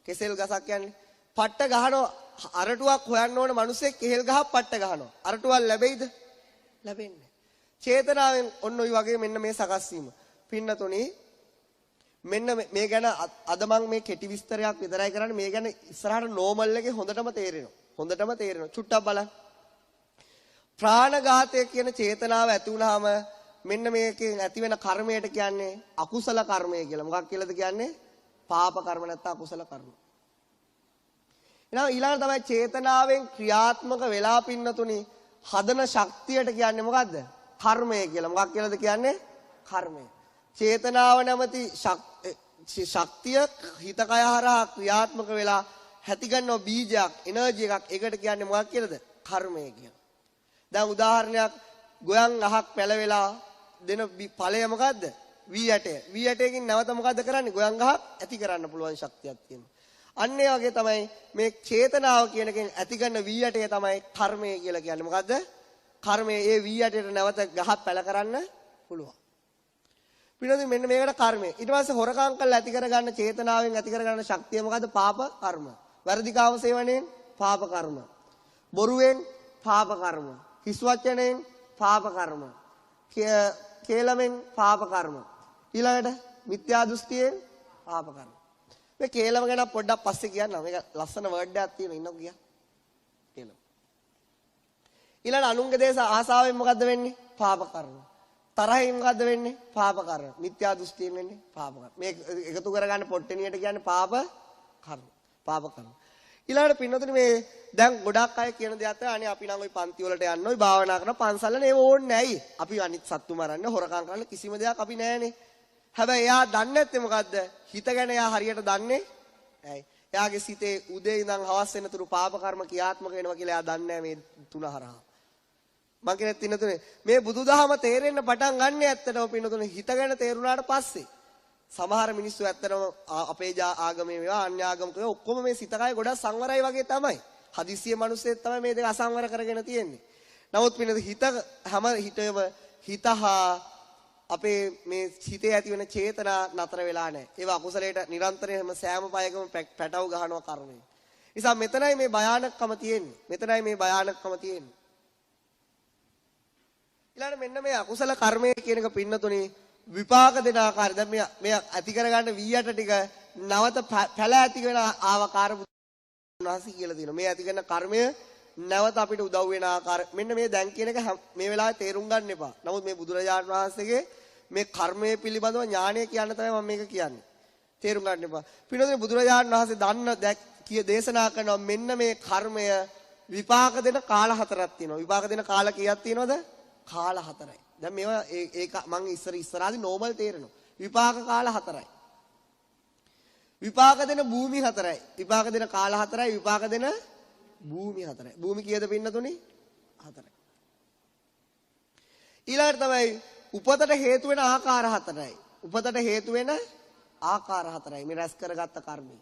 කෙසෙල් ගසක් කියන්නේ පට්ට ගහනවා. අරටුවක් හොයන්න ඕන මිනිස්සෙක් කෙහෙල් ගහක් පට්ට ගහනවා. අරටුවක් ලැබෙයිද? ලැබෙන්නේ. චේතනාවෙන් ඔන්න ඔය වගේ මෙන්න මේ සකස් වීම. පින්නතුණි මෙන්න මේ ගැන අද මම මේ කෙටි විස්තරයක් විතරයි කරන්නේ. මේ ගැන ඉස්සරහට නෝමල් එකේ හොඳටම තේරෙනවා. හොඳටම තේරෙනවා. චුට්ටක් බලන්න. ප්‍රාණඝාතය කියන චේතනාව ඇති වුනහම මෙන්න මේකෙන් ඇති වෙන කර්මයට කියන්නේ අකුසල කර්මය කියලා. මොකක් කියලාද කියන්නේ? පාප කර්ම නැත්නම් අකුසල කර්ම. ඊළඟ තමයි චේතනාවෙන් ක්‍රියාත්මක වෙලා පින්නතුනි හදන ශක්තියට කියන්නේ මොකද්ද? කර්මය කියලා. මොකක් කියලාද කියන්නේ? කර්මය. චේතනාව නැමැති ශක්තිය හිත කය හරහා ක්‍රියාත්මක වෙලා ඇති ගන්න බීජයක්, එනර්ජි එකක්. ඒකට කියන්නේ මොකක් කියලාද? කර්මය කියලා. දැන් උදාහරණයක් ගොයන් අහක් පැලවෙලා දෙන ඵලය මොකද්ද? වී ඇටය. වී ඇටයකින් නැවත මොකද්ද කරන්නේ? ගොයන් අහක් ඇති කරන්න පුළුවන් ශක්තියක් තියෙනවා. අන්න ඒ වගේ තමයි මේ චේතනාව කියන එකෙන් ඇති කරන වී ඇටය තමයි කර්මය කියලා කියන්නේ. මොකද්ද? කර්මය. ඒ වී ඇටයට නැවත ගහක් පැල කරන්න පුළුවන්. පිළිදෙ මෙන්න මේකට කර්මය. ඊට පස්සේ හොරකම් කරලා ඇති කරගන්න චේතනාවෙන් ඇති කරගන්න ශක්තිය මොකද්ද? පාප කර්ම. වැරදි කාම සේවනයෙන් පාප කර්ම. බොරුවෙන් පාප කර්ම. හිස් වචනයෙන් පාප කර්ම. කේලමෙන් පාප කර්ම. ඊළඟට මිත්‍යා දෘෂ්ටියෙන් පාප කර්ම. මේ කේලම ගැන පොඩ්ඩක් පස්සේ කියන්නම්. මේක ලස්සන වර්ඩ් එකක් තියෙනවා. ඉන්නකෝ කියන්න. කේලම. ඊළඟ අනුන්ගේ දේශ ආසාවෙන් මොකද්ද වෙන්නේ? පාප කර්ම. තරහින් මොකද්ද වෙන්නේ? පාප කර්ම. මිත්‍යා දෘෂ්ටියෙන් වෙන්නේ පාප කර්ම. මේ එකතු කරගන්න පොට්ටනියට කියන්නේ පාප කර්ම. පාප කර්ම. ඊළඟට පින්නතුනි මේ දැන් ගොඩක් අය කියන දෙයක් තමයි අනේ අපි නම් ওই පන්ති වලට යන්න ওই භාවනා කරන පන්සල්වල නේ ඕනේ නැයි. අපි අනිත් සත්තු මරන්න හොරකම් කරන්න කිසිම දෙයක් අපි නැහැනේ. හැබැයි එයා දන්නේ නැත්තේ මොකද්ද? හිත ගැන එයා හරියට දන්නේ නැහැ. එයාගේ සිතේ උදේ ඉඳන් හවස වෙනතුරු පාප කර්ම ක්‍රියාත්මක වෙනවා කියලා එයා දන්නේ නැහැ මේ තුන හරහා. මම කියන්නේ පින්නතුනේ මේ බුදුදහම තේරෙන්න පටන් ගන්න ඇත්තටම පින්නතුනේ හිත ගැන තේරුණාට පස්සේ සමහර මිනිස්සු ඇත්තටම අපේ ආගමේ වේවා අන්‍ය ආගමක වේවා ඔක්කොම මේ සිතකය ගොඩක් සංවරයි වගේ තමයි. හදිස්සිය මිනිස්සෙත් තමයි මේ දෙක අසංවර කරගෙන තියෙන්නේ. නමුත් පින්නද හිත හැම හිතේම හිතහා අපේ මේ හිතේ ඇති වෙන චේතනා නතර වෙලා නැහැ. ඒවා අකුසලයට නිරන්තරයෙන්ම සෑම පයකම පැටව ගහනවා කර්මය. නිසා මෙතනයි මේ භයානකකම තියෙන්නේ. මෙතනයි මේ භයානකකම තියෙන්නේ. ඊළඟ මෙන්න මේ අකුසල කර්මය කියන එක පින්නතුනේ විපාක දෙන ආකාරය. දැන් මේ ඇති කරගන්න වීයට ටික නැවත පැල ඇති වෙන ආකාර බුදුන්වහන්සේ කියලා තියෙනවා. මේ ඇති කරන කර්මය නැවත අපිට උදව් වෙන ආකාර මෙන්න මේ දැන් කියන එක මේ වෙලාවේ තේරුම් ගන්න එපා. නමුත් මේ බුදුරජාණන් වහන්සේගේ මේ කර්මය පිළිබඳව ඥාණය කියන්න තමයි මම මේක කියන්නේ. තේරුම් ගන්න එපා. පිළිදෙන බුදුරජාණන් වහන්සේ දන්න දේශනා කරනවා මෙන්න මේ කර්මය විපාක දෙන කාල හතරක් තියෙනවා. විපාක දෙන කාල කීයක් තියෙනවද? කාල හතරයි. දැන් මේවා ඒක මම ඉස්සරහදී නෝමල් තේරෙනවා. විපාක කාල හතරයි. විපාක දෙන භූමි හතරයි. විපාක දෙන කාල හතරයි. විපාක දෙන භූමි හතරයි. භූමි කීයද පින්නතුනි? හතරයි. ඊළඟට තමයි උපතට හේතු වෙන ආකාර හතරයි. උපතට හේතු වෙන ආකාර හතරයි. මේ රැස් කරගත්ත කර්මය.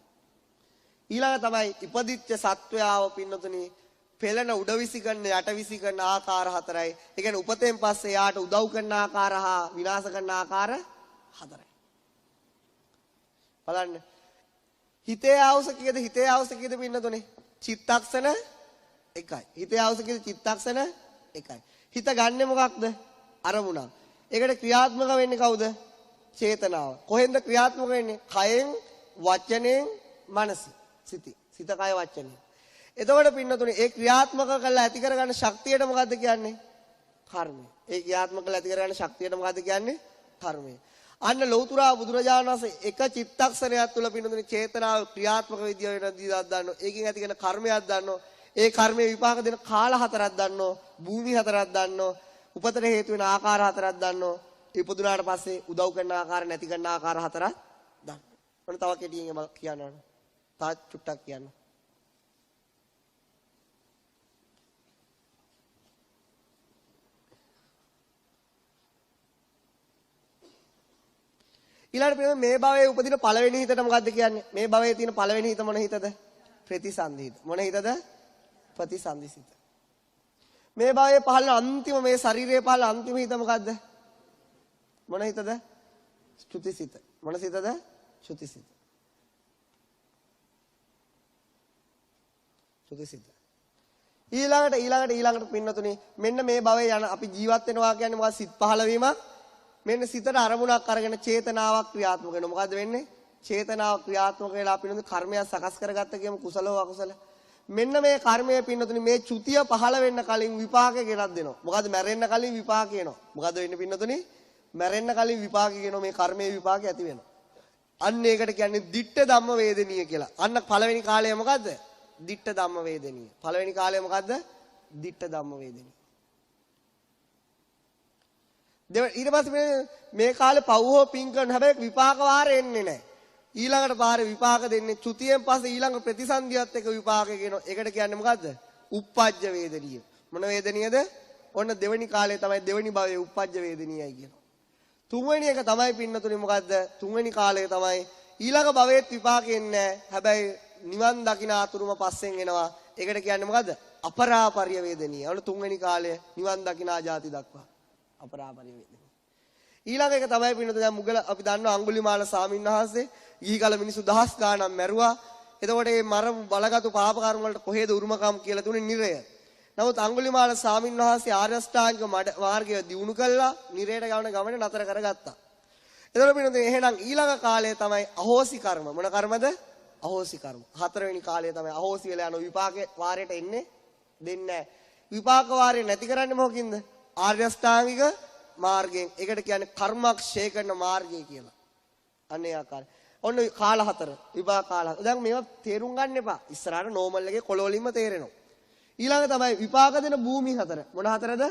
ඊළඟ තමයි ඉපදිච්ච සත්වයාව පින්නතුනි පෙළන උඩ විසි කරන යට විසි කරන ආකාර හතරයි. ඒ කියන්නේ උපතෙන් පස්සේ යාට උදව් කරන ආකාර හා විනාශ කරන ආකාර හතරයි. බලන්න. හිතේ ආවුස කීයද? හිතේ ආවුස කීයද පින්නතුනේ? චිත්තක්ෂණ එකයි. හිතේ ආවුස කීයද? චිත්තක්ෂණ එකයි. හිත ගන්නෙ මොකක්ද? අරමුණක්. ඒකට ක්‍රියාත්මක වෙන්නේ කවුද? චේතනාව. කොහෙන්ද ක්‍රියාත්මක වෙන්නේ? කයෙන්, වචනයෙන්, මනසින්. සිත කය වචනේ. එතකොට පින්නතුනේ ඒ ක්‍රියාත්මක කරලා ඇති කරගන්න ශක්තියට මොකද්ද කියන්නේ? කර්මය. ඒ ක්‍රියාත්මක කරලා ඇති කරගන්න ශක්තියට මොකද්ද කියන්නේ? කර්මය. අන්න ලෞතුරා බුදුරජාණන් වහන්සේ එක චිත්තක්ෂණයක් තුළ පින්නතුනේ චේතනාව ක්‍රියාත්මක විදිය වෙන දියක් දන්නෝ. ඒකෙන් ඇති කරන කර්මයක් දන්නෝ. ඒ කර්මයේ විපාක දෙන කාල හතරක් දන්නෝ. භූමි හතරක් දන්නෝ. උපතට හේතු වෙන ආකාර හතරක් දන්නෝ. ඉපදුනාට පස්සේ උදව් කරන ආකාර නැති කරන ආකාර හතරක් දන්නෝ. ඔන්න තව කෙටියෙන් කියන්න. තාත් චුට්ටක් කියන්න. ඊළඟට මේ භවයේ උපදින පළවෙනි හිතට මොකද්ද කියන්නේ? මේ භවයේ තියෙන පළවෙනි හිත මොන හිතද? ප්‍රතිසන්දි හිත. මොන හිතද? ප්‍රතිසන්දි හිත. මේ භවයේ පහළ අන්තිම මේ ශරීරයේ පහළ අන්තිම හිත මොකද්ද? මොන හිතද? ශ්‍රුතිසිත. මොන සිතද? ශ්‍රුතිසිත. ශ්‍රුතිසිත. ඊළඟට පින්නතුනි මෙන්න මේ භවයේ යන අපි ජීවත් වෙනවා කියන්නේ මොකක්ද? සිත් පහළ වීමක්. මෙන්න සිතට අරමුණක් අරගෙන චේතනාවක් ක්‍රියාත්මක වෙනවා. මොකද්ද වෙන්නේ? චේතනාව ක්‍රියාත්මක වෙලා පින්නතුනි කර්මයක් සකස් කරගත්ත කියමු කුසලව අකුසල. මෙන්න මේ කර්මය පින්නතුනි මේ චුතිය පහළ වෙන්න කලින් විපාකේ ගෙනත් දෙනවා. මොකද්ද? මැරෙන්න කලින් විපාකේ එනවා. මොකද්ද වෙන්නේ පින්නතුනි? මැරෙන්න කලින් විපාකේ ගෙනවා. මේ කර්මයේ විපාකේ ඇති වෙනවා. අන්න ඒකට කියන්නේ ditta ධම්ම වේදනීය කියලා. අන්න පළවෙනි කාලය මොකද්ද? ditta ධම්ම වේදනීය. පළවෙනි කාලය මොකද්ද? ditta ධම්ම වේදනීය. ඊට පස්සේ මේ කාලේ පව් හෝ පින් කරන හැබැයි විපාක වාර එන්නේ නැහැ. ඊළඟට පාරේ විපාක දෙන්නේ චුතියෙන් පස්සේ ඊළඟ ප්‍රතිසන්දියත් එක්ක විපාකේ කියනවා. ඒකට කියන්නේ මොකද්ද? උප්පජ්ජ වේදනීය. මොන වේදනීයද? ඔන්න දෙවෙනි කාලේ තමයි දෙවෙනි භවයේ උප්පජ්ජ වේදනීයයි කියනවා. තුන්වෙනි එක තමයි පින්නතුනි මොකද්ද? තුන්වෙනි කාලේ තමයි ඊළඟ භවයේත් විපාකේ එන්නේ නැහැ. හැබැයි නිවන් දකින අතුරුම පස්සෙන් එනවා. ඒකට කියන්නේ මොකද්ද? අපරාපරිය වේදනීය. ඔන්න තුන්වෙනි කාලය නිවන් දකින ආජාති දක්වා. අපරාපරිය වේදනීය. ඊළඟ එක තමයි පින්නතුනි දැන් මුගල අපි දන්නවා අඟුලිමාල ස්වාමීන් වහන්සේ ඊ කාල මිනිස්සු දහස් ගාණක් මැරුවා. එතකොට මේ මර බලගත්ු පාප කර්ම වලට කොහෙද උරුමකම් කියලා තුනේ නිරය. නමුත් අඟුලිමාල ස්වාමීන් වහන්සේ ආර්ය අෂ්ටාංගික මාර්ගය දියුණු කළා නිරයට ගමන නතර කරගත්තා. එතකොට පින්නතුනි එහෙනම් ඊළඟ කාලය තමයි අහෝසි කර්ම. මොන කර්මද? අහෝසි කර්ම. හතරවෙනි කාලය තමයි අහෝසි වෙලා යන විපාකේ වාරයට එන්නේ දෙන්නේ නැහැ. විපාක වාරේ නැති කරන්නේ මොකකින්ද? ආර්ය අෂ්ටාංගික මාර්ගයෙන්. ඒකට කියන්නේ කර්මක්ෂය කරන මාර්ගය කියලා. අනේ ආකාරය. ඔන්න කාල හතර විපාක කාල. දැන් මේවා තේරුම් ගන්න එපා. ඉස්සරහට නෝමල් එකේ කොළවලින්ම තේරෙනවා. ඊළඟ තමයි විපාක දෙන භූමි හතර. මොන හතරද?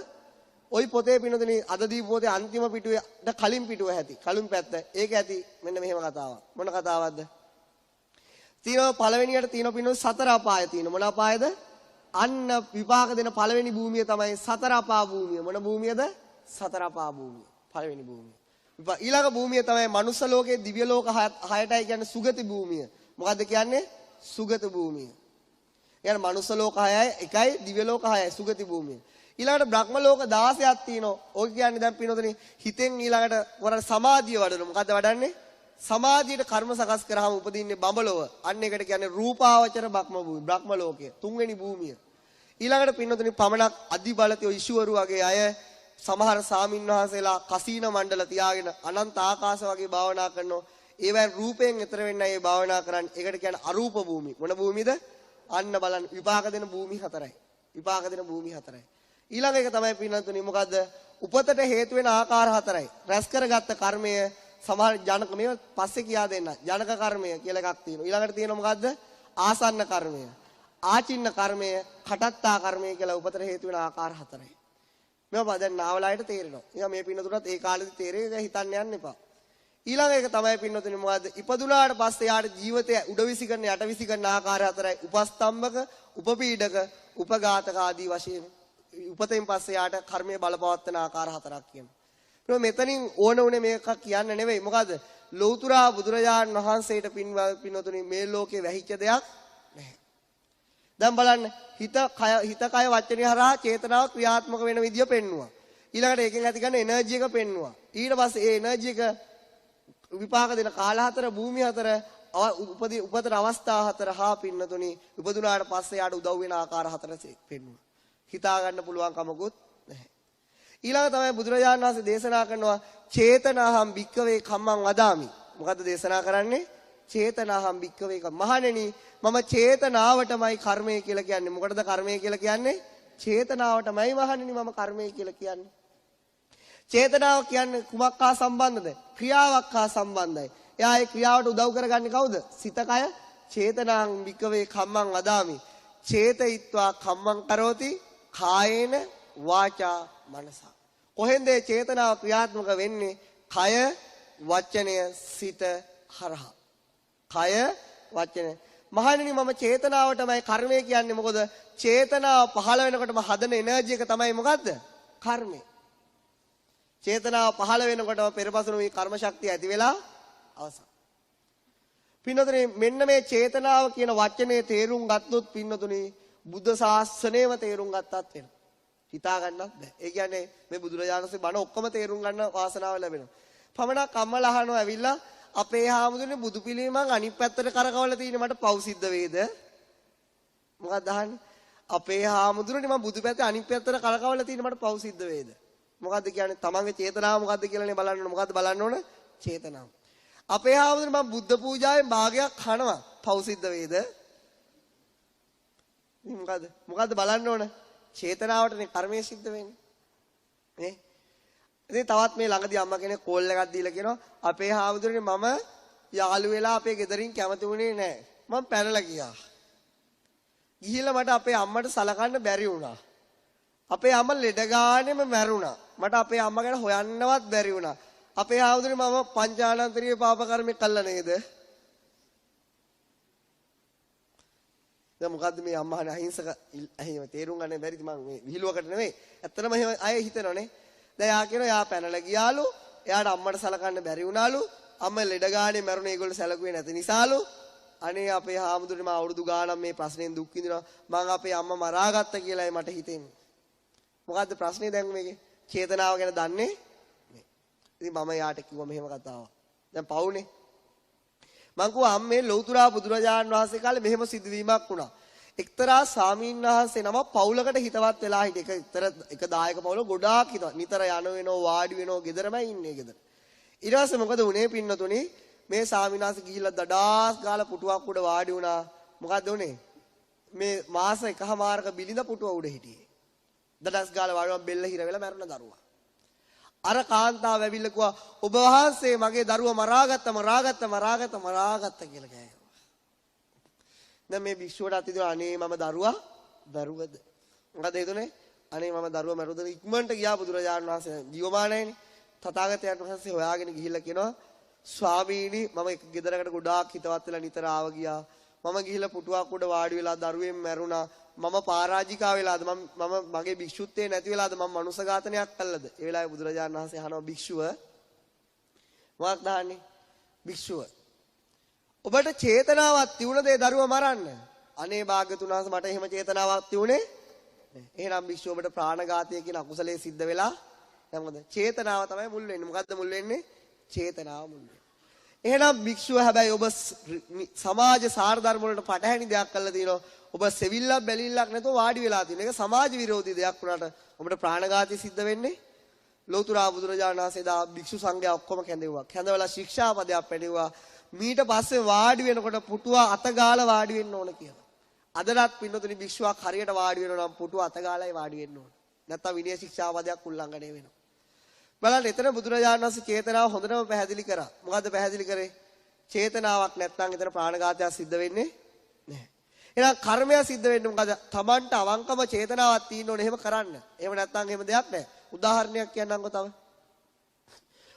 ওই පොතේ පිනතුනි අද දීපු පොතේ අන්තිම පිටුවේ කලින් පිටුව ඇති. කලින් පැත්ත. ඒක ඇති මෙන්න මෙහෙම කතාවක්. මොන කතාවක්ද? තියෙනවා පළවෙනියට තියෙන පිනොත් සතර අපාය තියෙනවා. මොන අපායද? අන්න විපාක දෙන පළවෙනි භූමිය තමයි සතර අපා භූමිය. මොන භූමියද? සතර අපා භූමිය. පළවෙනි භූමිය. ඊළඟ භූමිය තමයි මනුස්ස ලෝකයේ දිව්‍ය ලෝක 6ටයි කියන්නේ සුගති භූමිය. මොකද්ද කියන්නේ? සුගත භූමිය. يعني මනුස්ස ලෝක 6යි එකයි දිව්‍ය ලෝක 6යි සුගති භූමිය. ඊළඟට බ්‍රහ්ම ලෝක 16ක් තියෙනවා. ඔය කියන්නේ දැන් පිනොතනේ හිතෙන් ඊළඟට වරණ සමාධිය වඩන. මොකද්ද වඩන්නේ? සමාධියට කර්ම සකස් කරාම උපදින්නේ බඹලොව. අන්න ඒකට කියන්නේ රූපාවචර බ්‍රහ්ම ලෝකය. තුන්වෙනි භූමිය. ඊළඟට පින්නතුනි පමණක් අධිබලතිය ඊශ්වරු වගේ අය සමහර සාමින්වහන්සේලා කසීන මණ්ඩල තියාගෙන අනන්ත ආකාශ වගේ භාවනා කරනවා. ඒවෙන් රූපයෙන් ඈතර වෙන්නයි ඒ භාවනා කරන්නේ. ඒකට කියන්නේ අරූප භූමි. මොන භූමිද? අන්න බලන්න විපාක දෙන භූමි හතරයි. විපාක දෙන භූමි හතරයි. ඊළඟ එක තමයි පින්නතුනි මොකද්ද? උපතට හේතු වෙන ආකාර හතරයි. රැස් කරගත්ත කර්මය සමහර ජනක මේව පස්සේ කියා දෙන්න. ජනක කර්මය කියලා එකක් තියෙනවා. ඊළඟට තියෙනවා මොකද්ද? ආසන්න කර්මය. ආචින්න කර්මය, කටත්තා කර්මය කියලා උපතට හේතු වෙන ආකාර හතරයි. මේවා දැන් නාවලයට තේරෙනවා. ඉතින් මේ පින්නතුණත් ඒ කාලෙදි තේරෙයි ඒක හිතන්න යන්න එපා. ඊළඟ එක තමයි පින්නතුනි මොකද්ද? ඉපදුනාට පස්සේ යාට ජීවිතය උඩවිසි කරන යටවිසි කරන ආකාර හතරයි. උපස්තම්භක, උපපීඩක, උපඝාතක ආදී වශයෙන් උපතෙන් පස්සේ යාට කර්මයේ බලපවත්වන ආකාර හතරක් කියනවා. මෙතනින් ඕන උනේ මේක කියන්න නෙවෙයි. මොකද ලෞතුරා බුදුරජාණන් වහන්සේට පින්නතුනි මේ ලෝකේ වැහිච්ච දෙයක් නැහැ. දැන් බලන්න හිත කය වචනේ හරහා චේතනාව ක්‍රියාත්මක වෙන විදිය පෙන්නවා. ඊළඟට ඒකෙන් ඇති ගන්න එනර්ජි එක පෙන්නවා. ඊට පස්සේ ඒ එනර්ජි එක විපාක දෙන කාල හතර, භූමි හතර, උපතන අවස්ථා හතර හා පින්නතුනි උපදුනාට පස්සේ යාට උදව් වෙන ආකාර හතර පෙන්නවා. හිතා ගන්න පුළුවන් කමකුත් නැහැ. ඊළඟ තමයි බුදුරජාණන් වහන්සේ දේශනා කරනවා චේතනාහම් භික්කවේ කම්මං වදාමි. මොකද්ද දේශනා කරන්නේ? චේතනාහම් භික්කවේ මහණෙනි මම චේතනාවටමයි කර්මය කියලා කියන්නේ. මොකටද කර්මය කියලා කියන්නේ? චේතනාවටමයි මහණෙනි මම කර්මය කියලා කියන්නේ. චේතනාව කියන්නේ කුමක් හා සම්බන්ධද? ක්‍රියාවක් හා සම්බන්ධයි. එයා ඒ ක්‍රියාවට උදව් කරගන්නේ කවුද? සිත කය. චේතනාං විකවේ කම්මං වදාමි. චේතයිත්වා කම්මං කරෝති කායේන වාචා මනසා. කොහෙන්ද චේතනාව ක්‍රියාත්මක වෙන්නේ? කය, වචනය, සිත හරහා. කය, වචනය. මහණෙනි මම චේතනාවටමයි කර්මය කියන්නේ. මොකද චේතනාව පහළ වෙනකොටම හදන එනර්ජි එක තමයි මොකද්ද? කර්මය. චේතනාව පහළ වෙනකොටම පෙරපසුණු මේ කර්ම ශක්තිය ඇති වෙලා අවසන්. පින්නතුනි මෙන්න මේ චේතනාව කියන වචනේ තේරුම් ගත්තොත් පින්නතුනි බුද්ධ ශාසනයම තේරුම් ගත්තත් වෙනවා. හිතා ගන්නත් බෑ. ඒ කියන්නේ මේ බුදුරජාණන්සේ බණ ඔක්කොම තේරුම් ගන්න වාසනාව ලැබෙනවා. පමණක් අම්මලා අහනවා ඇවිල්ලා අපේ හාමුදුරනේ බුදු පිළිමයන් අනිත් පැත්තට කරකවලා තියෙන මට පව් සිද්ධ වේද? මොකක්ද අහන්නේ? අපේ හාමුදුරනේ මම බුදු පැත්තේ අනිත් පැත්තට කරකවලා තියෙන මට පව් සිද්ධ වේද? මොකද්ද කියන්නේ? තමන්ගේ චේතනාව මොකද්ද කියලානේ බලන්න ඕන. මොකද්ද බලන්න ඕන? චේතනාව. අපේ හාමුදුරනේ මම බුද්ධ පූජාවෙන් භාගයක් කනවා. පව් සිද්ධ වේද? මොකද්ද බලන්න ඕන? චේතනාවටනේ කර්මය සිද්ධ වෙන්නේ. නේ? ඉතින් තවත් මේ ළඟදී අම්මා කෙනෙක් කෝල් එකක් දීලා කියනවා අපේ හාමුදුරනේ මම යාළු වෙලා අපේ ගෙදරින් කැමති වුණේ නැහැ. මම පැනලා ගියා. ගිහිල්ලා මට අපේ අම්මට සලකන්න බැරි වුණා. අපේ අම්මා ලෙඩ ගානෙම මැරුණා. මට අපේ අම්මා ගැන හොයන්නවත් බැරි වුණා. අපේ හාමුදුරනේ මම පංචානන්තරීය පාප කර්මයක් කළා නේද? දැන් මොකද්ද මේ අම්මානේ අහිංසක එහෙම තේරුම් ගන්න බැරිද මම මේ විහිළුවකට නෙවෙයි. ඇත්තටම එහෙම අය හිතනවනේ. දැන් යා කියනවා යා පැනලා ගියාලු. එයාට අම්මට සලකන්න බැරි වුණාලු. අම්මා ලෙඩ ගානේ මැරුණ ඒගොල්ලෝ සැලකුවේ නැති නිසාලු. අනේ අපේ හාමුදුරනේ මම අවුරුදු ගාණක් මේ ප්‍රශ්නෙන් දුක් විඳිනවා. මං අපේ අම්මා මරාගත්ත කියලායි මට හිතෙන්නේ. මොකද්ද ප්‍රශ්නේ දැන් මේකේ? චේතනාව ගැන දන්නේ නේ. ඉතින් මම යාට කිව්වා මෙහෙම කතාවක්. දැන් පවුනේ. මං කිව්වා අම්මේ ලෞතුරා බුදුරජාණන් වහන්සේ කාලේ මෙහෙම සිදුවීමක් වුණා. එක්තරා ස්වාමීන් වහන්සේ නම පවුලකට හිතවත් වෙලා හිටියේ. එක දායක පවුල ගොඩාක් හිතවත්. නිතර යන වෙනෝ වාඩි වෙනෝ ගෙදරමයි ඉන්නේ ගෙදර. ඊට පස්සේ මොකද උනේ පින්නතුනි? මේ ස්වාමීන් වහන්සේ ගිහිල්ලා දඩාස් ගාලා පුටුවක් උඩ වාඩි වුණා. මොකද්ද උනේ? මේ මාස එකමාරක බිලිඳ පුටුව උඩ හිටියේ. දඩස් ගාලා වාඩිවම බෙල්ල හිර වෙලා මැරුණ දරුවා. අර කාන්තාව ඇවිල්ලා කිව්වා ඔබ වහන්සේ මගේ දරුවා මරාගත්ත කියලා කෑවා. දැන් මේ භික්ෂුවට අතිදෝ අනේ මම දරුවා දරුවද? මොකද හිතුනේ? අනේ මම දරුවා මරුවද? ඉක්මනට ගියා බුදුරජාණන් වහන්සේ ජීවමානයිනේ. තථාගතයන් වහන්සේ හොයාගෙන ගිහිල්ලා කියනවා ස්වාමීනි මම එක ගෙදරකට ගොඩාක් හිතවත් වෙලා නිතර ආව ගියා. මම ගිහිල්ලා පුටුවක් උඩ වාඩි වෙලා දරුවෙන් මැරුණා. මම පරාජිකා වෙලාද? මම මගේ භික්ෂුත්වයේ නැති වෙලාද? මම මනුස්ස ඝාතනයක් කළාද? ඒ වෙලාවේ බුදුරජාණන් වහන්සේ අහනවා භික්ෂුව මොකක්ද අහන්නේ? භික්ෂුව ඔබට චේතනාවක් තියුණද ඒ දරුවා මරන්න? අනේ භාග්‍යතුන් වහන්සේ මට එහෙම චේතනාවක් තියුණේ නැහැ. එහෙනම් භික්ෂුව ඔබට ප්‍රාණඝාතය කියන අකුසලයේ සිද්ධ වෙලා දැන් මොකද? චේතනාව තමයි මුල් වෙන්නේ. මොකද්ද මුල් වෙන්නේ? චේතනාව මුල් වෙන්නේ. එහෙනම් භික්ෂුව හැබැයි ඔබ සමාජ සාර ධර්ම වලට පටහැනි දෙයක් කළා තියෙනවා. ඔබ සෙවිල්ලක් බැලිල්ලක් නැතුව වාඩි වෙලා තියෙන. ඒක සමාජ විරෝධී දෙයක් වුණාට ඔබට ප්‍රාණඝාතය සිද්ධ වෙන්නේ. ලෞතුරා බුදුරජාණන් වහන්සේ දා භික්ෂු සංඝයා ඔක්කොම කැඳෙව්වා. කැඳවලා ශික්ෂාපදයක් පැනෙව්වා. මීට පස්සේ වාඩි වෙනකොට පුටුව අත ගාලා වාඩි වෙන්න ඕන කියලා. අදටත් පින්නතුනි භික්ෂුවක් හරියට වාඩි වෙනවා නම් පුටුව අත ගාලායි වාඩි වෙන්න ඕන. නැත්තම් විනය ශික්ෂාපදයක් උල්ලංඝනය වෙනවා. බලන්න එතන බුදුරජාණන් වහන්සේ චේතනාව හොඳටම පැහැදිලි කරා. මොකද්ද පැහැදිලි කරේ? චේතනාවක් නැත්නම් එතන ප්‍රාණඝාතයක් සිද්ධ වෙන්නේ නැහැ. එහෙනම් කර්මය සිද්ධ වෙන්නේ මොකද? Tamanට අවංකම චේතනාවක් තියෙන්න ඕනේ එහෙම කරන්න. එහෙම නැත්නම් එහෙම දෙයක් නැහැ. උදාහරණයක් කියන්නම්කෝ තව.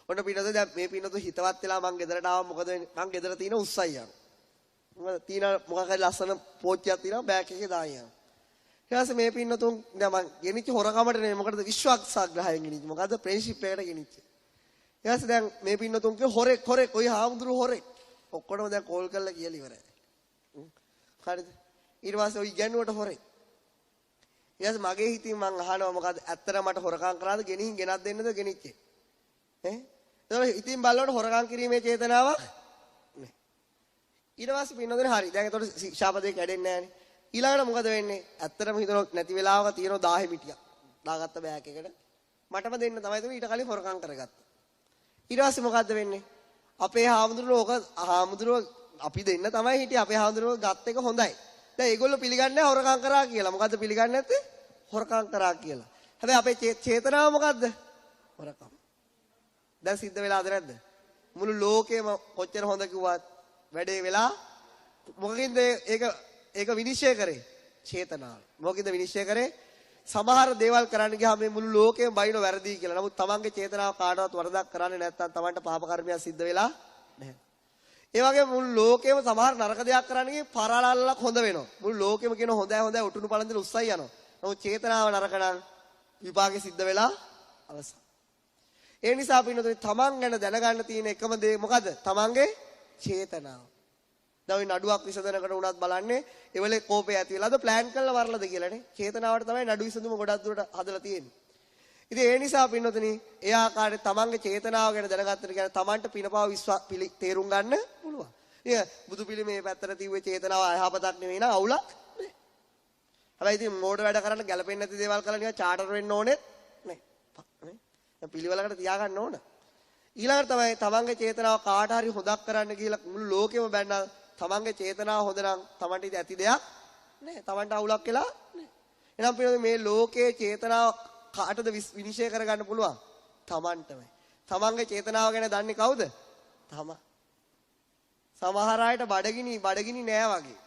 ඔන්න පින්නතෝ දැන් මේ පින්නතෝ හිතවත් වෙලා මං ගෙදරට ආවම මොකද වෙන්නේ? මං ගෙදර තියෙන උස්සයි යනවා. මොකද තියෙන මොකක් හරි ලස්සන පෝච්චියක් තියෙනවා බෑග් එකේ දාන් යනවා. ඊට පස්සේ මේ පින්නතුන් දැන් මං ගෙනිච්ච හොරකමට නෙමෙයි මොකටද විශ්වාසග්‍රහයෙන් ගෙනිච්ච. මොකද්ද ෆ්‍රෙන්ඩ්ෂිප් එකට ගෙනිච්ච. ඊට පස්සේ දැන් මේ පින්නතුන් කිය හොරෙක් ඔය හාමුදුරුවෝ හොරෙක්. ඔක්කොම දැන් කෝල් කරලා කියලා ඉවරයි. හරිද? ඊට පස්සේ ඔය ඉගැන්නුවට හොරෙක්. ඊට පස්සේ මගේ හිතින් මං අහනවා මොකද්ද ඇත්තට මට හොරකම් කරාද ගෙනින් ගෙනත් දෙන්නද ගෙනිච්චේ? ඒක ඉතින් බලනකොට හොරකම් කිරීමේ චේතනාවක් නෑ. ඊට පස්සේ පින්නදෙන හරි. දැන් ඒතකොට ශික්ෂාපදේ කැඩෙන්නේ නෑනේ. ඊළඟට මොකද වෙන්නේ? ඇත්තටම හිතනොත් නැති වෙලාවක තියෙන 10 මිටියක්. දාගත්ත බෑග් එකට. මටම දෙන්න තමයි තුනේ ඊට කලින් හොරකම් කරගත්තා. ඊට පස්සේ මොකද්ද වෙන්නේ? අපේ හාමුදුරුවෝ අපි දෙන්න තමයි හිටියේ. අපේ හාමුදුරුවෝ ගත් එක හොඳයි. දැන් ඒගොල්ලෝ පිළිගන්නේ නැහැ හොරකම් කරා කියලා. මොකද්ද පිළිගන්නේ නැත්තේ? හොරකම් කරා කියලා. හැබැයි අපේ චේතනාව මොකද්ද? හොරකම්. දැන් සිද්ධ වෙලාද නැද්ද? මුළු ලෝකෙම කොච්චර හොඳ කිව්වත් වැඩේ වෙලා මොකකින්ද ඒක විනිශ්චය කරේ? චේතනාව. මොකකින්ද විනිශ්චය කරේ? සමහර දේවල් කරන්න ගියාම මේ මුළු ලෝකෙම බයිනෝ වැරදි කියලා. නමුත් තමන්ගේ චේතනාව කාටවත් වරදක් කරන්නේ නැත්නම් තමන්ට පාප කර්මයක් සිද්ධ වෙලා නැහැ. ඒ වගේම මුළු ලෝකෙම සමහර නරක දෙයක් කරන්න ගියේ පරාලල්ලක් හොඳ වෙනවා. මුළු ලෝකෙම කියන හොඳයි උටුණු පළඳින උස්සයි යනවා. නමුත් චේතනාව නරක නම් විපාකෙ සිද්ධ වෙලා අවසන්. ඒ නිසා පින්නතුනි තමන් ගැන දැනගන්න තියෙන එකම දේ මොකද? තමන්ගේ චේතනාව. දැන් ওই නඩුවක් විසඳනකට උනත් බලන්නේ එවලේ කෝපය ඇති වෙලාද ප්ලෑන් කරලා වරලද කියලානේ. චේතනාවට තමයි නඩු විසඳුම ගොඩක් දුරට හදලා තියෙන්නේ. ඉතින් ඒ නිසා පින්නතුනි ඒ ආකාරයෙන් තමන්ගේ චේතනාව ගැන දැනගත්තට කියන්නේ තමන්ට පිනපාව තේරුම් ගන්න පුළුවන්. ඉතින් බුදු පිළිමේ පැත්තට තියුවේ චේතනාව අයහපතක් නෙවෙයි නා අවුලක් නේ. හැබැයි ඉතින් මෝඩ වැඩ කරන්න ගැලපෙන්නේ නැති දේවල් කරලා නිකන් චාටර් වෙන්න ඕනේ නේ. නේ. පිළිවෙලකට තියාගන්න ඕන. ඊළඟට තමයි තමන්ගේ චේතනාව කාට හරි හොදක් කරන්න කියලා මුළු ලෝකෙම බැන්නා තමන්ගේ චේතනාව හොඳ නම් තමන්ට ඉතින් ඇති දෙයක් නේ. තමන්ට අවුලක් වෙලා නේ. එහෙනම් පිළිවෙල මේ ලෝකයේ චේතනාව කාටද විනිශ්චය කරගන්න පුළුවන්? තමන්ටමයි. තමන්ගේ චේතනාව ගැන දන්නේ කවුද? තමන්. සමහර අයට බඩගිනි නෑ වගේ.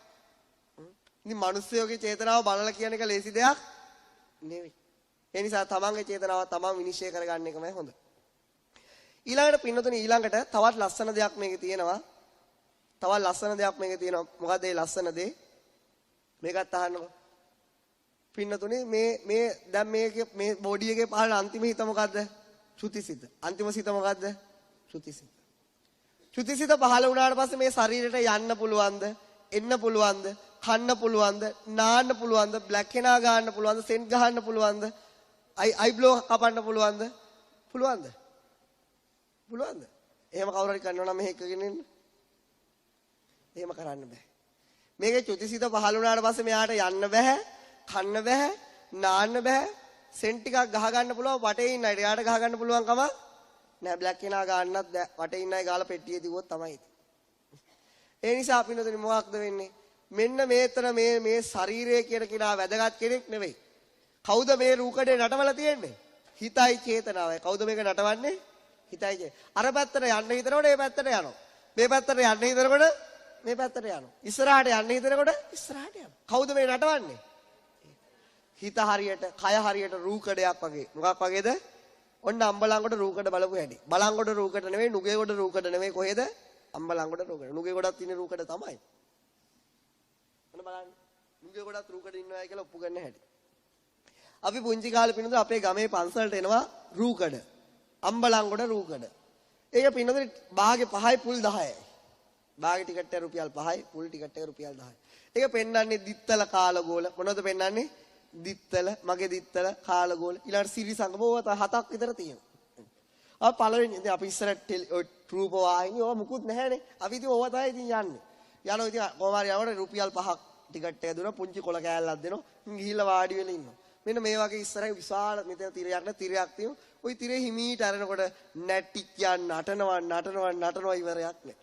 ඉතින් මිනිස්සුගේ චේතනාව බලලා කියන එක ලේසි දෙයක් නෙවෙයි. ඒ නිසා තමන්ගේ චේතනාව තමන් විනිශ්චය කරගන්න එකමයි හොඳ. ඊළඟට පින්නතුනි ඊළඟට තවත් ලස්සන දෙයක් මේකේ තියෙනවා. මොකද්ද ඒ ලස්සන දේ? මේකත් අහන්නකො. පින්නතුනි මේ දැන් මේ බොඩි එකේ පහළ අන්තිම හිත මොකද්ද? චුතිසිත. අන්තිම සිත මොකද්ද? චුතිසිත. චුතිසිත පහළ වුණාට පස්සේ මේ ශරීරයට යන්න පුළුවන්ද? එන්න පුළුවන්ද? කන්න පුළුවන්ද? නාන්න පුළුවන්ද? බ්ලැක් හෙනා ගන්න පුළුවන්ද? සෙන්ට් ගහන්න පුළුවන්ද? අයිබ්ලෝ කපන්න පුළුවන්ද? පුළුවන්ද? එහෙම කවුරු හරි කරනවා නම් මෙහෙ එකගෙන ඉන්න. එහෙම කරන්න බෑ. මේකේ චුතිසිත පහළ වුණාට පස්සේ මෙයාට යන්න බෑ, කන්න බෑ, නාන්න බෑ, සෙන්ට් ටිකක් ගහ ගන්න පුළුවන් වටේ ඉන්න අයට. යාට ගහ ගන්න පුළුවන් කම නෑ. බ්ලැක් කෙනා ගන්නත් වටේ ඉන්න අය ගාලා පෙට්ටියේ තිබුවොත් තමයි. ඒ නිසා අපිනතුනි මොකක්ද වෙන්නේ? මෙන්න මේතර මේ ශරීරය කියන කෙනා වැදගත් කෙනෙක් නෙවෙයි. කවුද මේ රූකඩේ නටවලා තියෙන්නේ? හිතයි චේතනාවයි. කවුද මේක නටවන්නේ? හිතයි. අර පැත්තට යන්න හිතනකොට මේ පැත්තට යනවා. මේ පැත්තට යන්න හිතනකොට මේ පැත්තට යනවා. ඉස්සරහට යන්න හිතනකොට ඉස්සරහට යනවා. කවුද මේ නටවන්නේ? හිත හරියට, කය හරියට රූකඩයක් වගේ. මොකක් වගේද? ඔන්න අම්බලංගොඩ රූකඩ බලපු හැටි. බලංගොඩ රූකඩ නෙවෙයි, නුගේගොඩ රූකඩ නෙවෙයි. කොහෙද? අම්බලංගොඩ රූකඩ. නුගේගොඩත් තියෙන රූකඩ තමයි. ඔන්න බලන්න. නුගේගොඩත් රූකඩ ඉන්නවා කියලා ඔප්පු ගන්න හැටි. අපි පුංචි කාලේ පින්නද අපේ ගමේ පන්සලට එනවා රූකඩ. අම්බලංගොඩ රූකඩ. ඒක පින්නද භාගේ 5යි පුල් 10යි. භාගේ ටිකට් එක රුපියල් 5යි, පුල් ටිකට් එක රුපියල් 10යි. ඒක පෙන්වන්නේ දිත්තල කාලගෝල. මොනවද පෙන්වන්නේ? දිත්තල, මගේ දිත්තල, කාලගෝල. ඊළඟට සිරිසංගම ඕවා 7ක් විතර තියෙනවා. පළවෙනි ඉතින් අපි ඉස්සර රූප වාහිනිය ඕවා මුකුත් නැහැනේ. අපි ඉතින් ඕවා තමයි ඉතින් යන්නේ. යනවා ඉතින් කොහොම හරි යනකොට රුපියල් 5ක් ටිකට් එක දුන්නා. පුංචි කොල කෑල්ලක් දෙනවා. ගිහිල්ලා වාඩි වෙලා ඉන්නවා. මෙන්න මේ වගේ ඉස්සරහ විශාල මෙතන තිරයක් තියෙනවා. ওই තිරේ හිමීට අරනකොට නැටික්කියා නටනවා ඉවරයක් නෑ.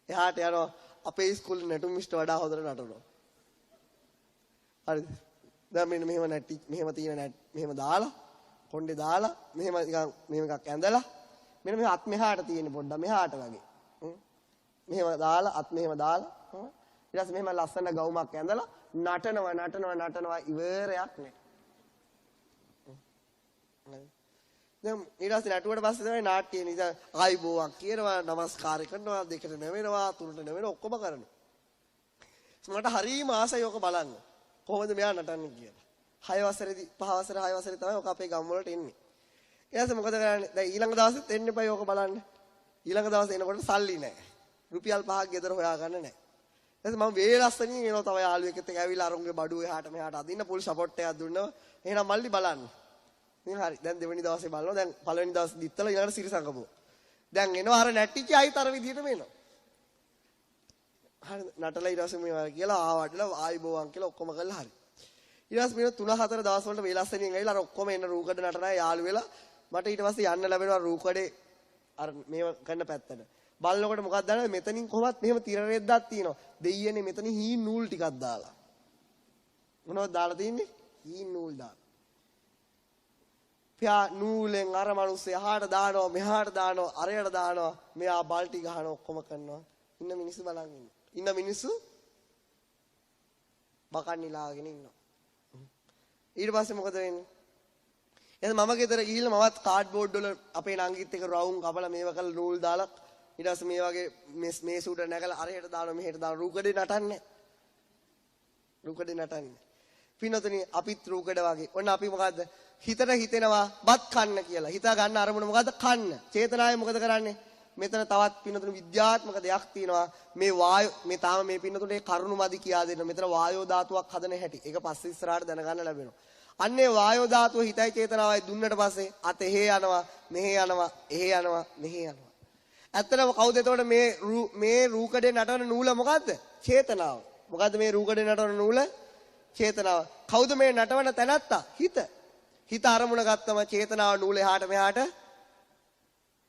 එහාට යනවා අපේ ඉස්කෝලේ නැටුම් මිස්ට වඩා හොඳට නටනවා. හරිද? දැන් මෙන්න මෙහෙම තියෙන මෙහෙම දාලා කොණ්ඩේ දාලා මෙහෙම එකක් ඇඳලා මෙන්න මෙහෙම අත් මෙහාට තියෙන පොඩ්ඩක් මෙහාට වගේ. මෙහෙම දාලා අත් මෙහෙම දාලා ඊට පස්සේ මෙහෙම ලස්සන ගවුමක් ඇඳලා නටනවා ඉවරයක් නෑ. දැන් ඊට පස්සේ නටුවට පස්සේ තමයි නාට්‍යය නිසා ආයිබෝවක් කියනවා, නමස්කාර කරනවා, දෙකට නැවෙනවා, තුනට නැවෙනවා, ඔක්කොම කරනවා. මට හරිම ආසයි ඔක බලන්න. කොහොමද මෙයා නටන්නේ කියලා. 6 වසරේදී 5 වසර 6 වසරේ තමයි ඔක අපේ ගම් වලට එන්නේ. ඊට පස්සේ මොකද කරන්නේ? දැන් ඊළඟ දවසෙත් එන්න එපයි ඔක බලන්න. ඊළඟ දවසේ එනකොට සල්ලි නැහැ. රුපියල් 5ක් ගෙදර හොයාගන්න නැහැ. ඊට පස්සේ මම වේලස්සනින් එනවා තව යාළුවෙක්ගෙත් එක්ක ඇවිල්ලා අරුන්ගේ බඩුව එහාට මෙහාට අදින්න පුල් සපෝට් එකක් දුන්නා. එහෙනම් මල්ලි බලන්න. ඉතින් හරි. දැන් දෙවෙනි දවසේ බලනවා. දැන් පළවෙනි දවසේ දිත්තලා ඊළඟට සිරිසංගමෝ. දැන් එනවා අර නැටිච්ච ආයිත් අර විදිහටම එනවා. හරි නටලා ඊට පස්සේ මේවා කියලා ආවටලා ආයිබෝවන් කියලා ඔක්කොම කරලා හරි. ඊට පස්සේ මේ 3-4 දවස් වලට වේලස්සනින් ඇවිල්ලා අර ඔක්කොම එන රූකඩ නටන යාළු වෙලා මට ඊට පස්සේ යන්න ලැබෙනවා රූකඩේ අර මේව කරන පැත්තට. බලනකොට මොකක්ද දන්නවද? මෙතනින් කොහොමත් මෙහෙම තිර රෙද්දක් තියෙනවා. දෙයියනේ මෙතනින් හීන් නූල් ටිකක් දාලා. මොනවද දාලා තින්නේ? හීන් නූල් දාලා. පියා නූලෙන් අර මිනිස්සු එහාට දානවා මෙහාට දානවා අරයට දානවා මෙයා බල්ටි ගහනවා ඔක්කොම කරනවා. ඉන්න මිනිස්සු බලන් ඉන්න මිනිස්සු බකන් නිලාගෙන ඉන්නවා. ඊට පස්සේ මොකද වෙන්නේ? එහෙනම් මම ගෙදර ගිහිල්ලා මමත් කාඩ්බෝඩ් වල අපේ නංගිත් එක්ක රවුම් කපලා මේව කරලා නූල් දාලා ඊට පස්සේ මේ වගේ මේ සූට නැගලා අරයට දානවා මෙහෙට දානවා රූකඩේ නටන්නේ. රූකඩේ නටන්නේ. පින්නතුනි අපිත් රූකඩ වගේ. ඔන්න අපි මොකද්ද? හිතට හිතෙනවා බත් කන්න කියලා. හිතා ගන්න අරමුණ මොකද්ද? කන්න. චේතනාවේ මොකද කරන්නේ? මෙතන තවත් පින්නතුනි විද්‍යාත්මක දෙයක් තියෙනවා. මේ වායු මේ තාම මේ පින්නතුනේ කරුණු මදි කියා දෙන්න. මෙතන වායෝ ධාතුවක් හදන හැටි. ඒක පස්සේ ඉස්සරහට දැනගන්න ලැබෙනවා. අන්නේ වායෝ ධාතුව හිතයි චේතනාවයි දුන්නට පස්සේ අත එහෙ යනවා, මෙහෙ යනවා, එහෙ යනවා, මෙහෙ යනවා. ඇත්තටම කවුද එතකොට මේ රූකඩේ නටන නූල මොකද්ද? චේතනාව. මොකද්ද මේ රූකඩේ නටන නූල? චේතනාව. කවුද මේ නටවන තැනත්තා? හිත. හිත අරමුණ ගත්තම චේතනාව නූල එහාට මෙහාට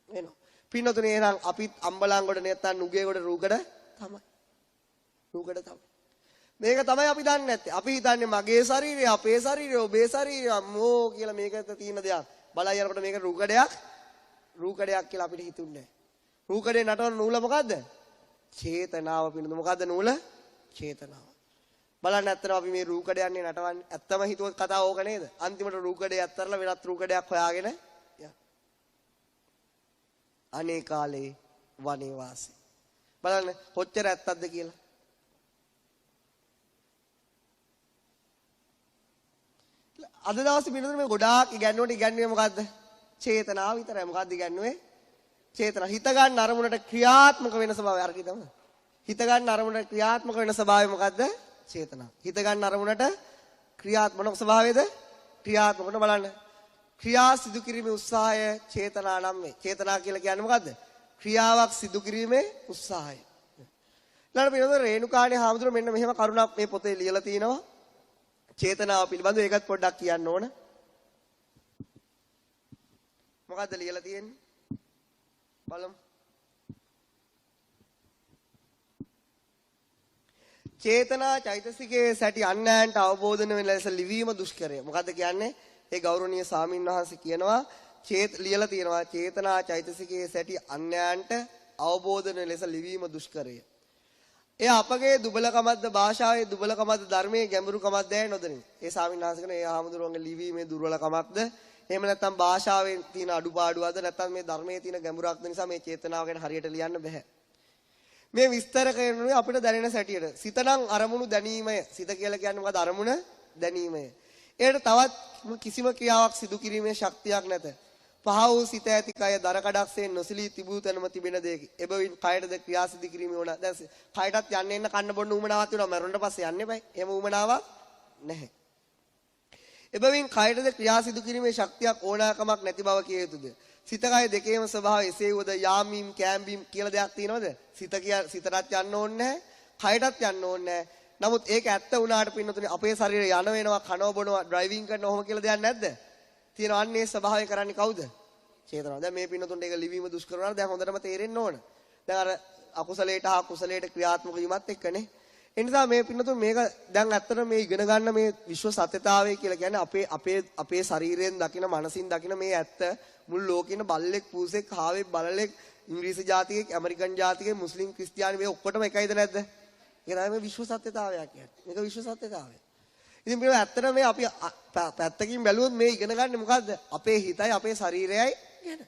එනවා. පින්නතුනේ එහෙනම් අපිත් අම්බලන්ගොඩ නැත්තම් නුගේගොඩ රූකඩ තමයි. රූකඩ තමයි. මේක තමයි අපි දන්නේ නැත්තේ. අපි හිතන්නේ මගේ ශරීරය, අපේ ශරීරය, ඔබේ ශරීරය අම්මෝ කියලා මේකට තියෙන දෙයක්. බලයි යනකොට මේක රූකඩයක් කියලා අපිට හිතුන්නේ නැහැ. රූකඩේ නටවන නූල මොකද්ද? චේතනාව පින්නද මොකද්ද නූල? චේතනාව. බලන්න ඇත්තටම අපි මේ රූකඩ යන්නේ නටවන්නේ. ඇත්තම හිතුවත් කතාව ඕක නේද? අන්තිමට රූකඩේ අත්තරලා වෙනත් රූකඩයක් හොයාගෙන යනවා. අනේ කාලේ වනේ වාසේ. බලන්න කොච්චර ඇත්තක්ද කියලා. අද දවසේ පිළිතුරු මේ ගොඩාක් ඉගැන්නුවේ මොකද්ද? චේතනාව විතරයි. මොකද්ද ඉගැන්නුවේ? චේතනාව. හිත ගන්න අරමුණට ක්‍රියාත්මක වෙන ස්වභාවය අර කිව්වම. හිත ගන්න අරමුණට ක්‍රියාත්මක වෙන ස්වභාවය මොකද්ද? චේතනාව. හිත ගන්න අරමුණට ක්‍රියාත්මක ස්වභාවයද? ක්‍රියාත්මක වෙන බලන්න. ක්‍රියා සිදු කිරීමේ උත්සාහය චේතනා නම් වේ. චේතනා කියලා කියන්නේ මොකද්ද? ක්‍රියාවක් සිදු කිරීමේ උත්සාහය. ඊළඟ පිළිවෙල රේණුකාණේ හාමුදුරුවෝ මෙන්න මෙහෙම කරුණක් මේ පොතේ ලියලා තිනවා. චේතනාව පිළිබඳව ඒකත් පොඩ්ඩක් කියන්න ඕන. මොකද්ද ලියලා තියෙන්නේ? බලමු. චේතනා චෛතසිකයේ සැටි අන්‍යයන්ට අවබෝධ වෙන ලෙස ලිවීම දුෂ්කරය. මොකද්ද කියන්නේ? ඒ ගෞරවනීය සාමින් වහන්සේ කියනවා ලියලා තියෙනවා චේතනා චෛතසිකයේ සැටි අන්‍යයන්ට අවබෝධ වෙන ලෙස ලිවීම දුෂ්කරය. ඒ අපගේ දුබලකමක්ද භාෂාවේ දුබලකමක්ද ධර්මයේ ගැඹුරුකමක්ද යයි නොදනිමු. ඒ ස්වාමීන් වහන්සේ කියන ඒ ආමුදුරන්ගේ ලිවීමේ දුර්වලකමක්ද එහෙම නැත්නම් භාෂාවේ තියෙන අඩුපාඩුවක්ද නැත්නම් මේ ධර්මයේ තියෙන ගැඹුරක්ද නිසා මේ චේතනාව ගැන හරියට ලියන්න බෑ. මේ විස්තර කරන්නේ අපිට දැනෙන සැටියට. සිතනම් අරමුණු දැනීමය. සිත කියලා කියන්නේ මොකද? අරමුණ දැනීමය. ඒකට තවත් කිසිම ක්‍රියාවක් සිදු කිරීමේ ශක්තියක් නැත. පහ වූ සිත ඇති කය දර කඩක්සේ නොසිලී තිබූ තැනම තිබෙන දෙයකි. එබැවින් කයටද ක්‍රියා සිදු කිරීමේ ඕන. දැන් කයටත් යන්න එන්න කන්න බොන්න උමනාවක් තියෙනවා. මරුණට පස්සේ යන්න එපා. එහෙම උමනාවක් නැහැ. එබැවින් කයටද ක්‍රියා සිදු කිරීමේ ශක්තියක් ඕනෑකමක් නැති බව කිය යුතුද? සිත කය දෙකේම ස්වභාවය එසේ වුවද යාමීම් කෑම්බීම් කියලා දෙයක් තියෙනවද? සිතටත් යන්න ඕනේ නැහැ. කයටත් යන්න ඕනේ නැහැ. නමුත් ඒක ඇත්ත වුණාට පින්නතුනේ අපේ ශරීරය යන වෙනවා කනව බොනවා ඩ්‍රයිවිං කරනවා ඔහොම කියලා දෙයක් නැද්ද? තියෙනවා. අන්නේ ස්වභාවය කරන්නේ කවුද? චේතනාව. දැන් මේ පින්නතුන්ට ඒක ලිවීම දුෂ්කර වුණාට දැන් හොඳටම තේරෙන්න ඕන. දැන් අර අකුසලයට හා කුසලයට ක්‍රියාත්මක වීමත් එක්කනේ. ඒ නිසා මේ පින්නතුන් මේක දැන් ඇත්තට මේ ඉගෙන ගන්න මේ විශ්ව සත්‍යතාවය කියලා කියන්නේ අපේ ශරීරයෙන් දකින මනසින් දකින මේ ඇත්ත මුළු ලෝකෙින බල්ලෙක් පූසෙක් හාවෙක් බලලෙක් ඉංග්‍රීසි ජාතිකයෙක් ඇමරිකන් ජාතිකයෙක් මුස්ලිම් ක්‍රිස්තියානි මේ ඔක්කොටම එකයිද නැද්ද? ඒක තමයි මේ විශ්ව සත්‍යතාවයක් කියන්නේ. මේක විශ්ව සත්‍යතාවය. ඉතින් මේ ඇත්තට මේ අපි පැත්තකින් බැලුවොත් මේ ඉගෙන ගන්න මොකද්ද? අපේ හිතයි අපේ ශරීරයයි ගැන.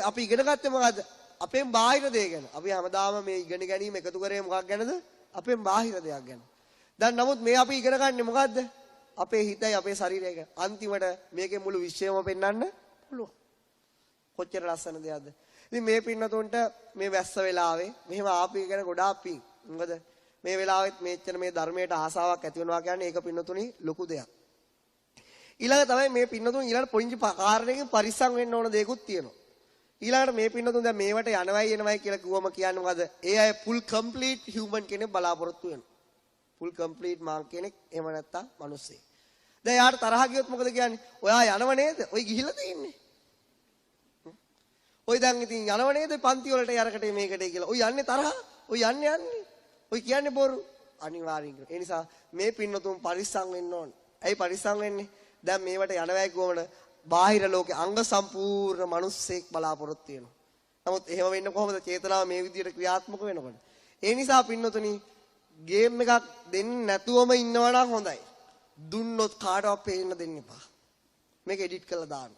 අපි ඉගෙන ගත්තේ මොකද්ද? අපෙන් බාහිර දේ ගැන. අපි හැමදාම මේ ඉගෙන ගැනීම එකතු කරේ මොකක් ගැනද? අපෙන් බාහිර දෙයක් ගැන. දැන් නමුත් මේ අපි ඉගෙන ගන්නේ මොකද්ද? අපේ හිතයි අපේ ශරීරය ගැන. අන්තිමට මේකේ මුළු විශ්වයම පෙන්වන්න පුළුවන්. කොච්චර ලස්සන දෙයක්ද? ඉතින් මේ පින්නතුන්ට මේ වැස්ස වෙලාවේ මෙහෙම ආපී ගැන ගොඩාක් පිං. මොකද මේ වෙලාවෙත් මේච්චර මේ ධර්මයට ආසාවක් ඇති වෙනවා කියන්නේ ඒක පින්නතුණි ලොකු දෙයක්. ඊළඟ තමයි මේ පින්නතුන් ඊළඟ පොඩි කාරණයකින් පරිස්සම් වෙන්න ඕන දෙයක්ත් තියෙනවා. ඊළඟට මේ පින්නතුන් දැන් මේවට යනවයි එනවයි කියලා කිව්වම කියන්නේ මොකද? ඒ අය full complete human කෙනෙක් බලාපොරොත්තු වෙනවා. full complete මාන් කෙනෙක් එහෙම නැත්තම් මිනිස්සෙක්. දැන් යාට තරහ ගියොත් මොකද කියන්නේ? ඔයා යනව නේද? ඔය ගිහිල්ලා තියෙන්නේ. ඔය දැන් ඉතින් යනව නේද පන්ති වලට යරකට මේකට කියලා. ඔය යන්නේ තරහ. ඔය යන්නේ. ඔය කියන්නේ බොරු. අනිවාර්යෙන්. ඒ නිසා මේ පින්නතුන් පරිස්සම් වෙන්න ඕන. ඇයි පරිස්සම් වෙන්නේ? දැන් මේවට යනවයි කොහොමද? බාහිර ලෝකේ අංග සම්පූර්ණ මිනිස්සෙක් බලාපොරොත්තු වෙනවා. නමුත් එහෙම වෙන්නේ කොහොමද? චේතනාව මේ විදිහට ක්‍රියාත්මක වෙනකොට. ඒ නිසා පින්නතුනි ගේම් එකක් දෙන්නේ නැතුවම ඉන්නවා නම් හොඳයි. දුන්නොත් කාටවත් පේන්න දෙන්න එපා. මේක එඩිට් කරලා දාන්න.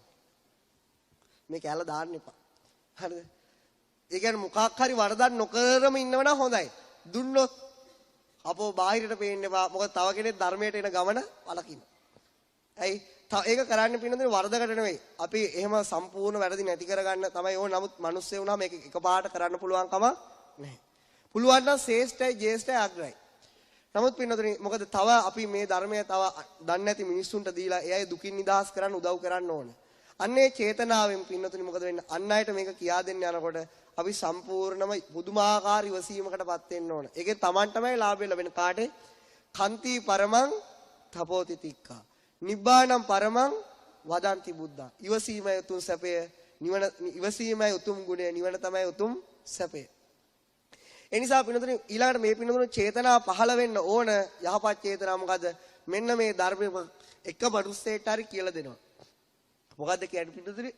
මේක ඇල දාන්න එපා. හරිද? ඒ කියන්නේ මොකක් හරි වරදක් නොකරම ඉන්නව නම් හොඳයි. දුන්නොත් අපෝ බාහිරට පේන්න එපා. මොකද තව කෙනෙක් ධර්මයට එන ගමන වලකින්න. ඇයි? ඒක කරන්න පින්නදේ වරදකට නෙවෙයි. අපි එහෙම සම්පූර්ණ වැරදි නැති කරගන්න තමයි ඕන. නමුත් මිනිස්සු වුණා මේක එකපාරට කරන්න පුළුවන් කම නැහැ. පුළුවන් නම් ශ්‍රේෂ්ඨයි, ජේෂ්ඨයි, අග්‍රයි. නමුත් පින්නතුනි මොකද තව අපි මේ ධර්මය තව දන්නේ නැති මිනිස්සුන්ට දීලා ඒ අය දුකින් නිදහස් කරන්න උදව් කරන්න ඕන. අන්නේ චේතනාවෙන් පින්නතුනි මොකද වෙන්නේ? අන් අයට මේක කියා දෙන්න යනකොට අපි සම්පූර්ණම පුදුමාකාර ඉවසීමකටපත් වෙන්න ඕන. ඒකෙන් Taman තමයි ලාභය ලැබෙන කාටේ? කන්ති පරමං තපෝති තික්ඛා. නිබ්බාණං පරමං වදන්ති බුද්ධා. ඉවසීමයි උතුම් සැපය. නිවන ඉවසීමයි උතුම් ගුණය. නිවන තමයි උතුම් සැපය. ඒ නිසා පින්නතුනි ඊළඟට මේ පින්නතුනි චේතනා පහළ වෙන්න ඕන. යහපත් චේතනා මොකද? මෙන්න මේ ධර්මයේ එක මනුස්සයෙක්ට හරි කියලා දෙනවා. මොකද්ද කියන්නේ පින්නතුනි?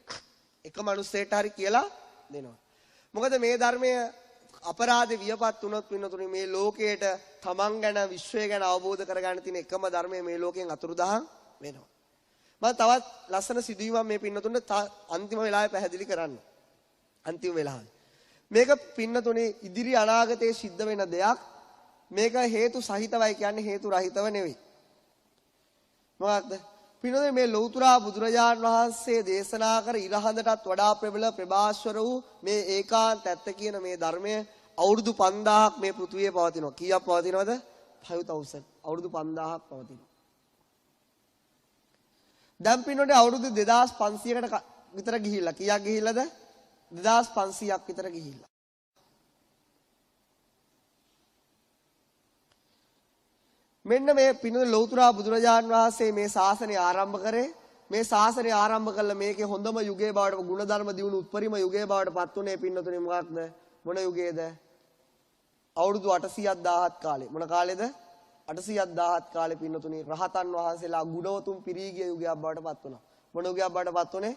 එක මනුස්සයෙක්ට හරි කියලා දෙනවා. මොකද මේ ධර්මය අපරාධ වියපත් වුණොත් පින්නතුනි මේ ලෝකයට තමන් ගැන විශ්වය ගැන අවබෝධ කරගන්න තියෙන එකම ධර්මය මේ ලෝකයෙන් අතුරුදහන් වෙනවා. මම තවත් ලස්සන සිදුවීමක් මේ පින්නතුන්ට අන්තිම වෙලාවේ පැහැදිලි කරන්න. අන්තිම වෙලාවේ මේක පින්නතුනේ ඉදිරි අනාගතයේ සිද්ධ වෙන දෙයක්. මේක හේතු සහිතවයි කියන්නේ හේතු රහිතව නෙවෙයි. මොකක්ද? පින්නතුනේ මේ ලෞතුරා බුදුරජාණන් වහන්සේ දේශනා කර ඉරහඳටත් වඩා ප්‍රබල ප්‍රභාස්වර වූ මේ ඒකාන්ත ඇත්ත කියන මේ ධර්මය අවුරුදු 5000ක් මේ පෘථිවියේ පවතිනවා. කීයක් පවතිනවද? 5000. අවුරුදු 5000ක් පවතිනවා. දැන් පින්නොනේ අවුරුදු 2500කට විතර ගිහිල්ලා. කීයක් ගිහිල්ලාද? 2500ක් විතර ගිහිල්ලා. මෙන්න මේ පින්නොනේ ලෞතුරා බුදුරජාන් වහන්සේ මේ ශාසනය ආරම්භ කරේ. මේ ශාසනය ආරම්භ කළා මේකේ හොඳම යුගයේ බවට ගුණධර්ම දියුණු උත්පරිම යුගයේ බවට පත් වුණේ පින්නොනේ මොකක්ද? මොන යුගයේද? අවුරුදු 800ක් කාලේ. මොන කාලේද? 800ක් කාලේ පින්නතුනි රහතන් වහන්සේලා ගුණවතුන් පිරීගිය යුගයක් බවට පත් වුණා. මොන යුගයක් බවට පත් වුණේ?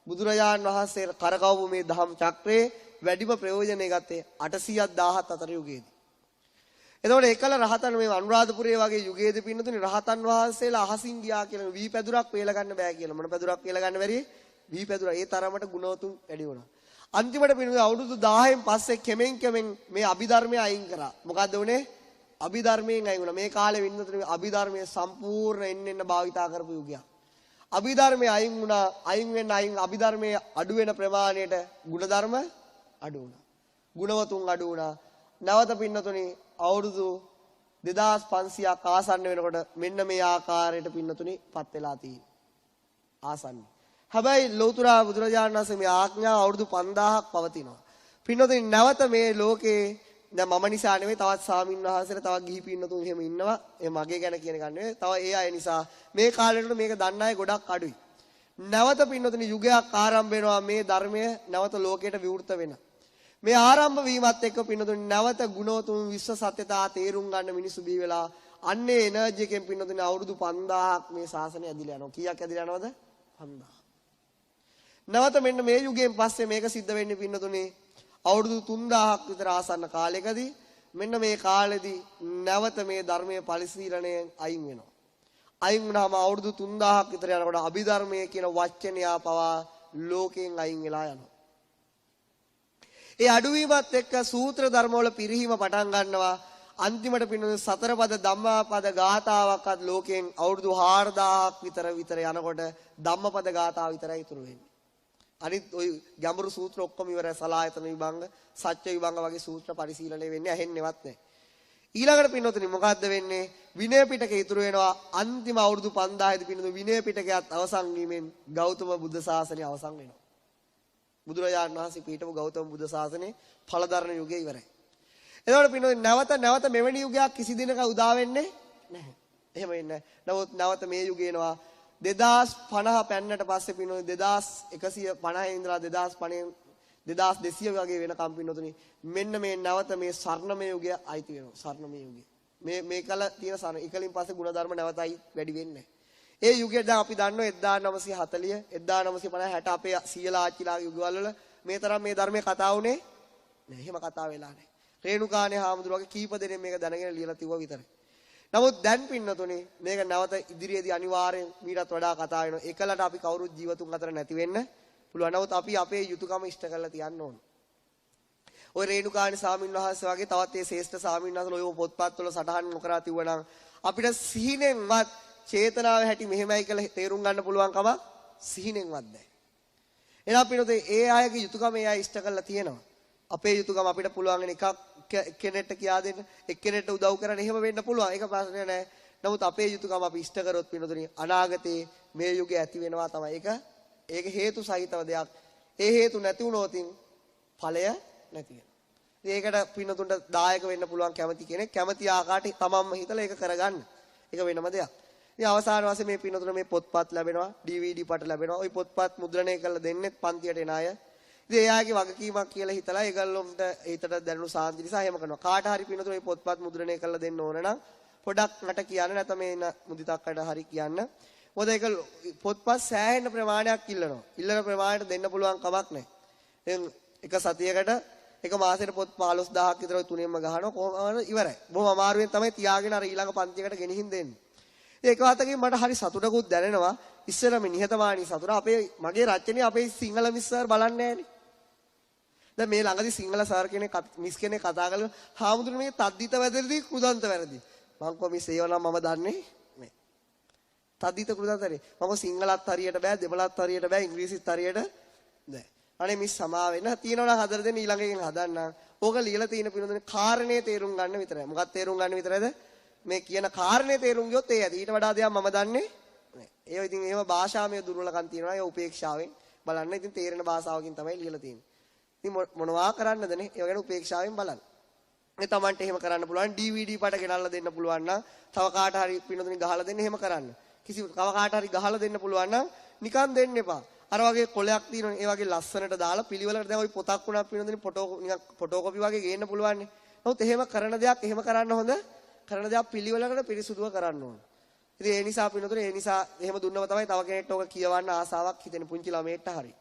බුදුරජාණන් වහන්සේ කරකවපු මේ ධම් චක්‍රයේ වැඩිම ප්‍රයෝජනෙ ගත්තේ 800ක් අතර යුගයේදී. එතකොට එකල රහතන් මේ අනුරාධපුරයේ වගේ යුගයේදී පින්නතුනි රහතන් වහන්සේලා අහසින් ගියා කියලා වී පැදුරක් වේල ගන්න බෑ කියලා. මොන පැදුරක් වේල ගන්න බැරි? වී පැදුර. ඒ තරමට ගුණවතුන් වැඩි වුණා. අන්තිමට පින්නතුනි අවුරුදු 1000න් පස්සේ කෙමෙන් මේ අභිධර්මය අයින් කරා. මොකද්ද උනේ? අභිධර්මයෙන් අයින් වුණා. මේ කාලේ වින්නතුනේ අභිධර්මයේ සම්පූර්ණ එන්න භාවිතා කරපු යුගයක්. අභිධර්මයේ අයින් වුණා. අයින් අභිධර්මයේ අඩු වෙන ප්‍රමාණයට ගුණධර්ම අඩු වුණා. ගුණවතුන් අඩු වුණා. නැවත පින්නතුනේ අවුරුදු 2500ක් ආසන්න වෙනකොට මෙන්න මේ ආකාරයට පින්නතුනේ පත් වෙලා තියෙනවා. ආසන්න. හැබැයි ලෞතුරා බුදුරජාණන් වහන්සේ මේ ආඥාව අවුරුදු 5000ක් පවතිනවා. පින්නතුනේ නැවත මේ ලෝකේ දැන් මම නිසා නෙවෙයි තවත් ස්වාමීන් වහන්සේලා තවත් ගිහි පින්නතුන් එහෙම ඉන්නවා. ඒ මගේ ගැන කියන එක නෙවෙයි. තව ඒ අය නිසා මේ කාලෙට මේක දන්න අය ගොඩක් අඩුයි. නැවත පින්නතුනි යුගයක් ආරම්භ වෙනවා මේ ධර්මය නැවත ලෝකයට විවෘත වෙන. මේ ආරම්භ වීමත් එක්ක පින්නතුනි නැවත ගුණවතුන් විශ්ව සත්‍යතා තේරුම් ගන්න මිනිස්සු බිහි වෙලා අන්නේ එනර්ජි එකෙන් පින්නතුනි අවුරුදු 5000ක් මේ ශාසනය ඇදිලා යනවා. කීයක් ඇදිලා යනවද? 5000. නැවත මෙන්න මේ යුගයෙන් පස්සේ මේක සිද්ධ වෙන්නේ පින්නතුනි අවුරුදු 3000ක් විතර ආසන්න කාලයකදී මෙන්න මේ කාලෙදී නැවත මේ ධර්මයේ පරිශීලනයෙන් අයින් වෙනවා. අයින් වුණාම අවුරුදු 3000ක් විතර යනකොට අභිධර්මයේ කියන වචනය පවා ලෝකයෙන් අයින් වෙලා යනවා. ඒ අඩුවීමත් එක්ක සූත්‍ර ධර්මවල පිරිහීම පටන් ගන්නවා. අන්තිමට පින්නු සතර පද ධම්මාපද ගාථාවක්වත් ලෝකයෙන් අවුරුදු 4000ක් විතර යනකොට ධම්මපද ගාථාව විතරයි ඉතුරු වෙන්නේ. අනිත් ওই ගැඹුරු සූත්‍ර ඔක්කොම ඉවරයි. සලායතන විභංග, සත්‍ය විභංග වගේ සූත්‍ර පරිශීලනය වෙන්නේ ඇහෙන්නේවත් නැහැ. ඊළඟට පින්නතුනි මොකද්ද වෙන්නේ? විනය පිටකේ ඉතුරු වෙනවා. අන්තිම අවුරුදු 5000 දී පින්නතුනි විනය පිටකයත් අවසන් වීමෙන් ගෞතම බුද්ධ ශාසනය අවසන් වෙනවා. බුදුරජාණන් වහන්සේ පිටපු ගෞතම බුද්ධ ශාසනයේ ඵලධර්ම යුගය ඉවරයි. එතකොට පින්නතුනි නැවත මෙවැනි යුගයක් කිසි දිනක උදා වෙන්නේ නැහැ. එහෙම වෙන්නේ නැහැ. නමුත් නැවත මේ යුගය එනවා 2050 පැන්නට පස්සේ පින්නතුනි 2150 ඉඳලා 2200 වගේ වෙනකම් පින්නතුනි මෙන්න මේ නැවත මේ ස්වර්ණමය යුගය අයිති වෙනවා. ස්වර්ණමය යුගය. මේ කල තියෙන එකලින් පස්සේ ಗುಣධර්ම නැවතයි වැඩි වෙන්නේ. ඒ යුගයේ දැන් අපි දන්නවා 1940 1950 අපේ සීයලා ආච්චිලාගේ යුගවල මේ තරම් මේ ධර්මයේ කතා වුණේ නෑ. එහෙම කතා වෙලා නෑ. රේණුකානේ හාමුදුරුවෝගේ කීප දෙනෙක් මේක දැනගෙන ලියලා තියුවා විතරයි. නමුත් දැන් පින්නතුනේ මේක නැවත ඉදිරියේදී අනිවාර්යෙන් මීටත් වඩා කතා වෙනවා. එකලට අපි කවුරුත් ජීවතුන් අතර නැති වෙන්න පුළුවන්. නමුත් අපි අපේ යුතුයකම ඉෂ්ට කරලා තියන්න ඕන. ඔය රේණුකාණි ස්වාමීන් වහන්සේ වගේ තවත් ඒ ශ්‍රේෂ්ඨ ස්වාමීන් වහන්සේලා ඔය පොත්පත්වල සටහන් නොකරා තිබුණා නම් අපිට සිහිනෙන්වත් චේතනාවේ හැටි මෙහෙමයි කියලා තේරුම් ගන්න පුළුවන් කම සිහිනෙන්වත් නැහැ. එහෙනම් පින්නතේ ඒ අයගේ යුතුයකම ඒ අය ඉෂ්ට කරලා තියෙනවා. අපේ යුතුයකම අපිට පුළුවන් එකක් එක්කෙනෙක්ට කියා දෙන්න, එක්කෙනෙක්ට උදව් කරන්න එහෙම වෙන්න පුළුවන්. ඒක ප්‍රශ්නයක් නැහැ. නමුත් අපේ යුතුයකම අපි ඉෂ්ට කරොත් පින්නතුනි අනාගතේ මේ යුගයේ ඇති වෙනවා තමයි. ඒක හේතු සහිතව දෙයක්. ඒ හේතු නැති වුණොත් ඵලය නැති වෙනවා. ඒකට පින්නතුන්ට දායක වෙන්න පුළුවන් කැමති කෙනෙක් කැමති ආකාරයට තමන්ම හිතලා ඒක කරගන්න. ඒක වෙනම දෙයක්. ඉතින් අවසාන වශයෙන් මේ පින්නතුන්ට මේ පොත්පත් ලැබෙනවා, DVD පට ලැබෙනවා. ওই පොත්පත් මුද්‍රණය කරලා දෙන්නෙත් පන්තියට එන අය. ඉතින් එයාගේ වගකීමක් කියලා හිතලා ඒගොල්ලොන්ට හිතට දැනුණු සාන්ති නිසා එහෙම කරනවා. කාට හරි පින්නතුන් මේ පොත්පත් මුද්‍රණය කරලා දෙන්න ඕන නම් පොඩක් මට කියන්න නැත්නම් මේ මුදිතක්කට හරි කියන්න. මොකද ඒක පොත්පත් සෑහෙන ප්‍රමාණයක් ඉල්ලනවා. ඉල්ලන ප්‍රමාණයට දෙන්න පුළුවන් කමක් නැහැ. දැන් එක සතියකට එක මාසෙට පොත් 15000ක් විතර තුනෙන්ම ගහනවා කොහොමද ඉවරයි. බොහොම අමාරුවෙන් තමයි තියාගෙන අර ඊළඟ පන්තියකට ගෙනිහින් දෙන්නේ. ඒක අතකින් මට හරි සතුටකුත් දැනෙනවා. ඉස්සෙල්ලා මේ නිහතමානී සතුට මගේ රචනයේ අපේ සිංහල මිස් සර් බලන්නේ නැහනේ. දැන් මේ ළඟදී සිංහල සර් කෙනෙක් මිස් කෙනෙක් කතා කළා හාමුදුරනේ මේ තද්දිත වැරදි කෘදන්ත වැරදි. මං කො මිස් ඒව නම් මම දන්නේ නැහැ. තද්දිත කෘදන්තරේ මම සිංහලත් හරියට බෑ දෙමළත් හරියට බෑ ඉංග්‍රීසිත් හරියට බෑ. අනේ මිස් සමා වෙන්න තියෙනවා නම් හදලා දෙන්න ඊළඟ එකෙන් හදන්න. ඕක ලියලා තියෙන පිනොදනේ කාරණේ තේරුම් ගන්න විතරයි. මොකක්ද තේරුම් ගන්න විතරයිද? මේ කියන කාරණේ තේරුම් ගියොත් ඒ ඇති. ඊට වඩා දෙයක් මම දන්නේ නැහැ. ඒ ඉතින් එහෙම භාෂාමය දුර්වලකම් තියෙනවා. ඒ උපේක්ෂාවෙන් බලන්න. ඉතින් තේරෙන භාෂාවකින් තමයි ලියලා තියෙන්නේ. ඉතින් මොනවා කරන්නද නේ? ඒ ගැන උපේක්ෂාවෙන් බලන්න. මේ Tamanට එහෙම කරන්න පුළුවන්. DVD පට ගෙනල්ලා දෙන්න පුළුවන් නම් තව කාට හරි පිනොදනේ ගහලා දෙන්න එහෙම කරන්න. තව කාට හරි ගහලා දෙන්න පුළුවන් නම් නිකන් දෙන්න එපා. අර වගේ කොලයක් තියෙනවනේ ඒ වගේ ලස්සනට දාලා පිළිවෙලකට දැන් ওই පොතක් උනක් පිනොදනේ ෆොටෝකොපි වගේ ගේන්න පුළුවන් නේ. නමුත් එහෙම කරන දෙයක් එහෙම කරන්න හොඳ කරන දේක් පිළිවෙලකට පිරිසුදුව කරන්න ඕන. ඉතින් ඒ නිසා පින්නතුනේ ඒ නිසා එහෙම දුන්නම තමයි තව කෙනෙක්ට ඕක කියවන්න ආසාවක් හිතෙන පුංචි ළමයෙක්ට හරි.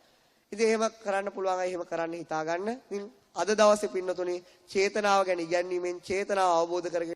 ඉතින් එහෙම කරන්න පුළුවන් අය එහෙම කරන්න හිතා ගන්න. ඉතින් අද දවසේ පින්නතුනේ චේතනාව ගැන ඉගැන්වීමෙන් චේතනාව අවබෝධ කරගෙන